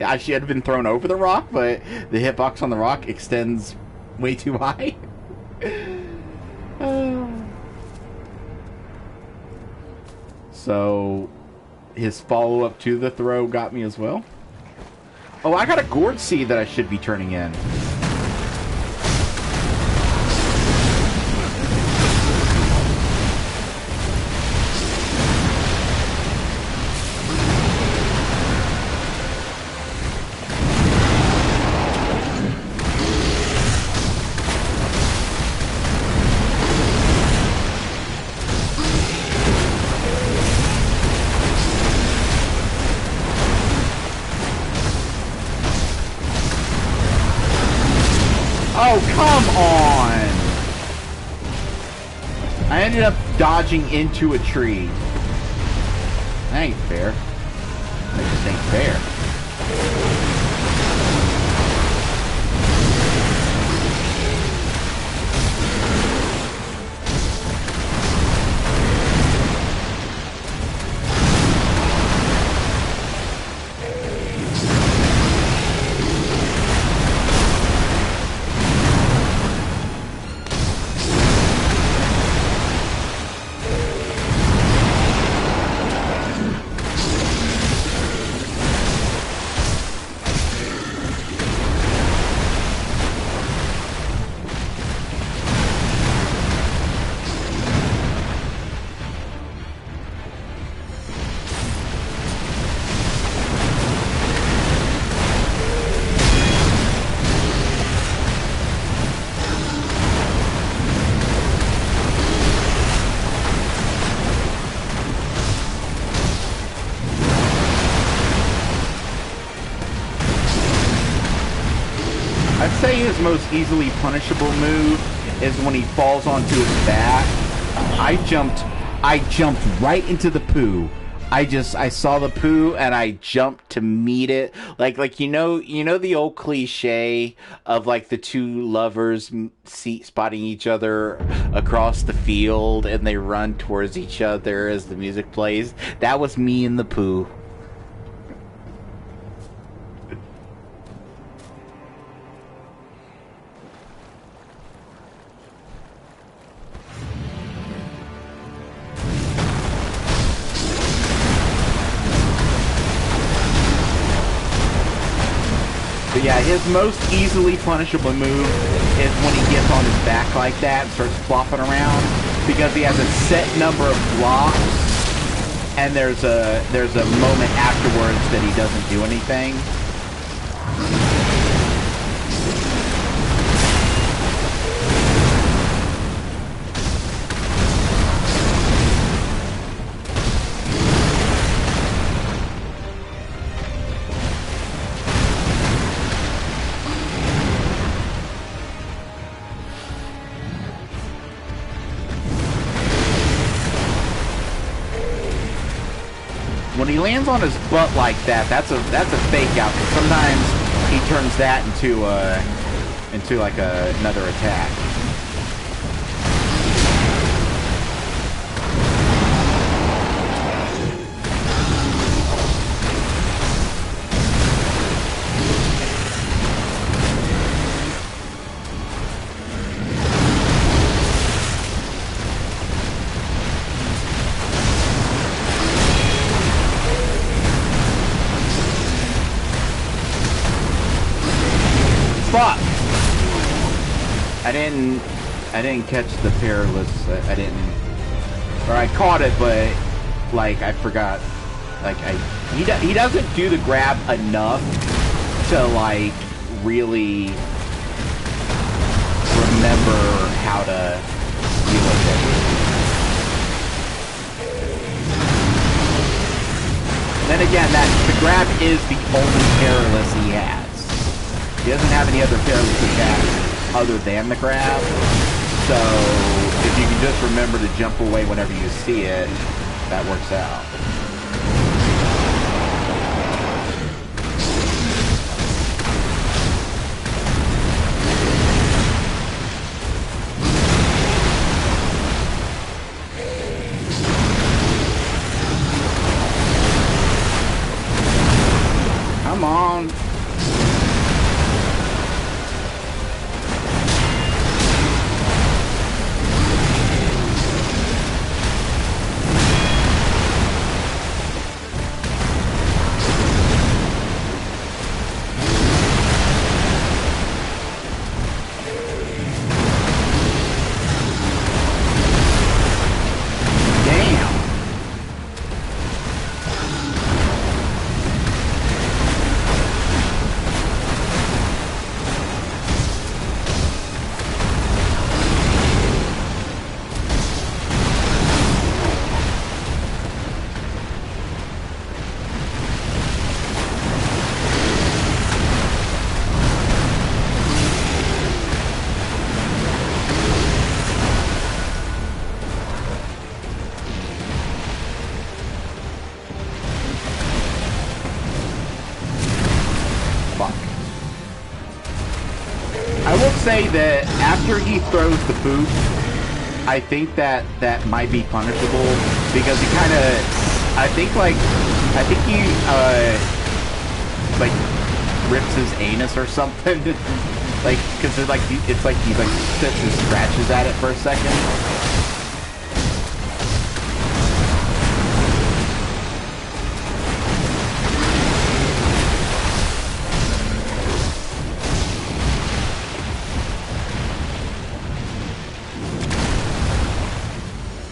I should have been thrown over the rock, but the hitbox on the rock extends way too high. So, his follow-up to the throw got me as well. Oh, I got a gourd seed that I should be turning in. Oh, come on! I ended up dodging into a tree. That ain't fair. That just ain't fair. I'd say his most easily punishable move is when he falls onto his back. I jumped right into the poo. I saw the poo and I jumped to meet it. Like you know the old cliche of like the two lovers spotting each other across the field and they run towards each other as the music plays. That was me and the poo. But yeah, his most easily punishable move is when he gets on his back like that and starts flopping around, because he has a set number of flops, and there's a moment afterwards that he doesn't do anything. When he lands on his butt like that, that's a fake out. Because sometimes he turns that into like another attack. Fuck! I didn't catch the perilous. I didn't, or I caught it, but like I forgot. Like he doesn't do the grab enough to like really remember how to deal with it. Then again, the grab is the only perilous he has. He doesn't have any other perilous attacks other than the grab. So if you can just remember to jump away whenever you see it, that works out. Come on. Say that after he throws the boot, I think that might be punishable, because he kind of, I think he like rips his anus or something, like, because it's like he sits and scratches at it for a second.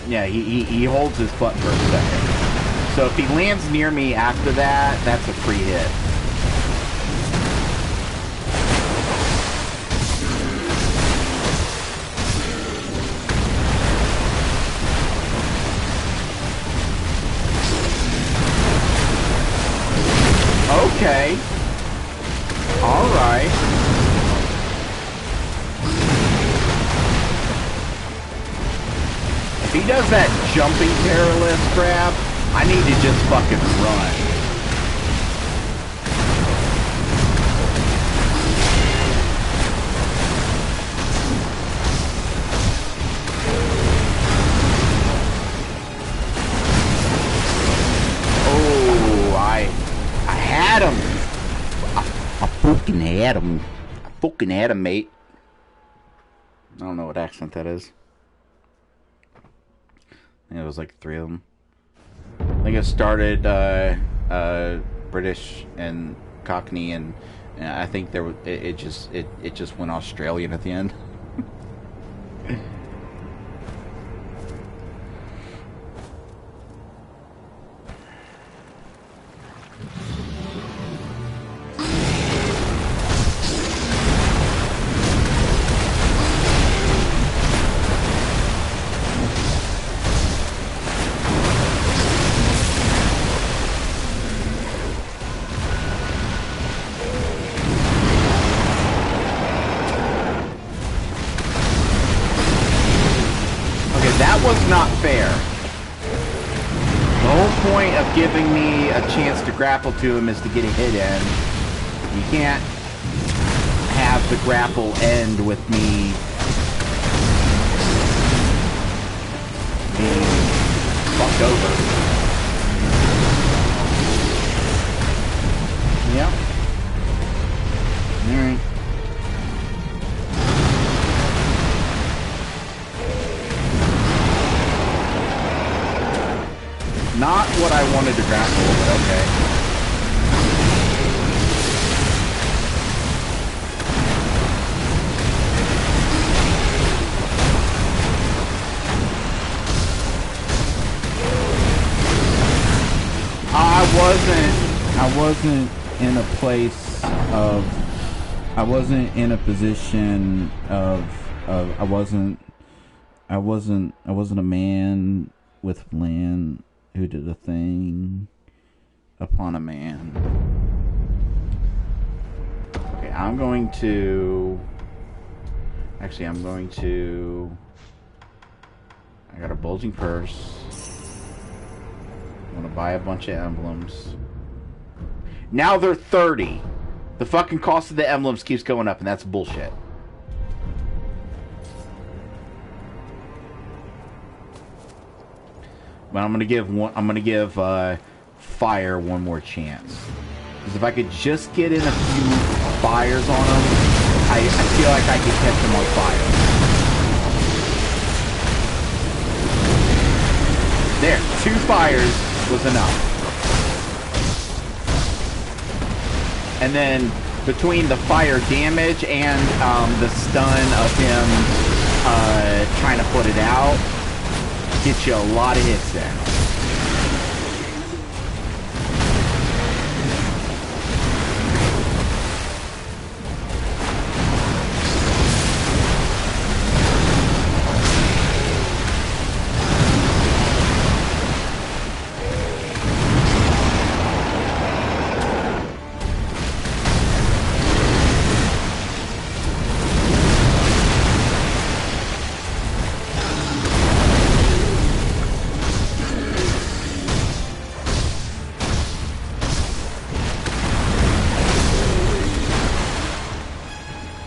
Yeah, he holds his butt for a second. So if he lands near me after that, that's a free hit. Okay. Alright. If he does that jumping perilous grab, I need to just fucking run. Oh, I had him. I fucking had him. I fucking had him, mate. I don't know what accent that is. I think it was like 3 of them. I think it started British and Cockney, and I think there was it just went Australian at the end. Not fair. The whole point of giving me a chance to grapple to him is to get a hit in. You can't have the grapple end with me being fucked over. Yeah. Alright. Not what I wanted to grapple, but okay. I wasn't in a place of, I wasn't in a position of I wasn't a man with land who did a thing upon a man. Okay, I'm going to... Actually, I got a bulging purse. I'm gonna buy a bunch of emblems. Now they're 30. The fucking cost of the emblems keeps going up, and that's bullshit. But I'm gonna give fire one more chance. Because if I could just get in a few fires on him, I feel like I could catch him on fire. There, 2 fires was enough. And then between the fire damage and the stun of him trying to put it out, get you a lot of hits there.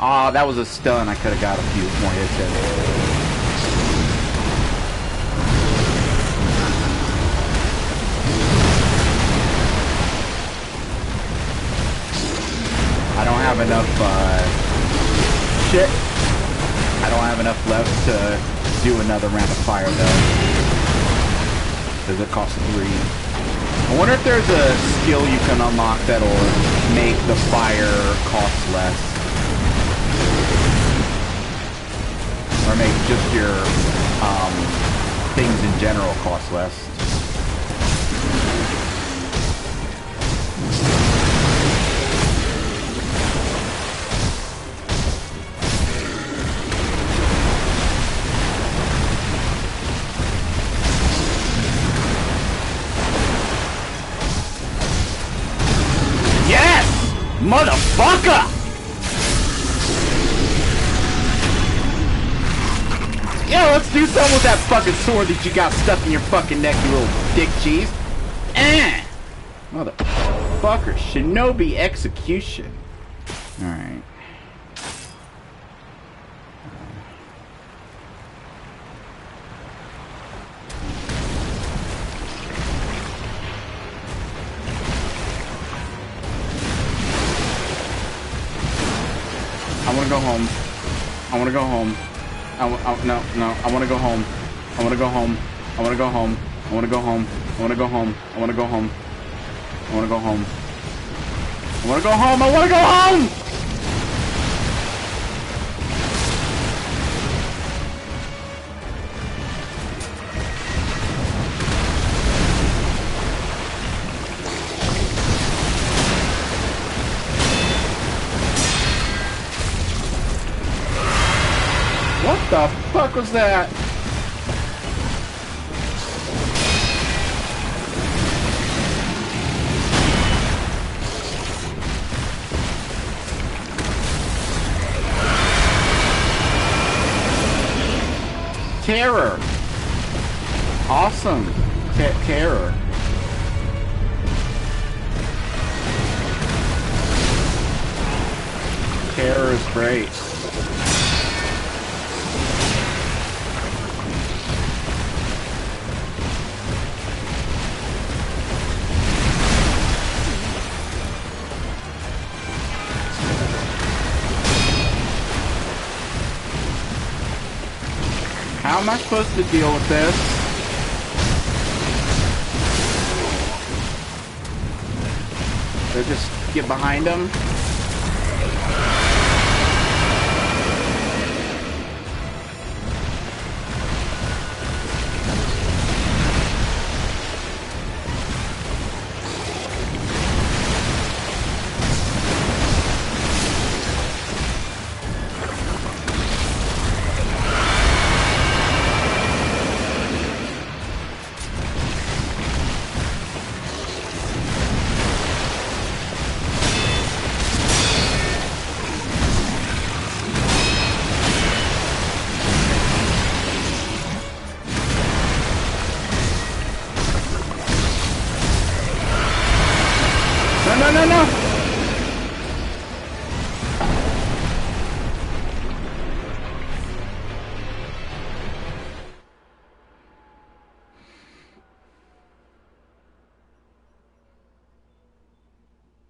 Ah, that was a stun. I could have got a few more hits in. I don't have enough, shit. I don't have enough left to do another round of fire, though. Does it cost 3? I wonder if there's a skill you can unlock that'll make the fire cost less. Or make just your things in general cost less. Yes! Motherfucker! Yeah, let's do something with that fucking sword that you got stuck in your fucking neck, you little dick cheese. Motherfucker. Shinobi execution. Alright. I want to go home. I want to go home. No. I want to go home. I want to go home. I want to go home. I want to go home. I want to go home. I want to go home. I want to go home. I want to go home. I want to go home. What the fuck was that? Terror. Awesome. Terror. Terror is great. How am I supposed to deal with this? They just get behind him? No.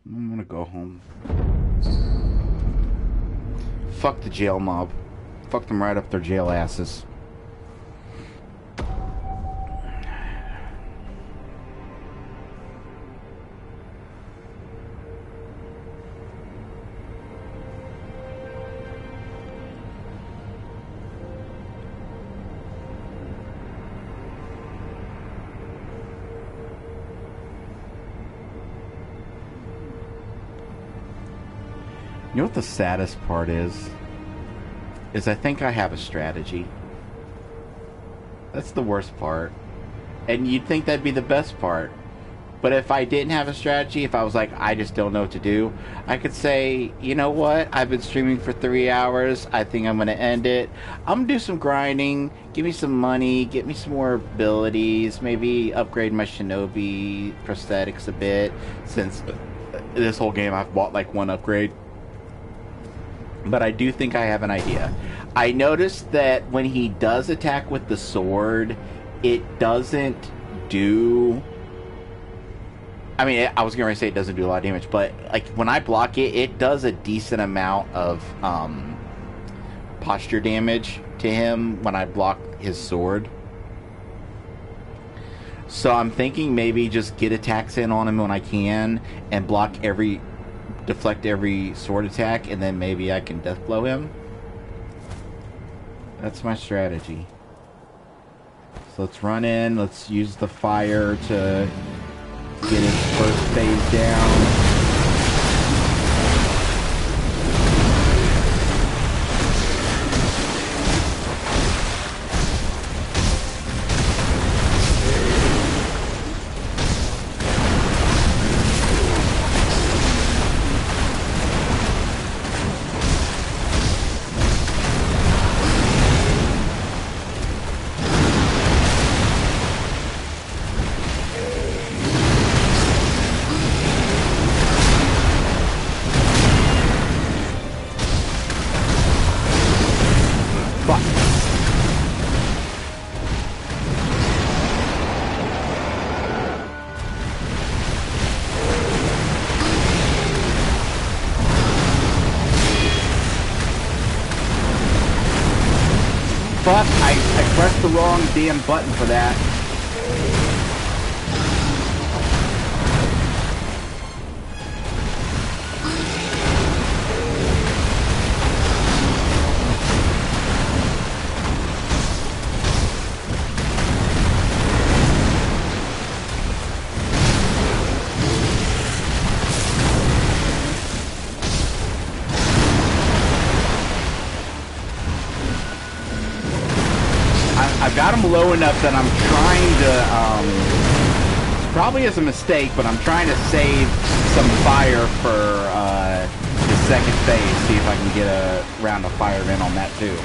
I'm gonna go home. Fuck the jail mob. Fuck them right up their jail asses. You know what the saddest part is? I think I have a strategy. That's the worst part. And you'd think that'd be the best part. But if I didn't have a strategy, if I was like, I just don't know what to do, I could say, you know what? I've been streaming for 3 hours. I think I'm going to end it. I'm going to do some grinding, give me some money, get me some more abilities, maybe upgrade my Shinobi prosthetics a bit, since this whole game I've bought like one upgrade. But I do think I have an idea. I noticed that when he does attack with the sword, it doesn't do... I mean, I was going to say it doesn't do a lot of damage, but like when I block it, it does a decent amount of posture damage to him when I block his sword. So I'm thinking maybe just get attacks in on him when I can and deflect every sword attack, and then maybe I can death blow him. That's my strategy. So let's run in, let's use the fire to get his first phase down. fuck? I pressed the wrong damn button for that. I've got him low enough that I'm trying to, probably is a mistake, but I'm trying to save some fire for the second phase, see if I can get a round of fire in on that too.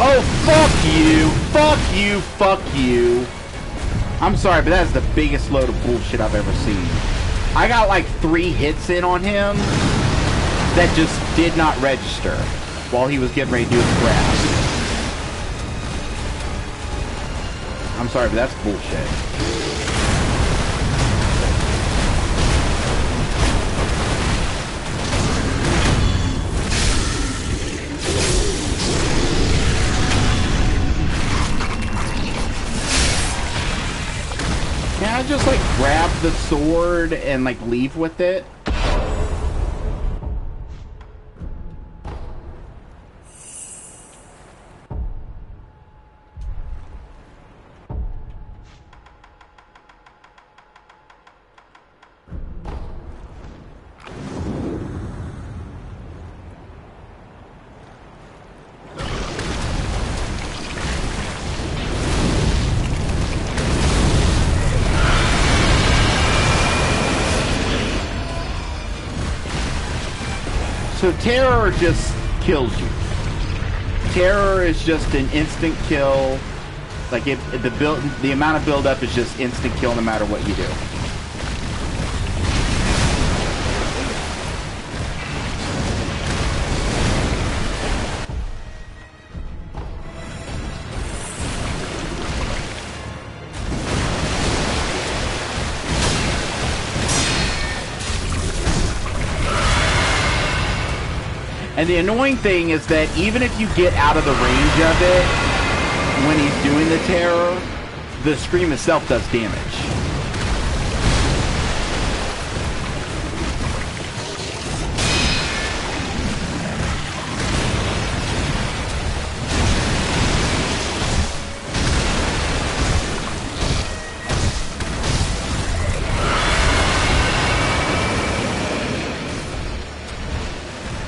Oh, fuck you! Fuck you! Fuck you! I'm sorry, but that is the biggest load of bullshit I've ever seen. I got like 3 hits in on him that just did not register while he was getting ready to do his grab. I'm sorry, but that's bullshit. Can I just like grab the sword and like leave with it? So terror just kills you. Terror is just an instant kill. Like the amount of build up is just instant kill no matter what you do. And the annoying thing is that even if you get out of the range of it, when he's doing the terror, the scream itself does damage.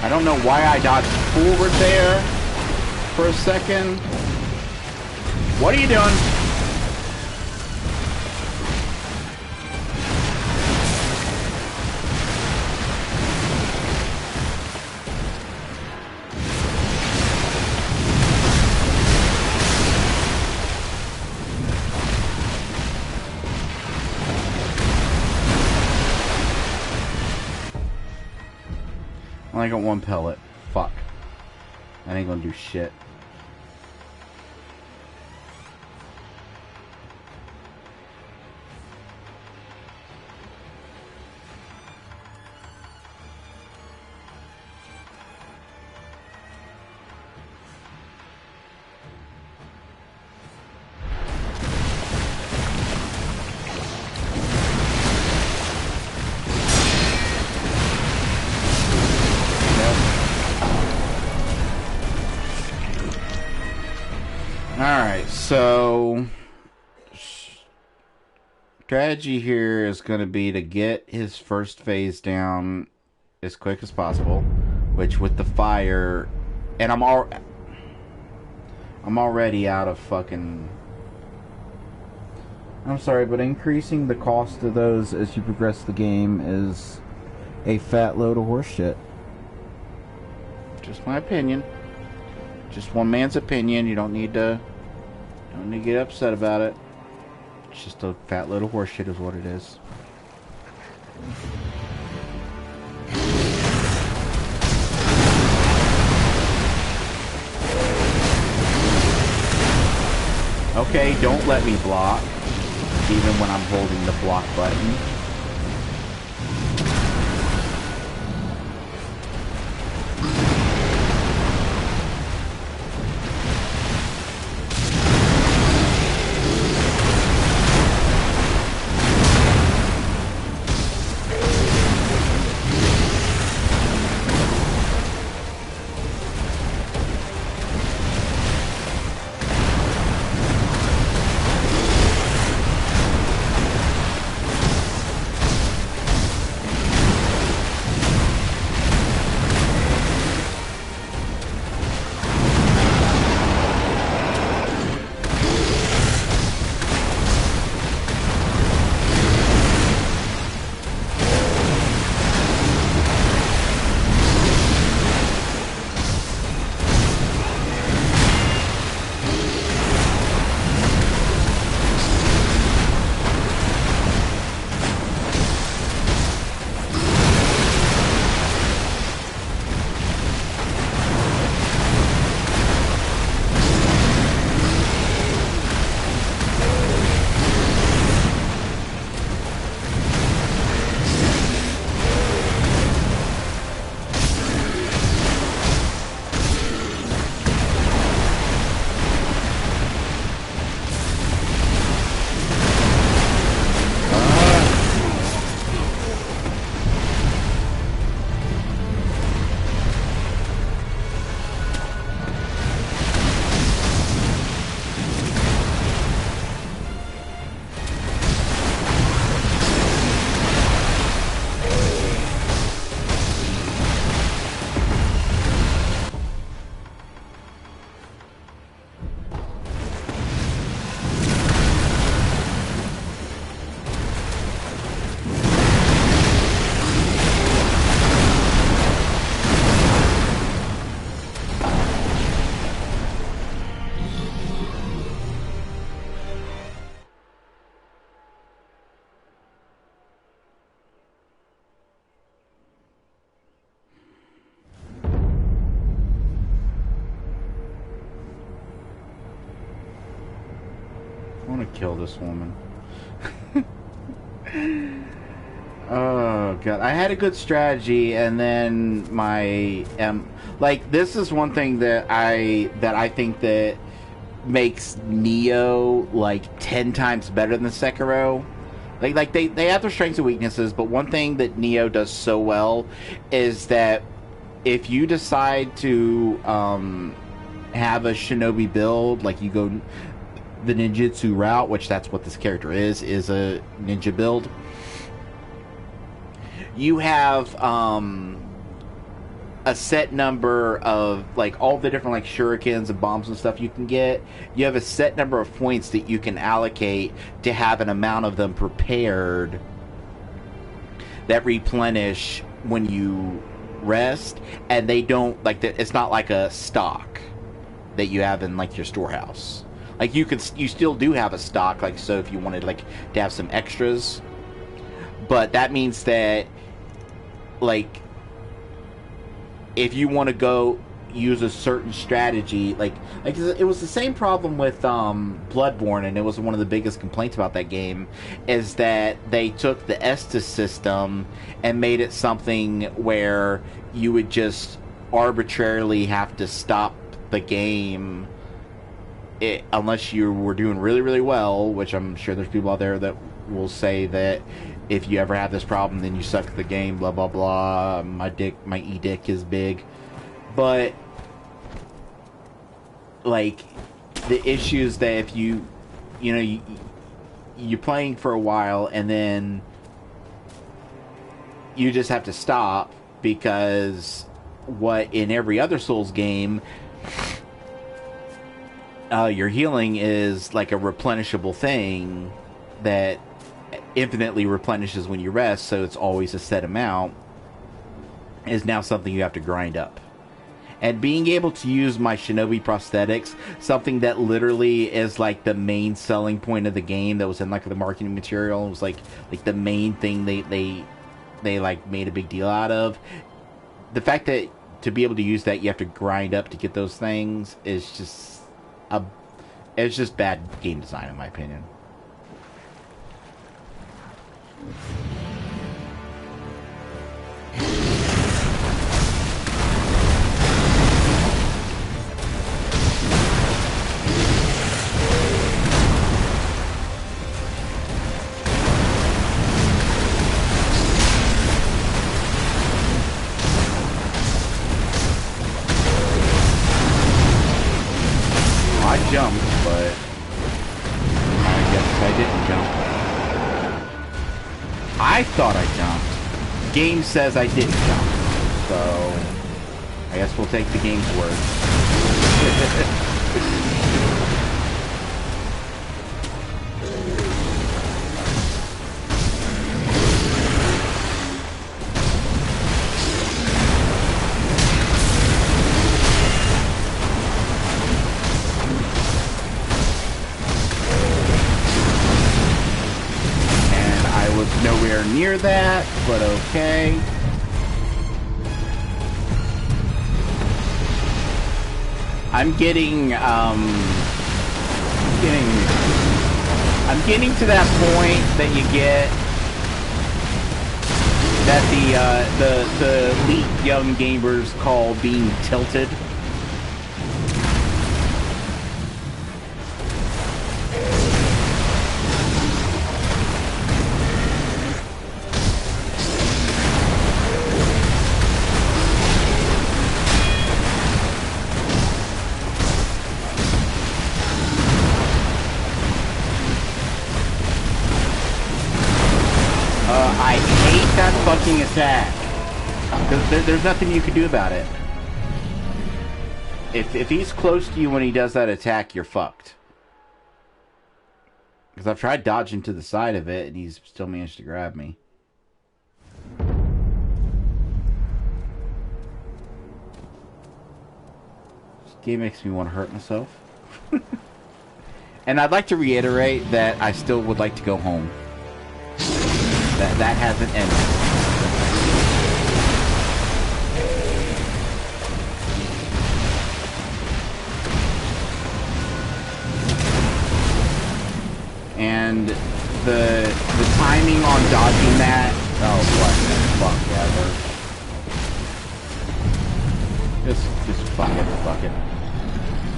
I don't know why I dodged forward there for a second. What are you doing? I only got 1 pellet. Fuck. I ain't gonna do shit. Alright, so strategy here is going to be to get his first phase down as quick as possible, which with the fire, and I'm already out of fucking. I'm sorry, but increasing the cost of those as you progress the game is a fat load of horseshit. Just my opinion. Just one man's opinion. You don't need to get upset about it. It's just a fat load of horseshit is what it is. Okay, don't let me block, even when I'm holding the block button. I want to kill this woman. Oh god, I had a good strategy, and then my like this is one thing that I think that makes Neo like 10 times better than Sekiro. Like they have their strengths and weaknesses, but one thing that Neo does so well is that if you decide to have a shinobi build, like you go the ninjutsu route, which that's what this character is a ninja build. You have a set number of like all the different like shurikens and bombs and stuff you can get. You have a set number of points that you can allocate to have an amount of them prepared that replenish when you rest, and they don't like that. It's not like a stock that you have in like your storehouse. Like you still do have a stock, like so if you wanted like to have some extras, but that means that like if you want to go use a certain strategy, like it was the same problem with Bloodborne, and it was one of the biggest complaints about that game is that they took the Estus system and made it something where you would just arbitrarily have to stop the game unless you were doing really, really well, which I'm sure there's people out there that will say that if you ever have this problem, then you suck at the game, blah, blah, blah. My E-dick is big. But, like, the issue is that if you're playing for a while and then you just have to stop because what in every other Souls game, your healing is like a replenishable thing that infinitely replenishes when you rest, so it's always a set amount, is now something you have to grind up. And being able to use my Shinobi prosthetics, something that literally is like the main selling point of the game, that was in like the marketing material, it was like the main thing they like made a big deal out of. The fact that to be able to use that you have to grind up to get those things is just it's just bad game design in my opinion. I jumped, but I guess I didn't jump. I thought I jumped. Game says I didn't jump, so I guess we'll take the game's word. Nowhere near that, but okay. I'm getting to that point that you get that the elite young gamers call being tilted. I hate that fucking attack. There's nothing you can do about it. If he's close to you when he does that attack, you're fucked. Because I've tried dodging to the side of it, and he's still managed to grab me. This game makes me want to hurt myself. And I'd like to reiterate that I still would like to go home. That hasn't ended. And the timing on dodging that, oh what the fuck ever. Just fuck it.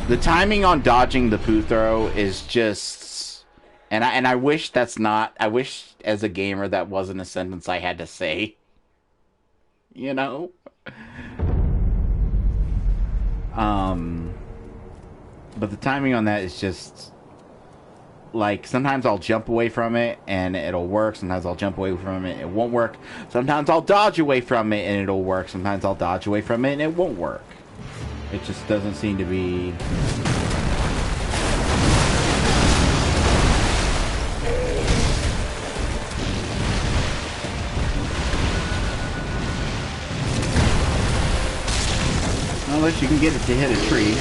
The timing on dodging the poo throw is just, and I wish that's not. I wish as a gamer that wasn't a sentence I had to say. You know. But the timing on that is just like sometimes I'll jump away from it and it'll work. Sometimes I'll jump away from it, it won't work. Sometimes I'll dodge away from it and it'll work. Sometimes I'll dodge away from it and it won't work. It just doesn't seem to be. Unless you can get it to hit a tree.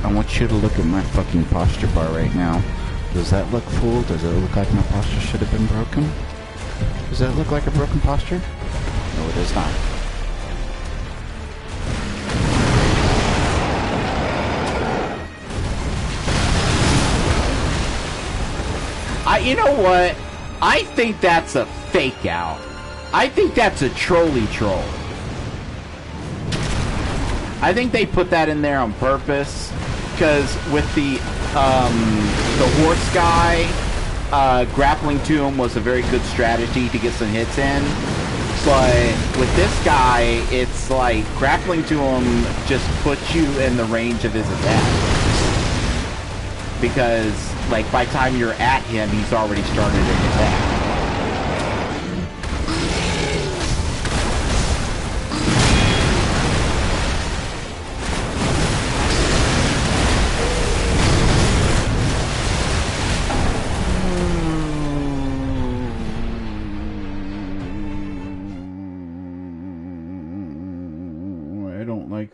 I want you to look at my fucking posture bar right now. Does that look full? Does it look like my posture should have been broken? Does that look like a broken posture? No, it is not. You know what? I think that's a fake out. I think that's a trolley troll. I think they put that in there on purpose, because with the horse guy, grappling to him was a very good strategy to get some hits in. But with this guy, it's like grappling to him just puts you in the range of his attack. Because, like, by the time you're at him, he's already started an attack.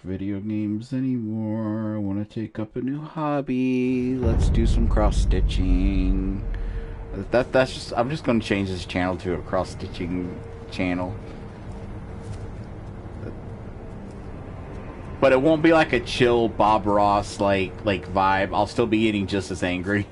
Video games anymore. I want to take up a new hobby. Let's do some cross stitching. That's just. I'm just going to change this channel to a cross stitching channel. But it won't be like a chill Bob Ross like vibe. I'll still be getting just as angry.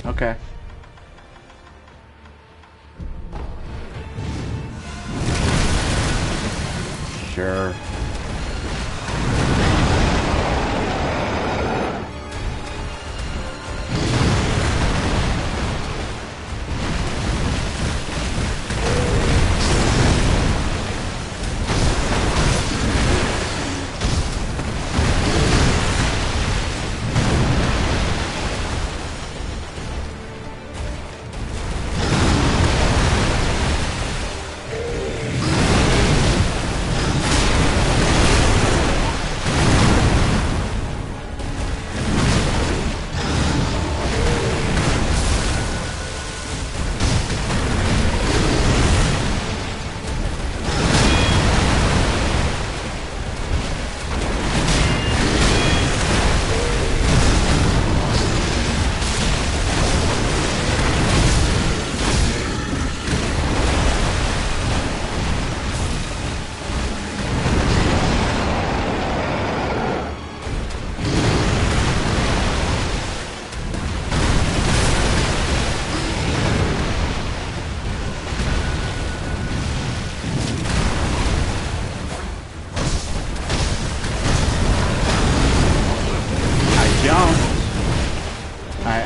Okay. Sure.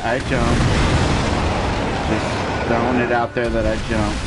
I jumped. Just throwing it out there that I jumped.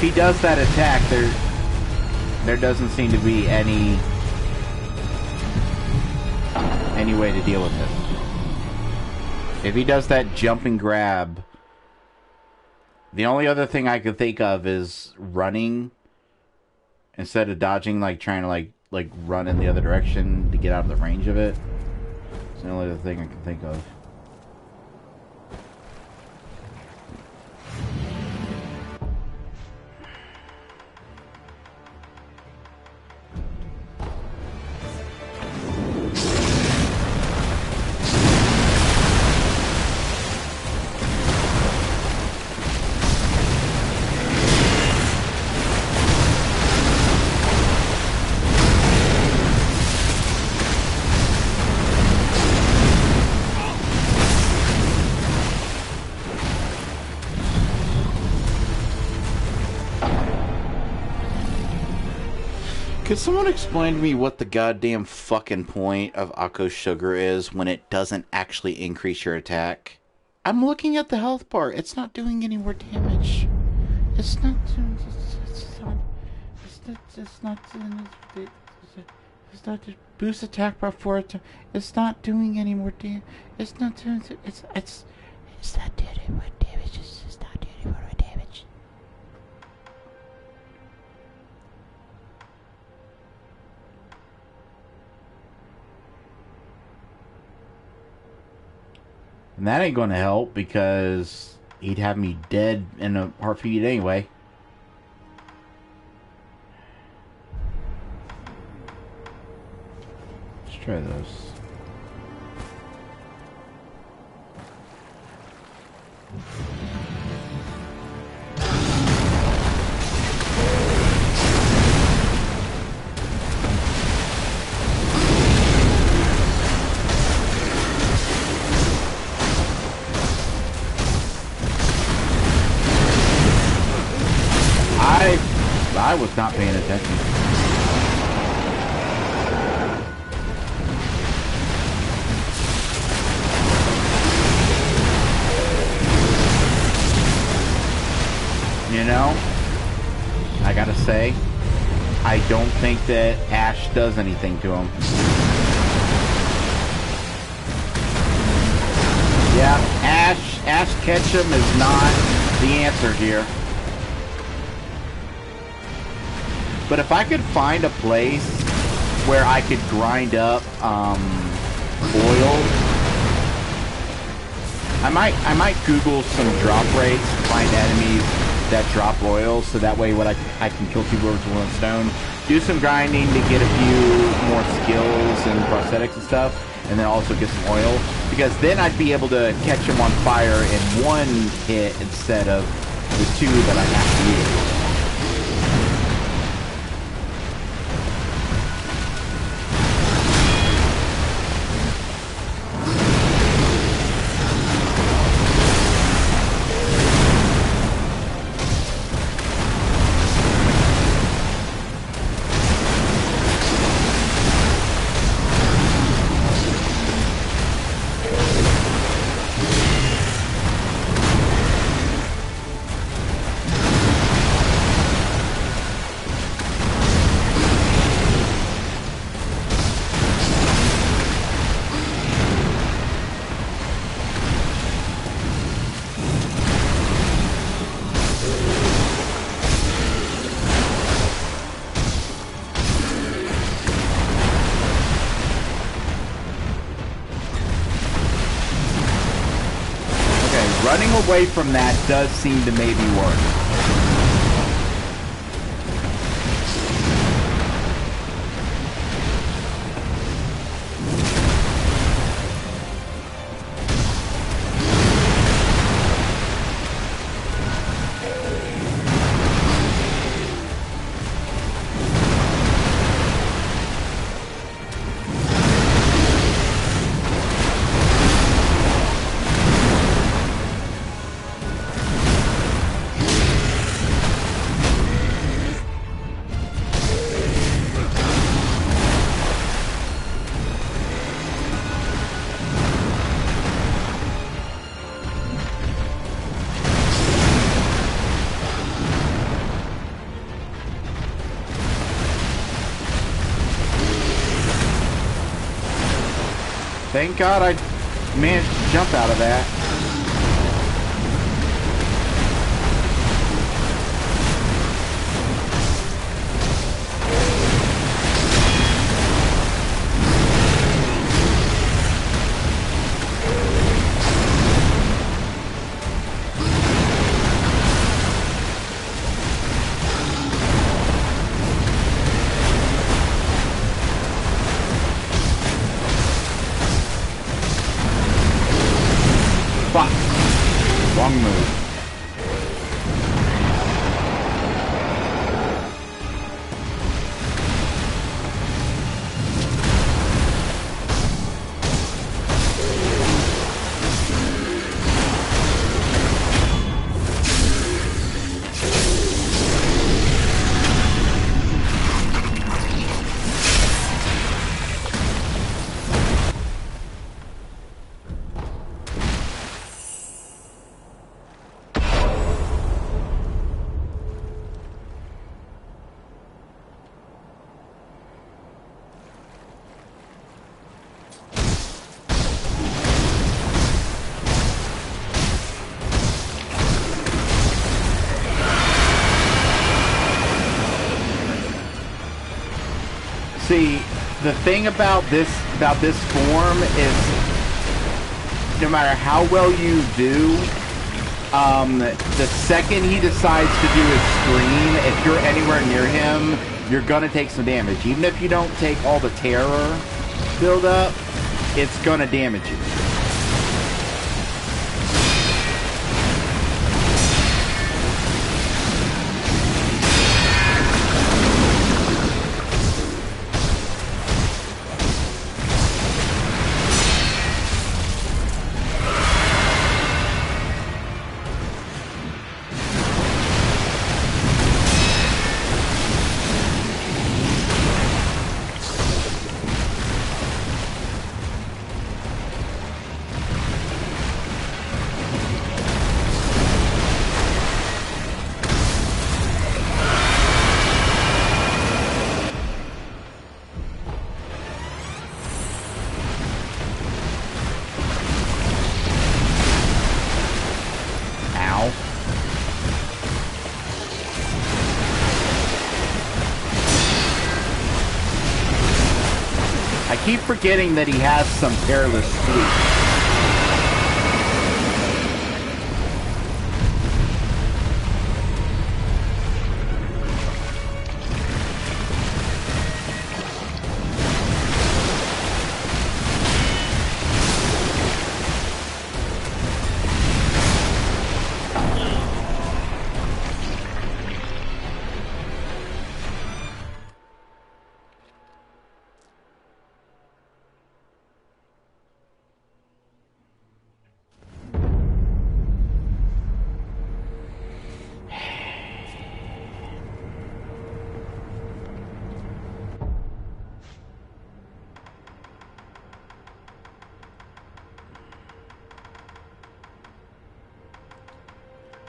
he does that attack, there doesn't seem to be any way to deal with it. If he does that jump and grab, the only other thing I could think of is running instead of dodging, like trying to like run in the other direction to get out of the range of it. It's the only other thing I can think of. Could someone explain to me what the goddamn fucking point of Akko Sugar is when it doesn't actually increase your attack? I'm looking at the health bar. It's not doing any more damage. It's not doing... It's not to boost attack by 4 times. It's not doing any more damage. It's not doing... It's not doing any more damage. It's not doing any more damage. And that ain't going to help because he'd have me dead in a heartbeat anyway. Let's try those. I was not paying attention. You know, I gotta say, I don't think that Ash does anything to him. Yeah, Ash Ketchum is not the answer here. But if I could find a place where I could grind up oil, I might Google some drop rates, find enemies that drop oil, so that way I can kill 2 birds with 1 stone. Do some grinding to get a few more skills and prosthetics and stuff, and then also get some oil, because then I'd be able to catch them on fire in 1 hit instead of the 2 that I have to use. Running away from that does seem to maybe work. Thank God I managed to jump out of that. Fuck. Wrong move. See, the thing about this form is, no matter how well you do, the second he decides to do his scream, if you're anywhere near him, you're gonna take some damage. Even if you don't take all the terror build up, it's gonna damage you. I keep forgetting that he has some careless sweep.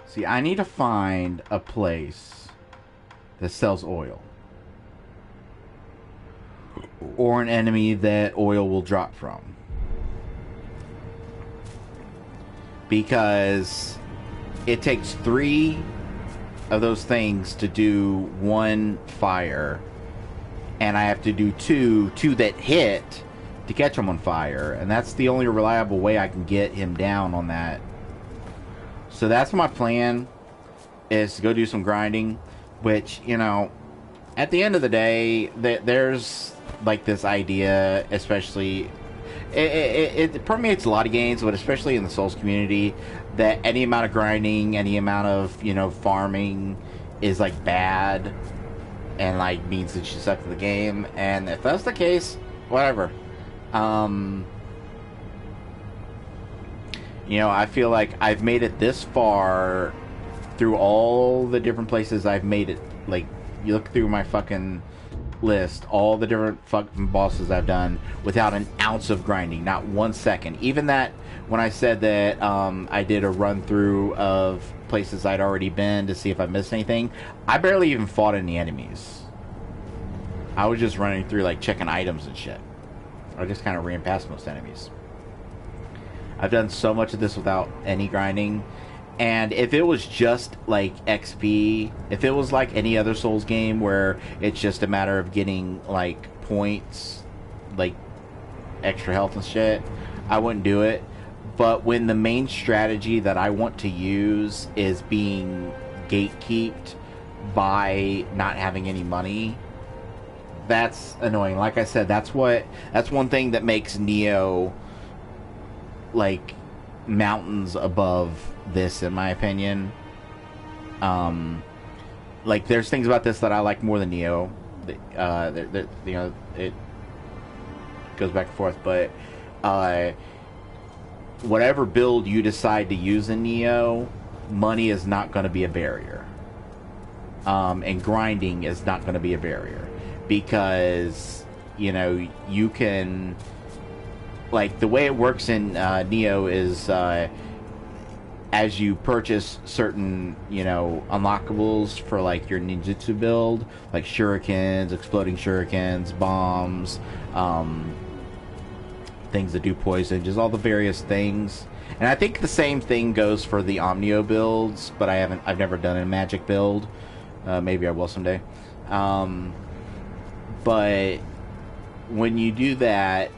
See, I need to find a place that sells oil. Or an enemy that oil will drop from. Because it takes 3 of those things to do 1 fire. And I have to do 2 that hit to catch him on fire. And that's the only reliable way I can get him down on that. So that's my plan, is to go do some grinding, which, you know, at the end of the day, there's like this idea, especially, it permeates a lot of games, but especially in the Souls community, that any amount of grinding, any amount of, you know, farming is like bad, and like means that you suck at the game. And if that's the case, whatever. You know, I feel like I've made it this far through all the different places I've made it. Like, you look through my fucking list, all the different fucking bosses I've done without an ounce of grinding, not 1 second. Even that, when I said that I did a run through of places I'd already been to see if I missed anything, I barely even fought any enemies. I was just running through, like, checking items and shit. I just kind of ran past most enemies. I've done so much of this without any grinding. And if it was just like XP, if it was like any other Souls game where it's just a matter of getting like points, like extra health and shit, I wouldn't do it. But when the main strategy that I want to use is being gatekeeped by not having any money, that's annoying. Like I said, that's one thing that makes Nioh like mountains above this, in my opinion. Like there's things about this that I like more than Nioh. You know, it goes back and forth, but whatever build you decide to use in Nioh, money is not going to be a barrier, and grinding is not going to be a barrier, because you know you can, like, the way it works in Nioh is as you purchase certain, you know, unlockables for like your ninjutsu build, like shurikens, exploding shurikens, bombs, things that do poison, just all the various things. And I think the same thing goes for the Omnio builds, but I've never done a magic build. Maybe I will someday. But when you do that,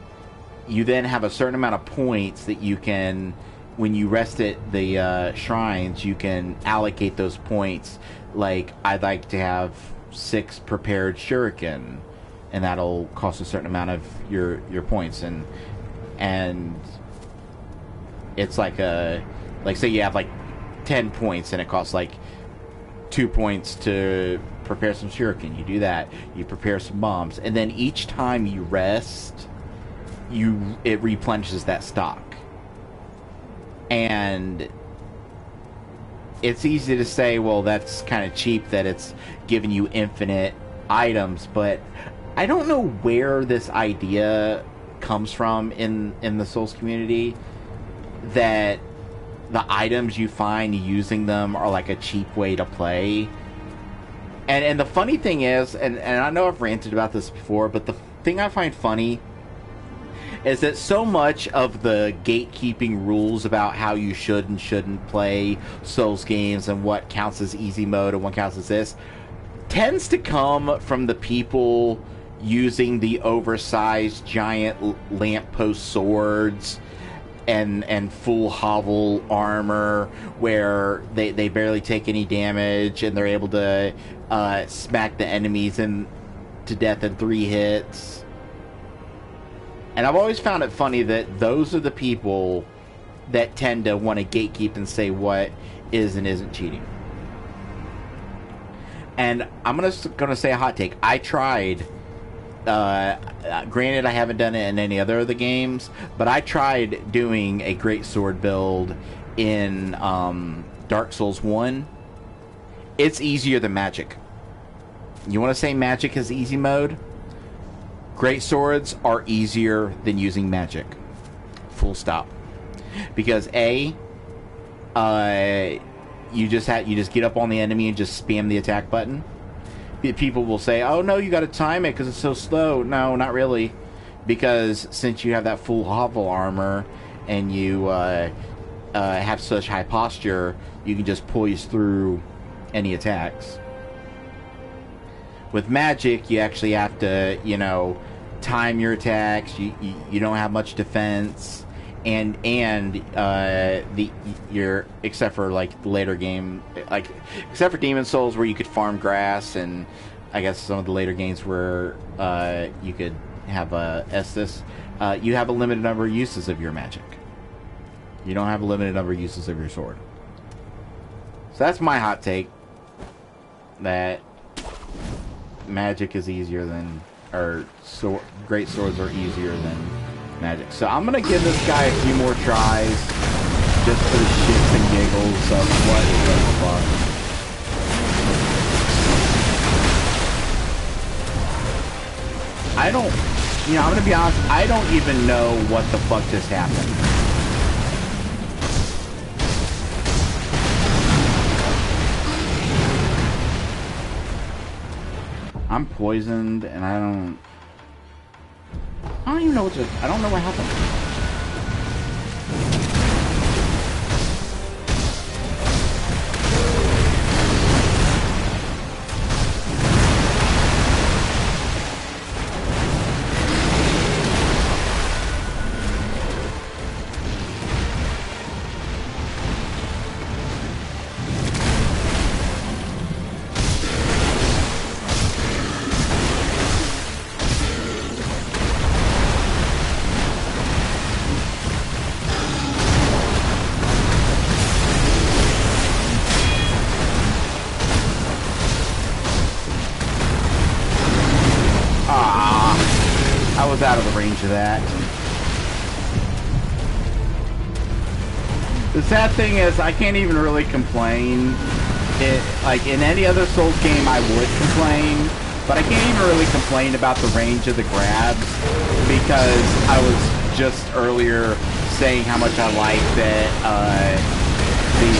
you then have a certain amount of points that you can, when you rest at the shrines, you can allocate those points. Like, I'd like to have 6 prepared shuriken, and that'll cost a certain amount of your points. And it's like say you have like 10 points and it costs like 2 points to prepare some shuriken. You do that, you prepare some bombs, and then each time you rest, it replenishes that stock. And it's easy to say, well, that's kind of cheap that it's giving you infinite items, but I don't know where this idea comes from in the Souls community, that the items you find using them are like a cheap way to play. And the funny thing is, and I know I've ranted about this before, but the thing I find funny is that so much of the gatekeeping rules about how you should and shouldn't play Souls games and what counts as easy mode and what counts as this tends to come from the people using the oversized giant lamppost swords and full hovel armor where they barely take any damage and they're able to smack the enemies to death in 3 hits. And I've always found it funny that those are the people that tend to want to gatekeep and say what is and isn't cheating. And I'm gonna say a hot take. I tried, granted I haven't done it in any other of the games, but I tried doing a great sword build in Dark Souls 1. It's easier than magic. You want to say magic is easy mode? Great swords are easier than using magic. Full stop. Because you just get up on the enemy and just spam the attack button. People will say, "Oh no, you got to time it because it's so slow." No, not really, because since you have that full hovel armor and you have such high posture, you can just poise through any attacks. With magic, you actually have to, time your attacks. You don't have much defense, and your except for like the later game, like except for Demon Souls where you could farm grass, and I guess some of the later games where you could have Estus, you have a limited number of uses of your magic. You don't have a limited number of uses of your sword. So that's my hot take, that magic is easier than, or great swords are easier than magic. So I'm gonna give this guy a few more tries, just for the shits and giggles of what the fuck. I'm gonna be honest, I don't even know what the fuck just happened. I'm poisoned, and I don't... I don't even know I don't know what happened. Out of the range of that. The sad thing is I can't even really complain. Like in any other Souls game I would complain, but I can't even really complain about the range of the grabs because I was just earlier saying how much I like that the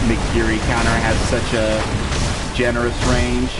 Mikiri counter has such a generous range.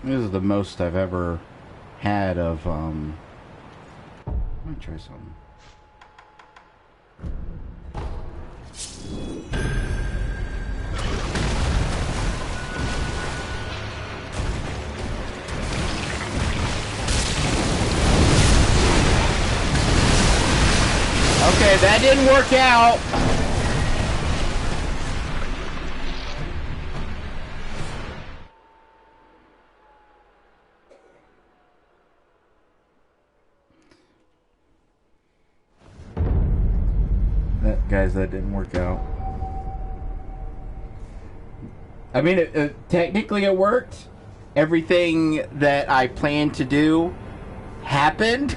This is the most I've ever had of, let me try something. Okay, that didn't work out. Guys, that didn't work out. I mean, technically it worked. Everything that I planned to do happened.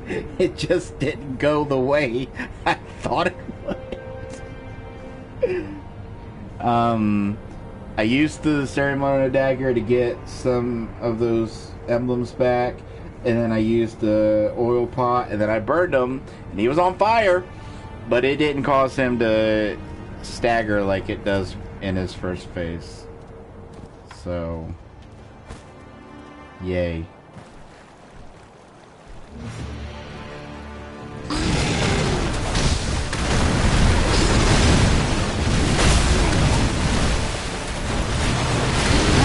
It just didn't go the way I thought it would. I used the ceremonial dagger to get some of those emblems back, and then I used the oil pot, and then I burned him, and he was on fire. But it didn't cause him to stagger like it does in his first phase. So, yay. I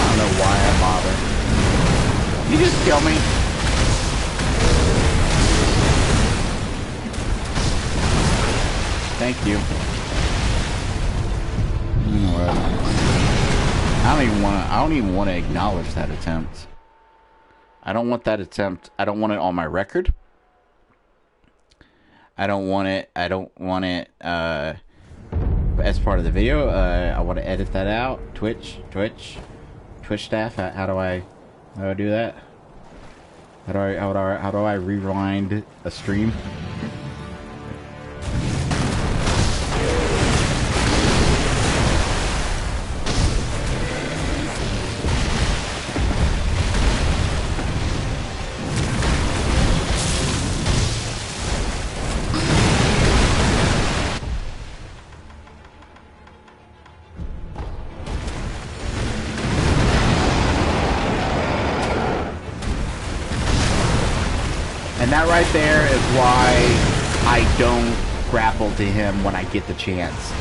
don't know why I bother. You just kill me. Thank you. You know what? I don't even want to acknowledge that attempt. I don't want that attempt. I don't want it on my record. I don't want it as part of the video. I want to edit that out. Twitch staff. How do I do that? How do I rewind a stream? And that right there is why I don't grapple to him when I get the chance.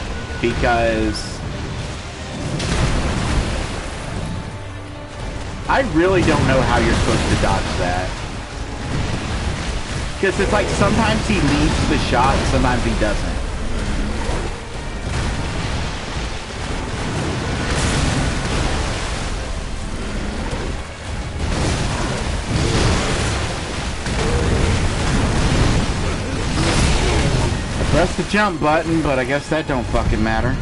Because I really don't know how you're supposed to dodge that. Because it's like sometimes he leads the shot, sometimes he doesn't. I pressed the jump button, but I guess that don't fucking matter.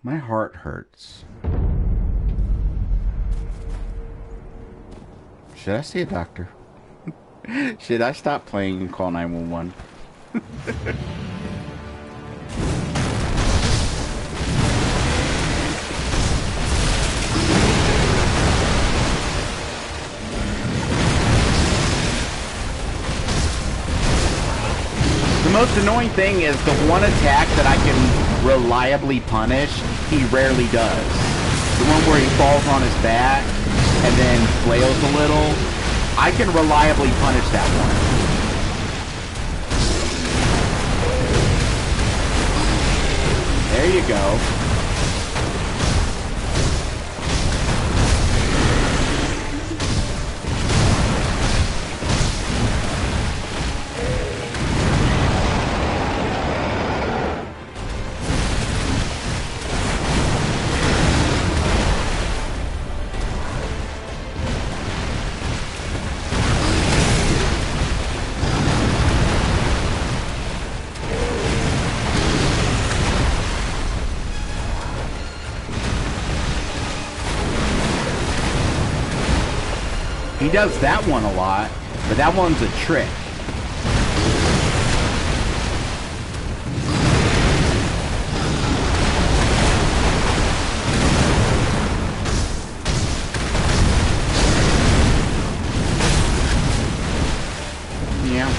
My heart hurts. Should I see a doctor? Should I stop playing and call 911? The most annoying thing is the one attack that I can reliably punish, he rarely does. The one where he falls on his back and then flails a little, I can reliably punish that one. There you go. He does that one a lot, but that one's a trick. Yeah.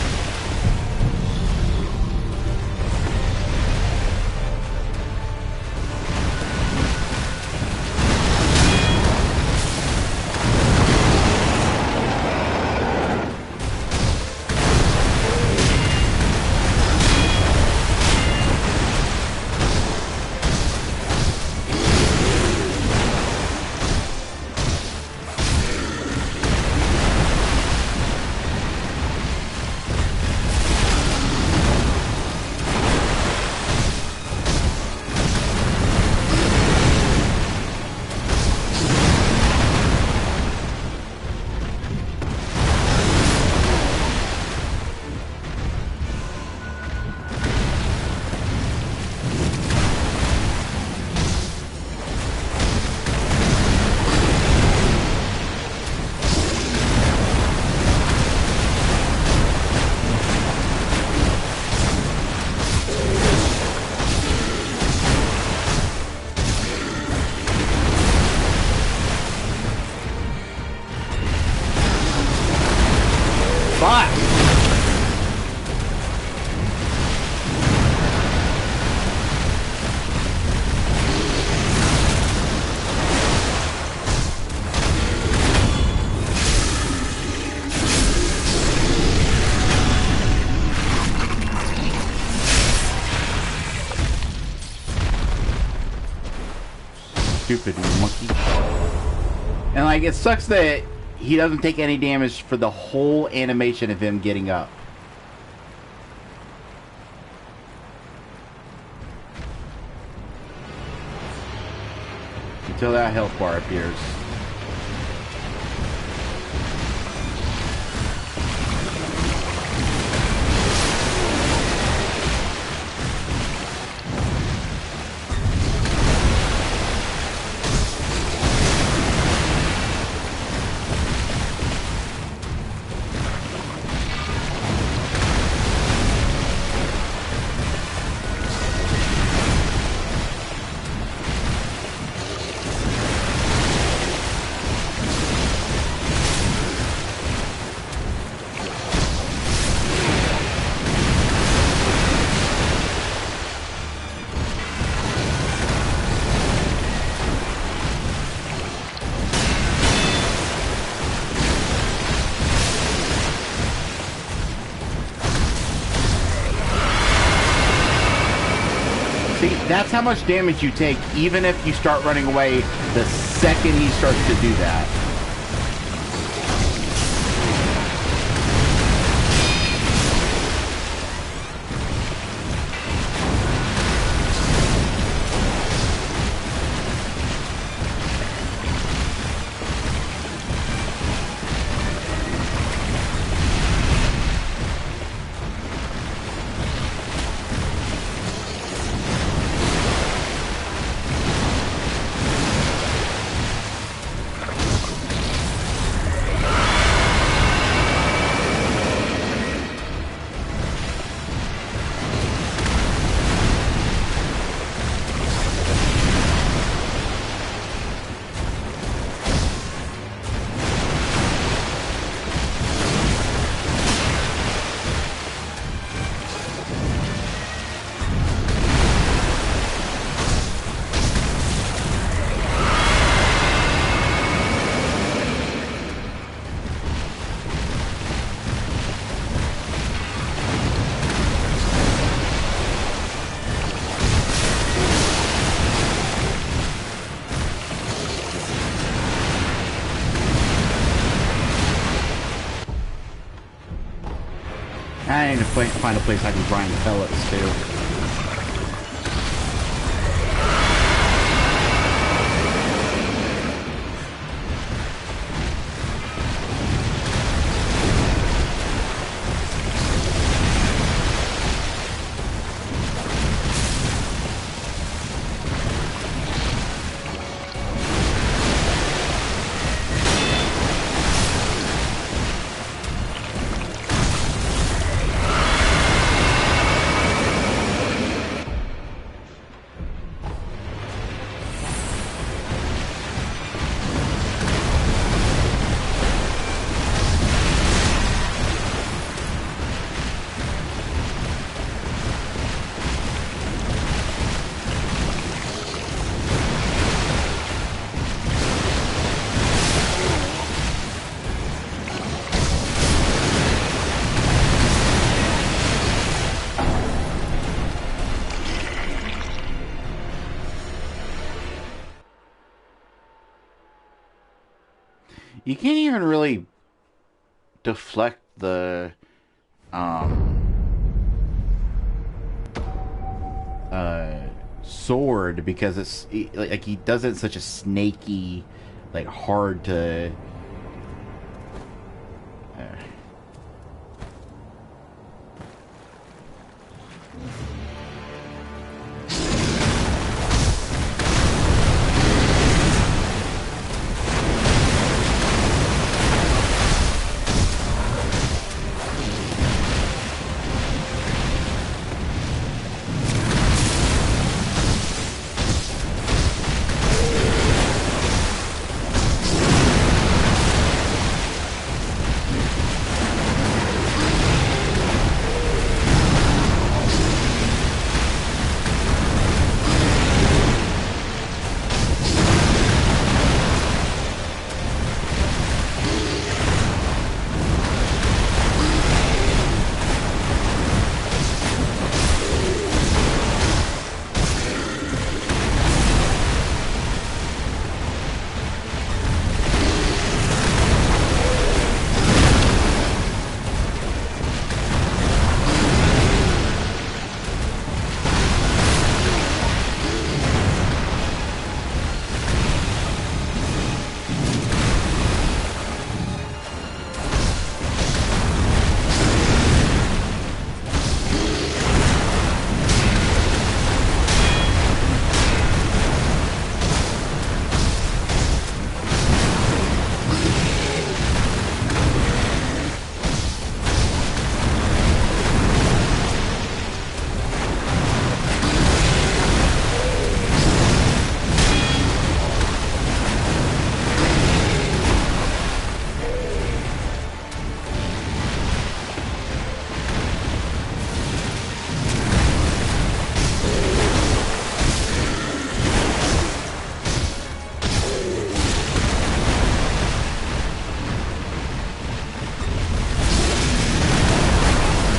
Fuck! Stupid monkey. And like, it sucks that he doesn't take any damage for the whole animation of him getting up. Until that health bar appears. See, that's how much damage you take, even if you start running away the second he starts to do that. I need to find a place I can grind pellets too. You can't even really deflect the sword because it's like he does it in such a snaky, like hard to.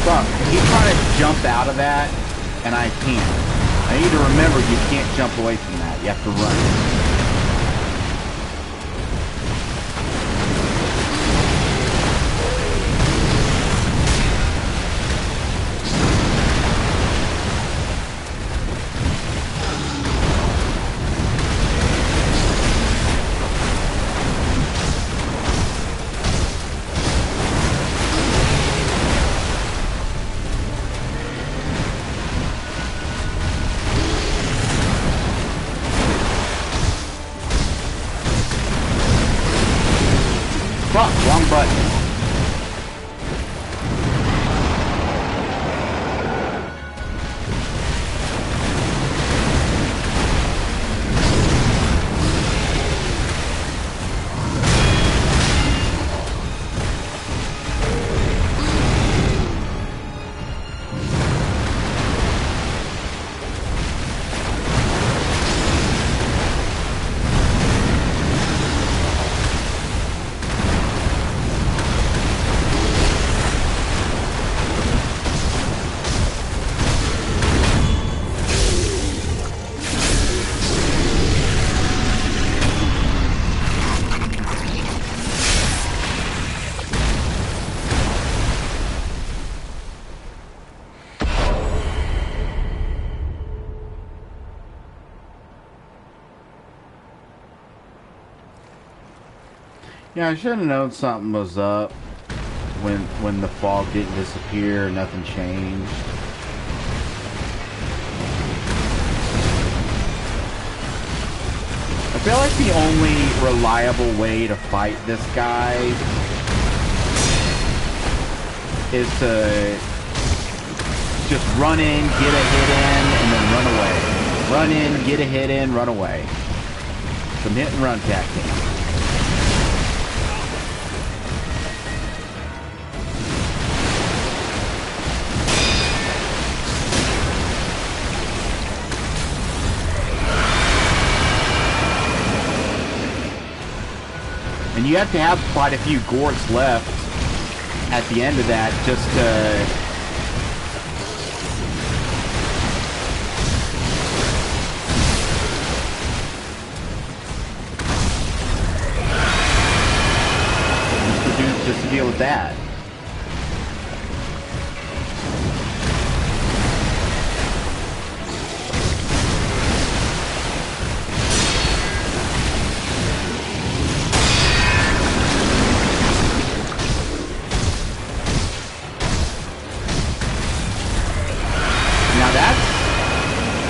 Fuck, he's trying to jump out of that, and I can't. I need to remember you can't jump away from that. You have to run. Fuck, wrong button. Yeah, I should have known something was up when the fog didn't disappear, nothing changed. I feel like the only reliable way to fight this guy is to just run in, get a hit in, and then run away. Run in, get a hit in, run away. Some hit and run tactics. And you have to have quite a few gourds left at the end of that just to... just to deal with that.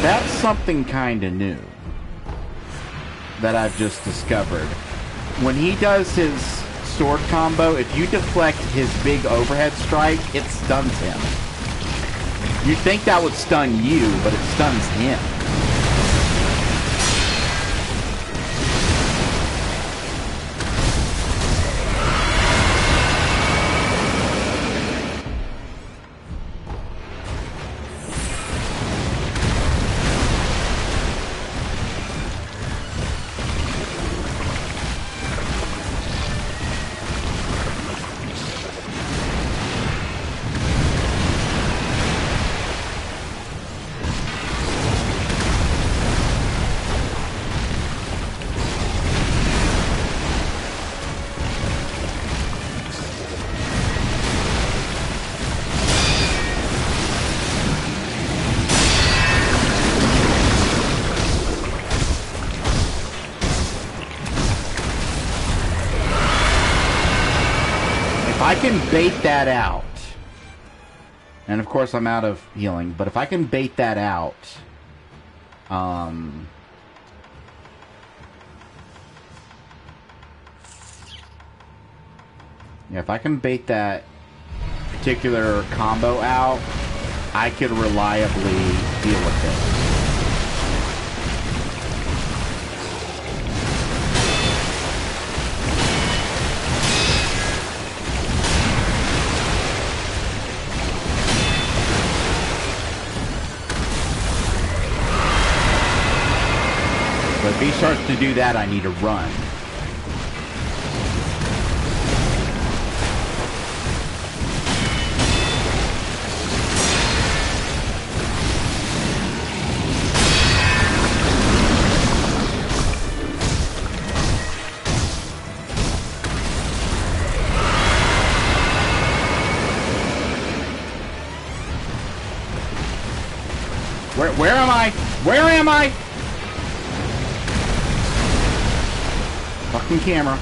That's something kind of new that I've just discovered. When he does his sword combo, if you deflect his big overhead strike, it stuns him. You'd think that would stun you, but it stuns him. I can bait that out, and of course I'm out of healing, but if I can bait that out, yeah, if I can bait that particular combo out, I could reliably deal with it. But if he starts to do that, I need to run. Where am I? Where am I? Fucking camera.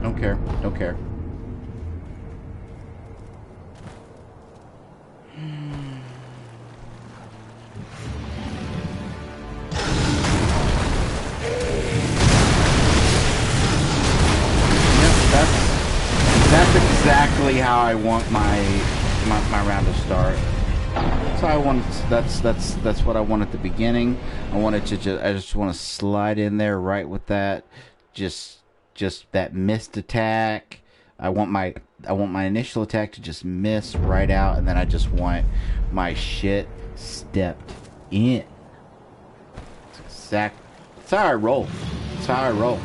Don't care. Don't care. That's exactly how I want my round to start. So I want that's what I want at the beginning. I wanted to I just want to slide in there right with that, just that missed attack. I want my initial attack to just miss right out, and then I just want my shit stepped in. That's how I roll. That's how I roll.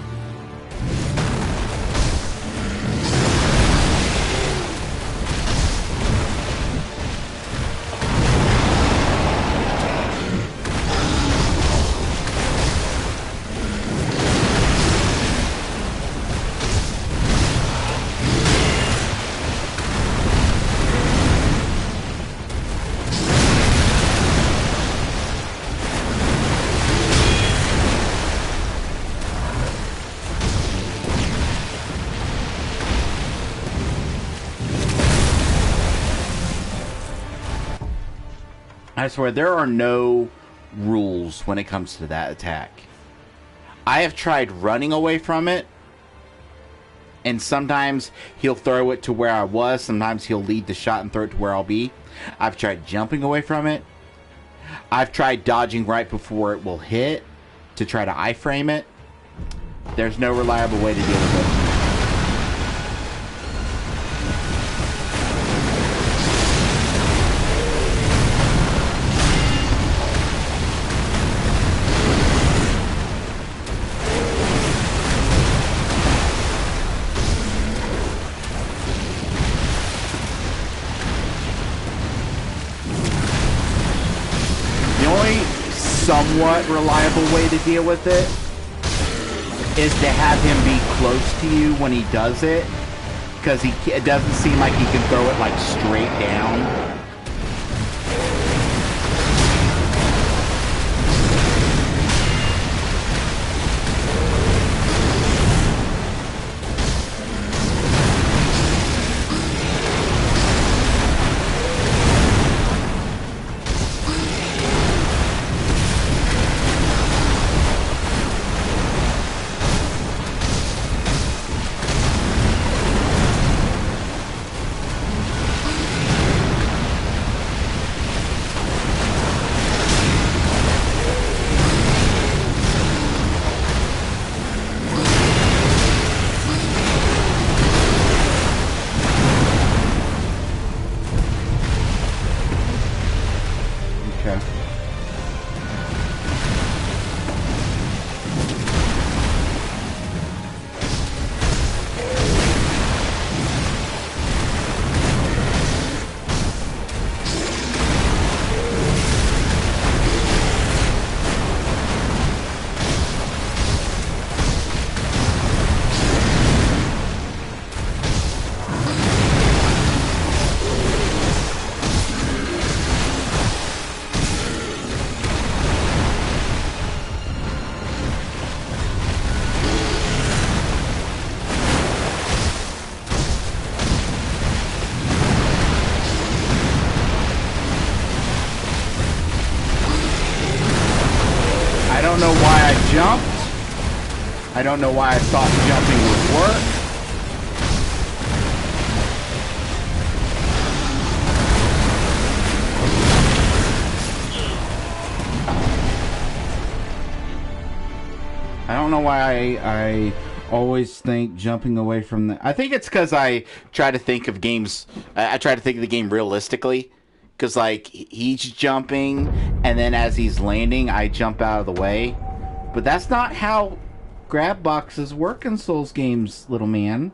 I swear, there are no rules when it comes to that attack. I have tried running away from it, and sometimes he'll throw it to where I was, sometimes he'll lead the shot and throw it to where I'll be. I've tried jumping away from it. I've tried dodging right before it will hit to try to iframe it. There's no reliable way to deal with it. Somewhat reliable way to deal with it is to have him be close to you when he does it, because it doesn't seem like he can throw it like straight down. don't know why I jumped. I don't know why I thought jumping would work. I don't know why I always think jumping away from the... I think it's because I try to think of games... I try to think of the game realistically. Because, like, he's jumping, and then as he's landing, I jump out of the way. But that's not how grab boxes work in Souls games, little man.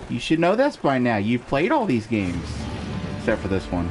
You should know this by now. You've played all these games. Except for this one.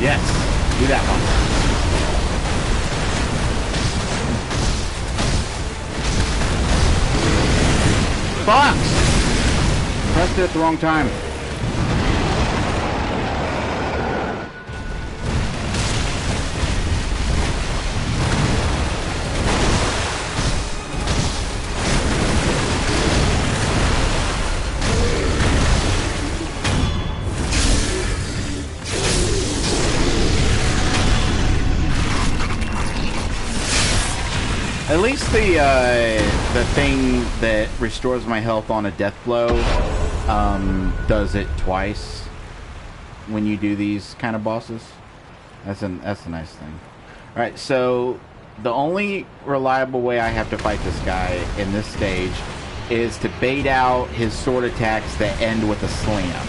Yes, do that one. Fuck! Pressed it at the wrong time. At least the thing that restores my health on a death blow does it twice when you do these kind of bosses. That's a nice thing. All right, so the only reliable way I have to fight this guy in this stage is to bait out his sword attacks that end with a slam.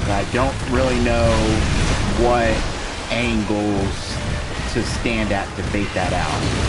I don't really know what angles to stand at to bait that out.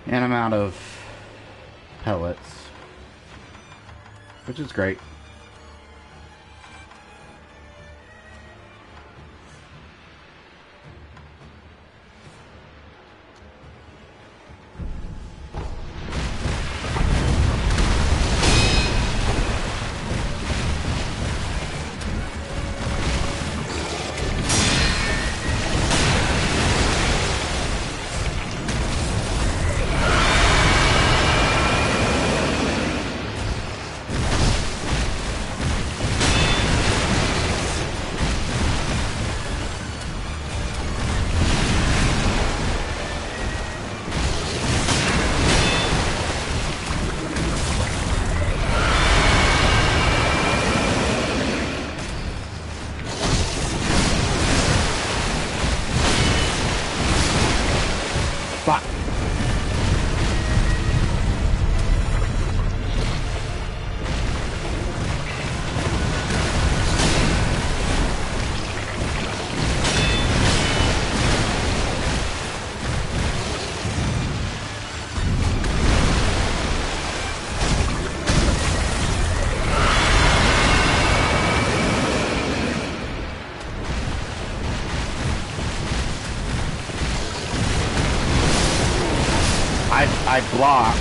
And I'm out of pellets, which is great. Fuck. I blocked.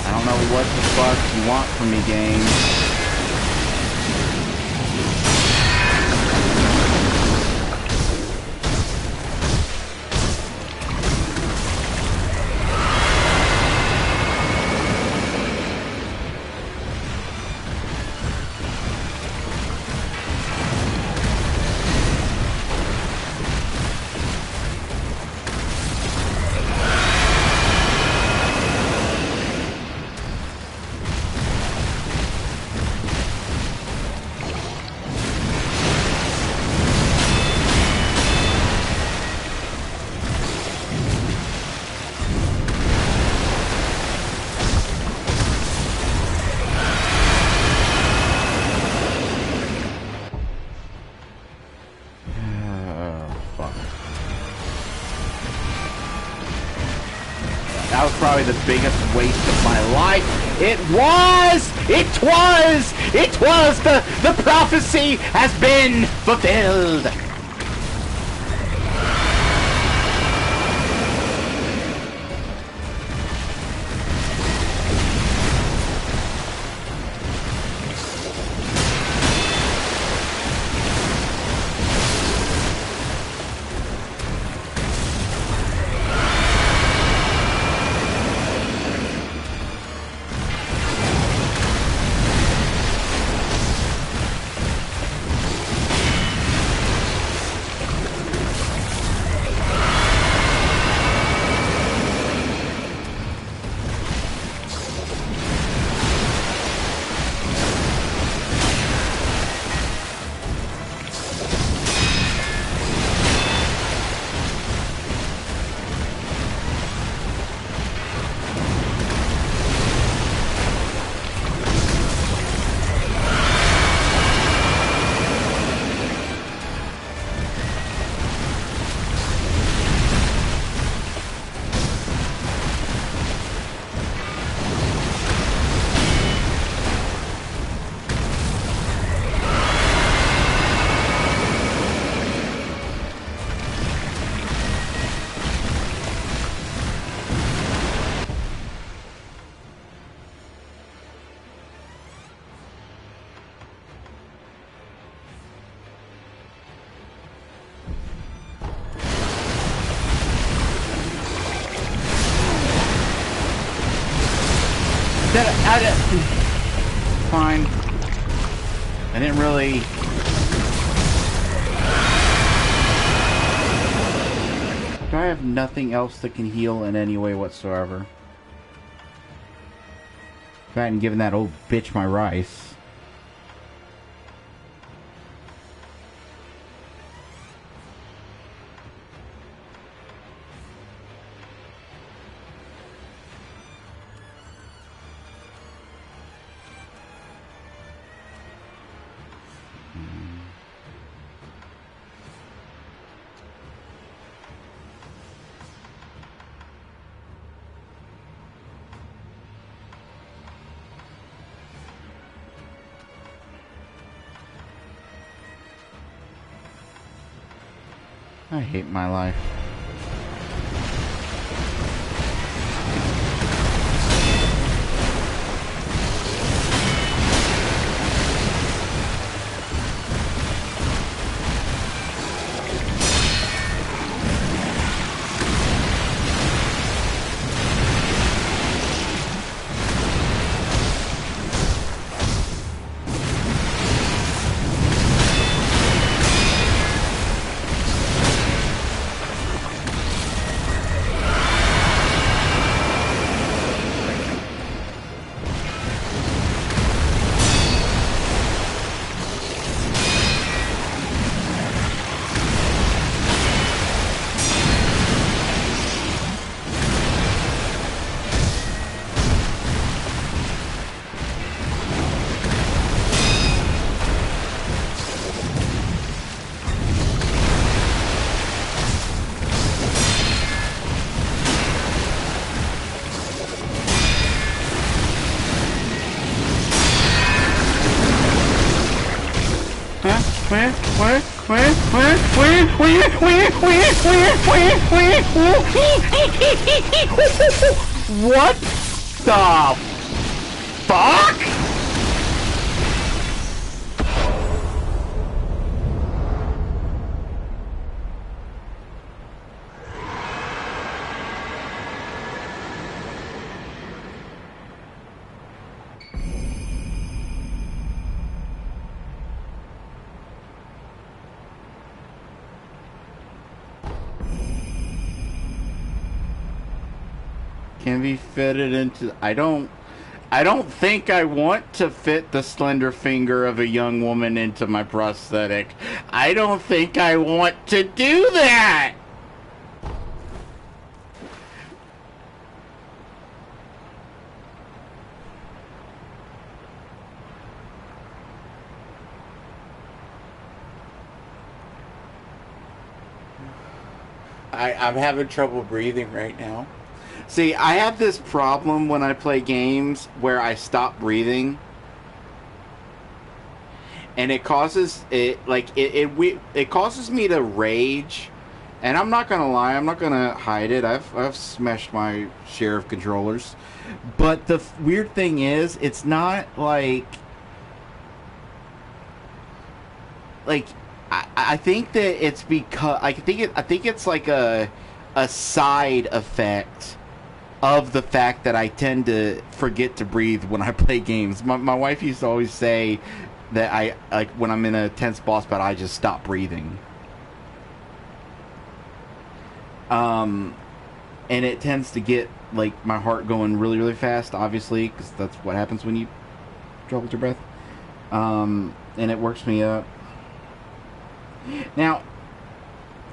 I don't know what the fuck you want from me, game. That was probably the biggest waste of my life. It was! It was! It was! The prophecy has been fulfilled! Fine. I didn't really... Do I have nothing else that can heal in any way whatsoever? If I hadn't given that old bitch my rice. I hate my life. What the fuck? Can be fitted into... I don't think I want to fit the slender finger of a young woman into my prosthetic. I don't think I want to do that! I'm having trouble breathing right now. See, I have this problem when I play games where I stop breathing, and it causes it causes me to rage. And I'm not gonna lie, I'm not gonna hide it. I've smashed my share of controllers, but the weird thing is, it's not like I think that it's because I think it's like a side effect of the fact that I tend to forget to breathe when I play games. My wife used to always say that I, like, when I'm in a tense boss battle, I just stop breathing. And it tends to get, like, my heart going really, really fast, obviously, because that's what happens when you trouble your breath. And it works me up. Now,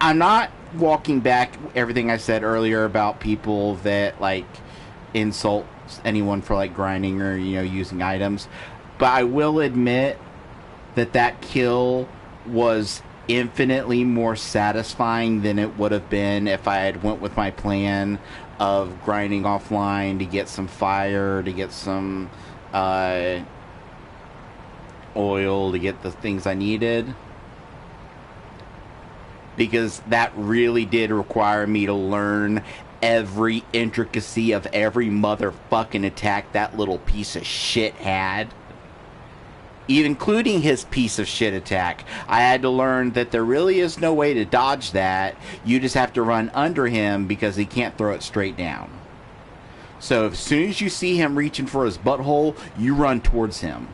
I'm not walking back everything I said earlier about people that, like, insult anyone for, like, grinding or, you know, using items, but I will admit that that kill was infinitely more satisfying than it would have been if I had went with my plan of grinding offline to get some fire, to get some oil, to get the things I needed. Because that really did require me to learn every intricacy of every motherfucking attack that little piece of shit had. Including his piece of shit attack. I had to learn that there really is no way to dodge that. You just have to run under him because he can't throw it straight down. So as soon as you see him reaching for his butthole, you run towards him.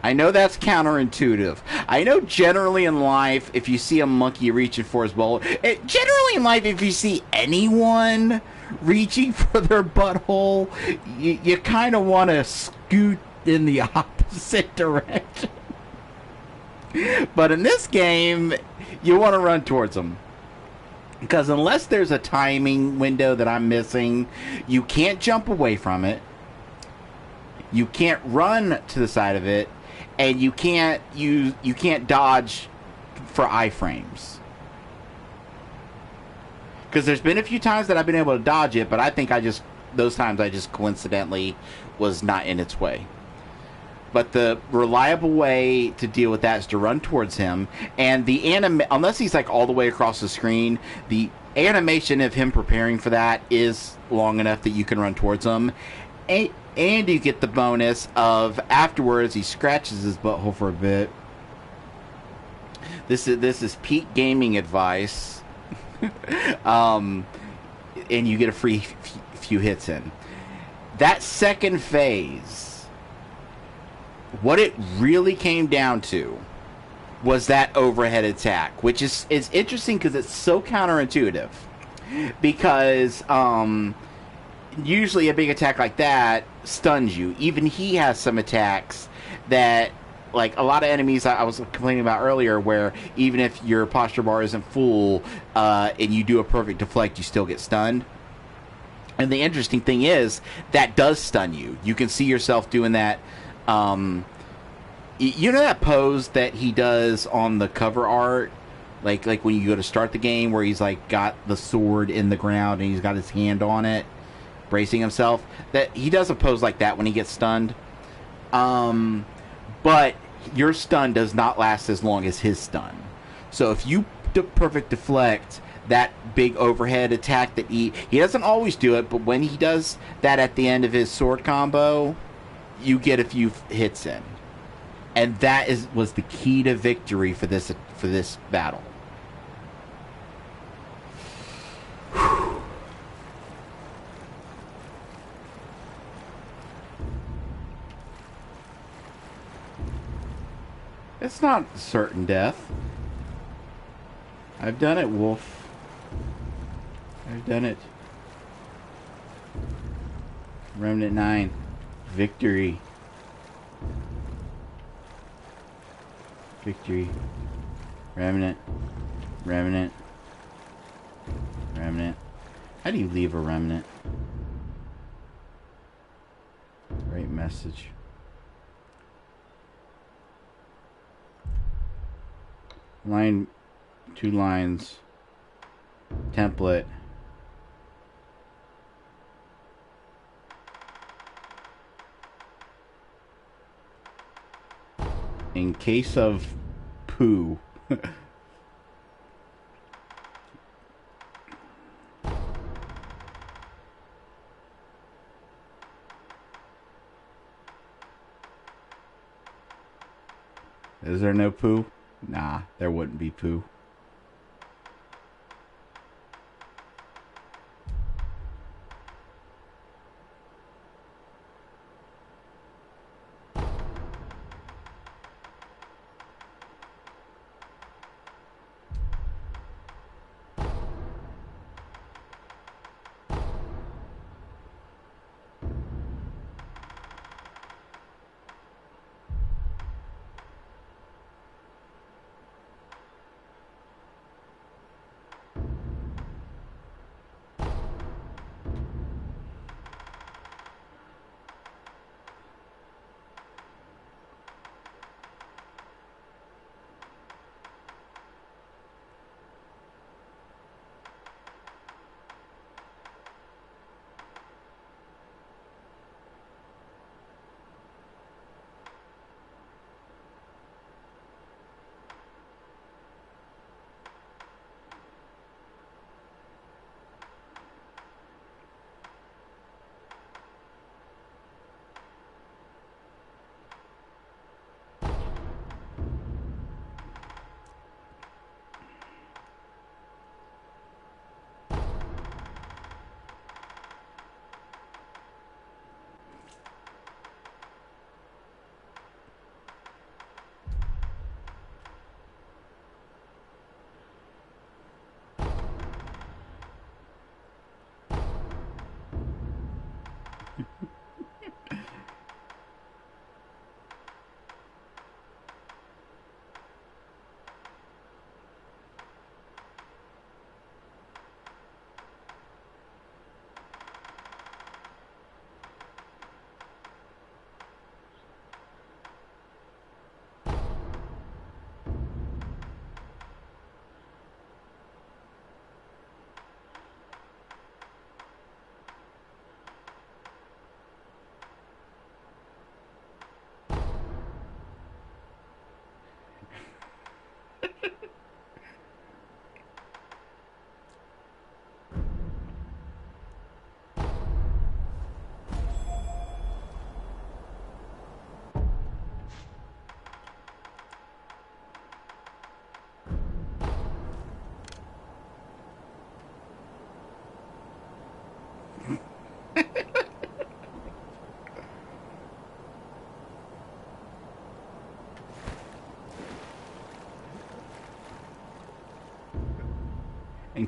I know that's counterintuitive. I know generally in life, if you see a monkey reaching for his butthole, generally in life, if you see anyone reaching for their butthole, you kind of want to scoot in the opposite direction. But in this game, you want to run towards them. Because unless there's a timing window that I'm missing, you can't jump away from it. You can't run to the side of it. And you can't dodge for iframes. Because there's been a few times that I've been able to dodge it, but I think those times I just coincidentally was not in its way. But the reliable way to deal with that is to run towards him. And the unless he's like all the way across the screen, the animation of him preparing for that is long enough that you can run towards him. And you get the bonus of afterwards he scratches his butthole for a bit. This is peak gaming advice. And you get a free few hits in. That second phase, what it really came down to was that overhead attack, which is interesting because it's so counterintuitive. Because usually a big attack like that stuns you. Even he has some attacks that, like a lot of enemies I was complaining about earlier, where even if your posture bar isn't full and you do a perfect deflect, you still get stunned. And the interesting thing is that does stun you. You can see yourself doing that. You know that pose that he does on the cover art, like when you go to start the game, where he's like got the sword in the ground and he's got his hand on it, bracing himself. That he does a pose like that when he gets stunned. But your stun does not last as long as his stun. So if you perfect deflect that big overhead attack that he doesn't always do it, but when he does that at the end of his sword combo, you get a few hits in. And that was the key to victory for this battle. It's not certain death. I've done it, Wolf. I've done it. Remnant 9. Victory. Victory. Remnant. Remnant. Remnant. How do you leave a remnant? Great message. Line, 2 lines. Template. In case of poo. Is there no poo? Nah, there wouldn't be poo.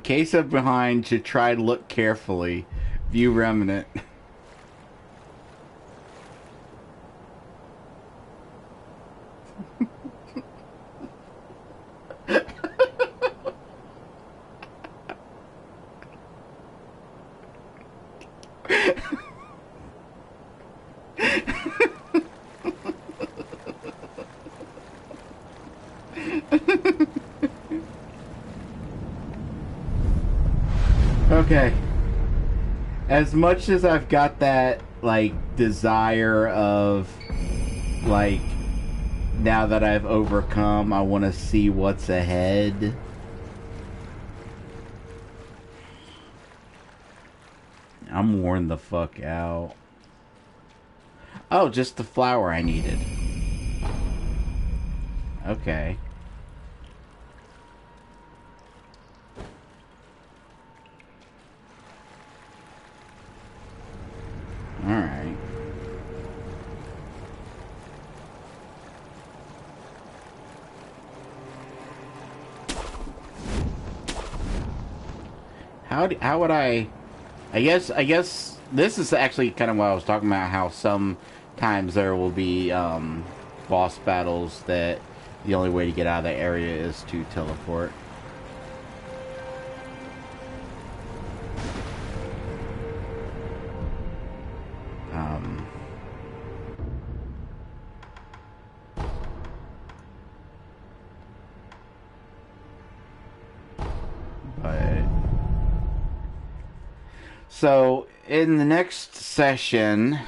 case of behind should try to look carefully. View remnant. Okay. As much as I've got that, like, desire of, like, now that I've overcome, I want to see what's ahead. I'm worn the fuck out. Oh, just the flower I needed. Okay. Alright. How would I guess this is actually kind of what I was talking about, how sometimes there will be boss battles that the only way to get out of the area is to teleport. But so in the next session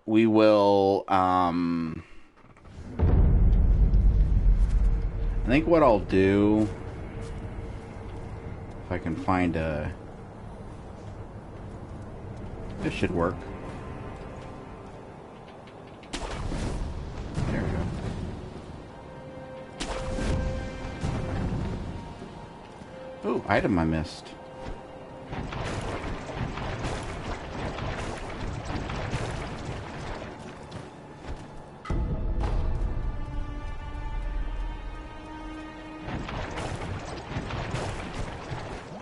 we will I think what I'll do, if I can find a, this should work. There we go. Oh, item I missed.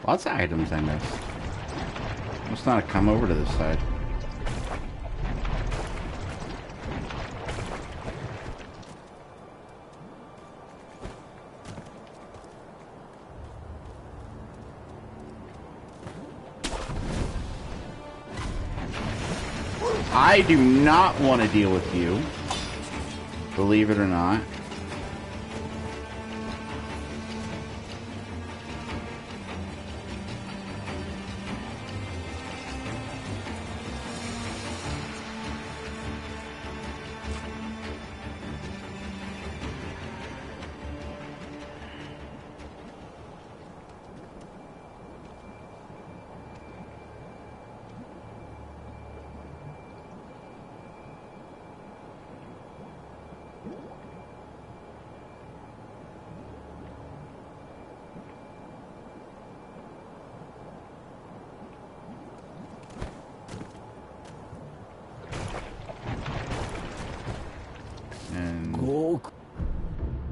Lots of items I missed. Must not have come over to this side. I do not want to deal with you. Believe it or not.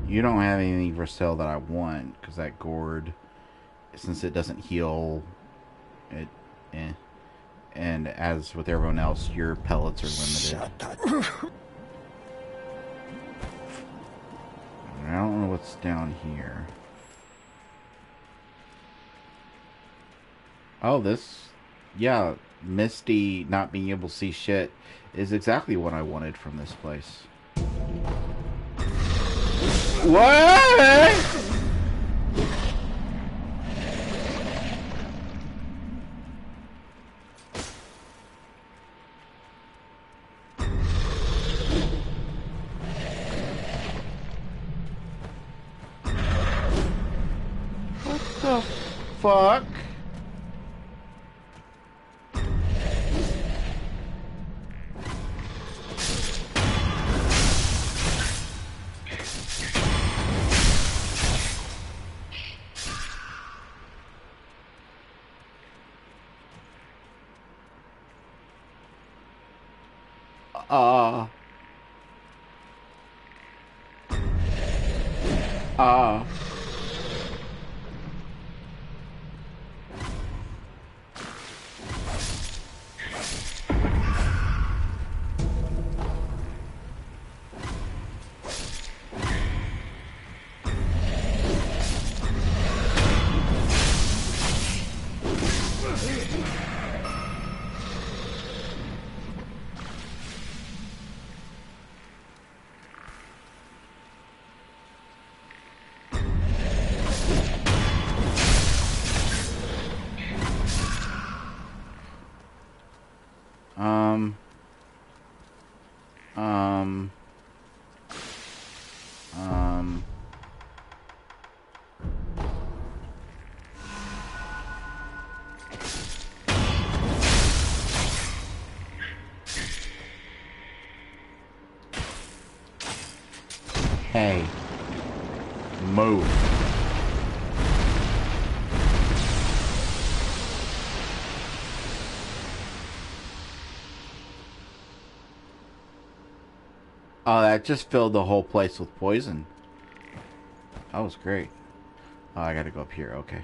You don't have anything for sale that I want, because that gourd, since it doesn't heal, it, and as with everyone else, your pellets are limited. I don't know what's down here. Oh, this, yeah, Misty not being able to see shit is exactly what I wanted from this place. What? What the fuck? Um. Um. Um. Hey. Move. Oh, that just filled the whole place with poison. That was great. Oh, I gotta go up here. Okay.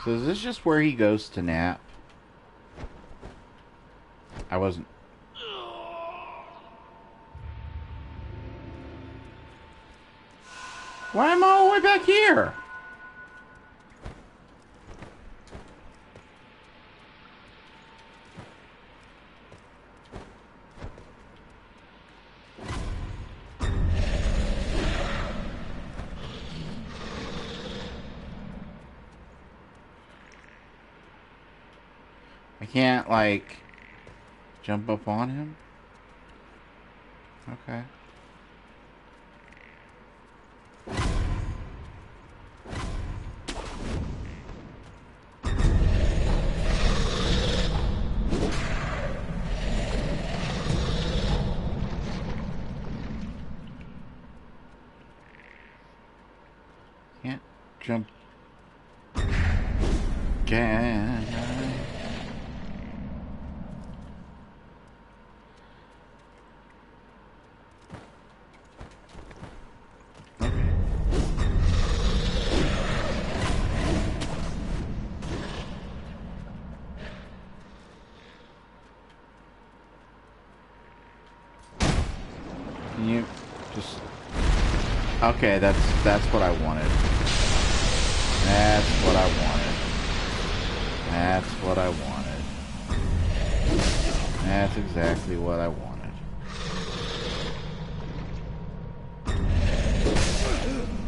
So is this just where he goes to nap? I wasn't... Why am I all the way back here? I can't, like, jump up on him? Okay. Can't jump. Can I? Can you just... Okay, that's what I wanted. That's what I wanted. That's what I wanted. That's exactly what I wanted.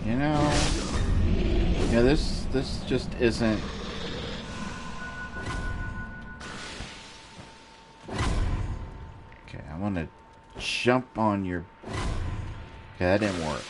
You know... Yeah, this just isn't... Okay, I want to jump on your... Okay, that didn't work.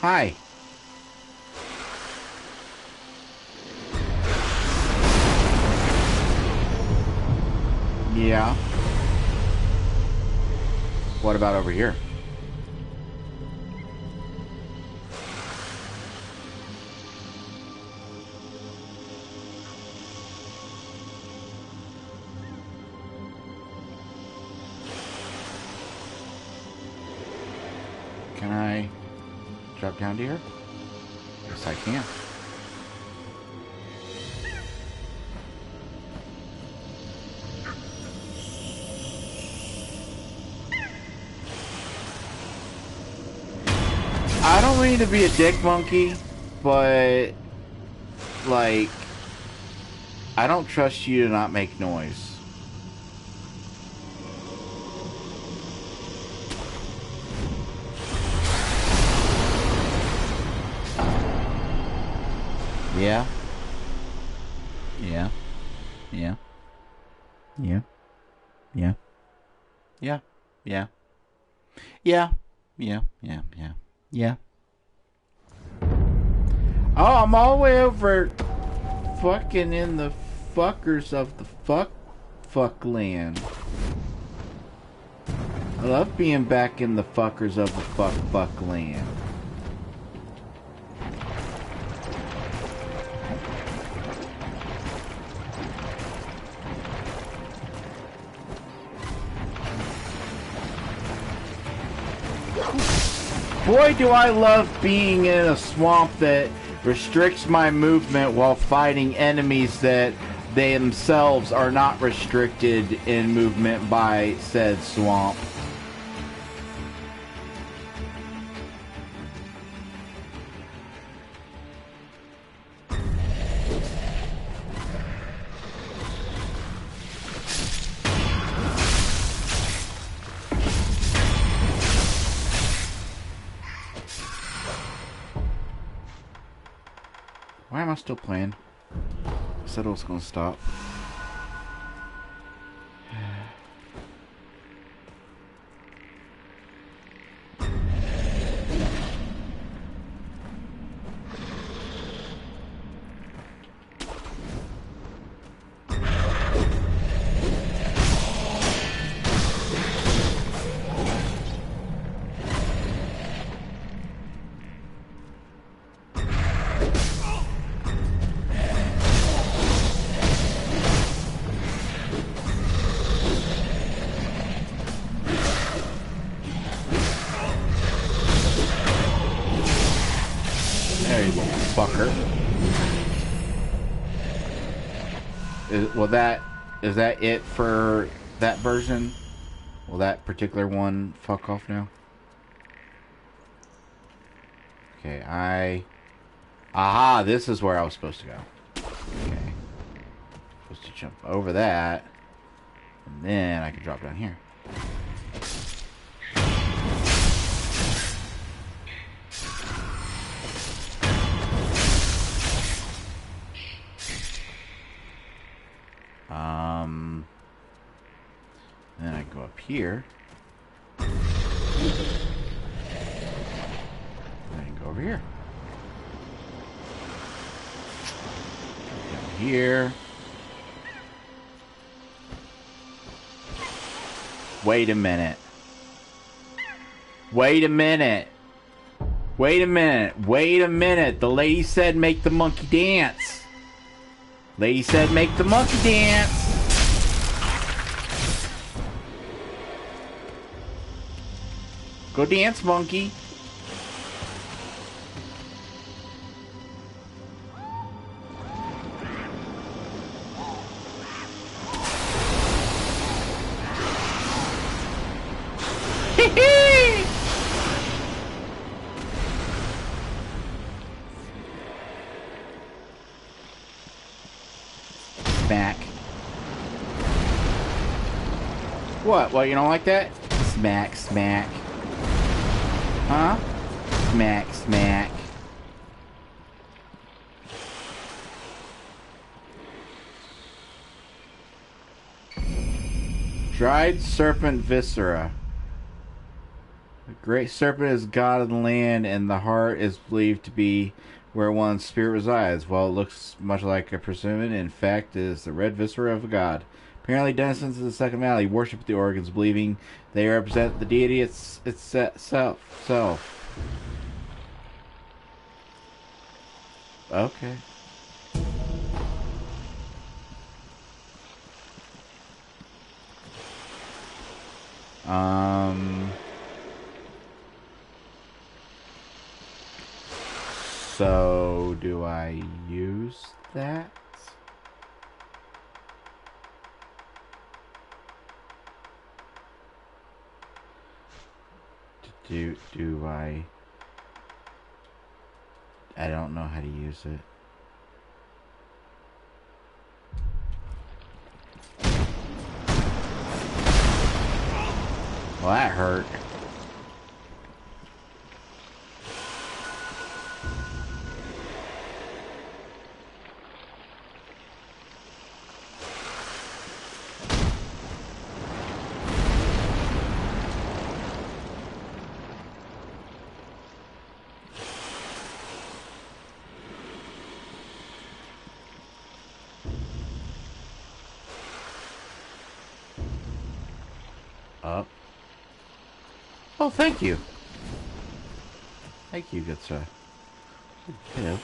Hi. Yeah. What about over here? Can I drop down to here? Yes, I can. I don't mean to be a dick monkey, but, like, I don't trust you to not make noise. Yeah. Yeah. Yeah. Yeah. Yeah. Yeah. Yeah. Yeah. Yeah. Yeah. Yeah. Yeah. Oh, I'm all the way over fucking in the fuckers of the fuck land. I love being back in the fuckers of the fuck land. Boy, do I love being in a swamp that Restricts my movement while fighting enemies that they themselves are not restricted in movement by said swamp. Why am I still playing? I said I was gonna stop. There you go, fucker. Is that it for that version? Will that particular one fuck off now? Okay, aha, this is where I was supposed to go. Okay. Supposed to jump over that. And then I can drop down here. Then I go up here. And I can go over here. Down here. Wait a minute. Wait a minute. Wait a minute. Wait a minute. The lady said make the monkey dance. Lady said make the monkey dance. Go dance, monkey. Smack. What? What, you don't like that? Smack, smack. Huh? Smack, smack. Dried serpent viscera. The great serpent is god of the land, and the heart is believed to be where one's spirit resides. While it looks much like a persimmon, in fact, it is the red viscera of a god. Apparently, denizens of the Second Valley worship the organs, believing they represent the deity itself. Okay. So do I use that? Do I don't know how to use it. Well, that hurt. Up. Oh, thank you. Thank you, good sir. Hello.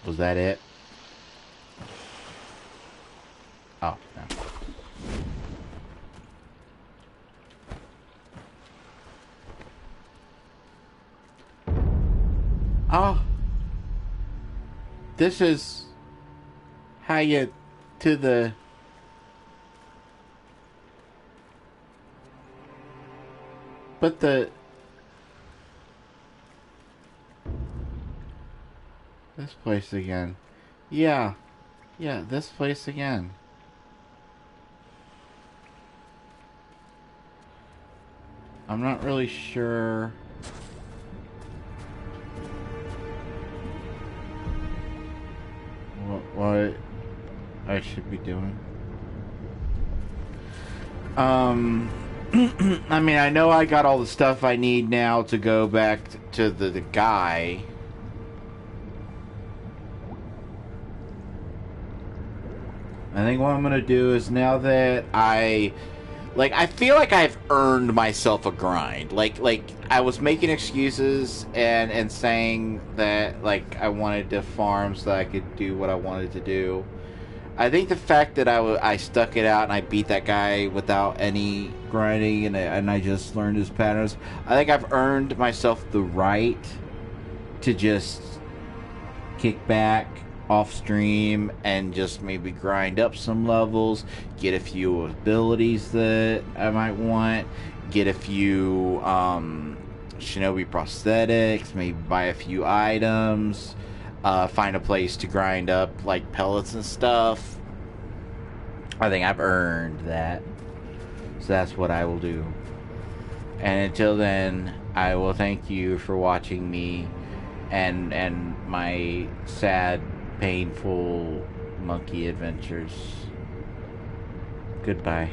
Was that it? Oh, no. Oh. This is how you to the... But the... This place again. Yeah. Yeah, this place again. I'm not really sure what I should be doing. I mean, I know I got all the stuff I need now to go back to the guy. I think what I'm gonna do is, now that I feel like I've earned myself a grind. Like I was making excuses and saying that, like, I wanted to farm so that I could do what I wanted to do. I think the fact that I stuck it out and I beat that guy without any grinding and I just learned his patterns, I think I've earned myself the right to just kick back off stream and just maybe grind up some levels, get a few abilities that I might want, get a few shinobi prosthetics, maybe buy a few items, find a place to grind up like pellets and stuff. I think I've earned that, so that's what I will do. And until then, I will thank you for watching me and my sad, painful monkey adventures. Goodbye.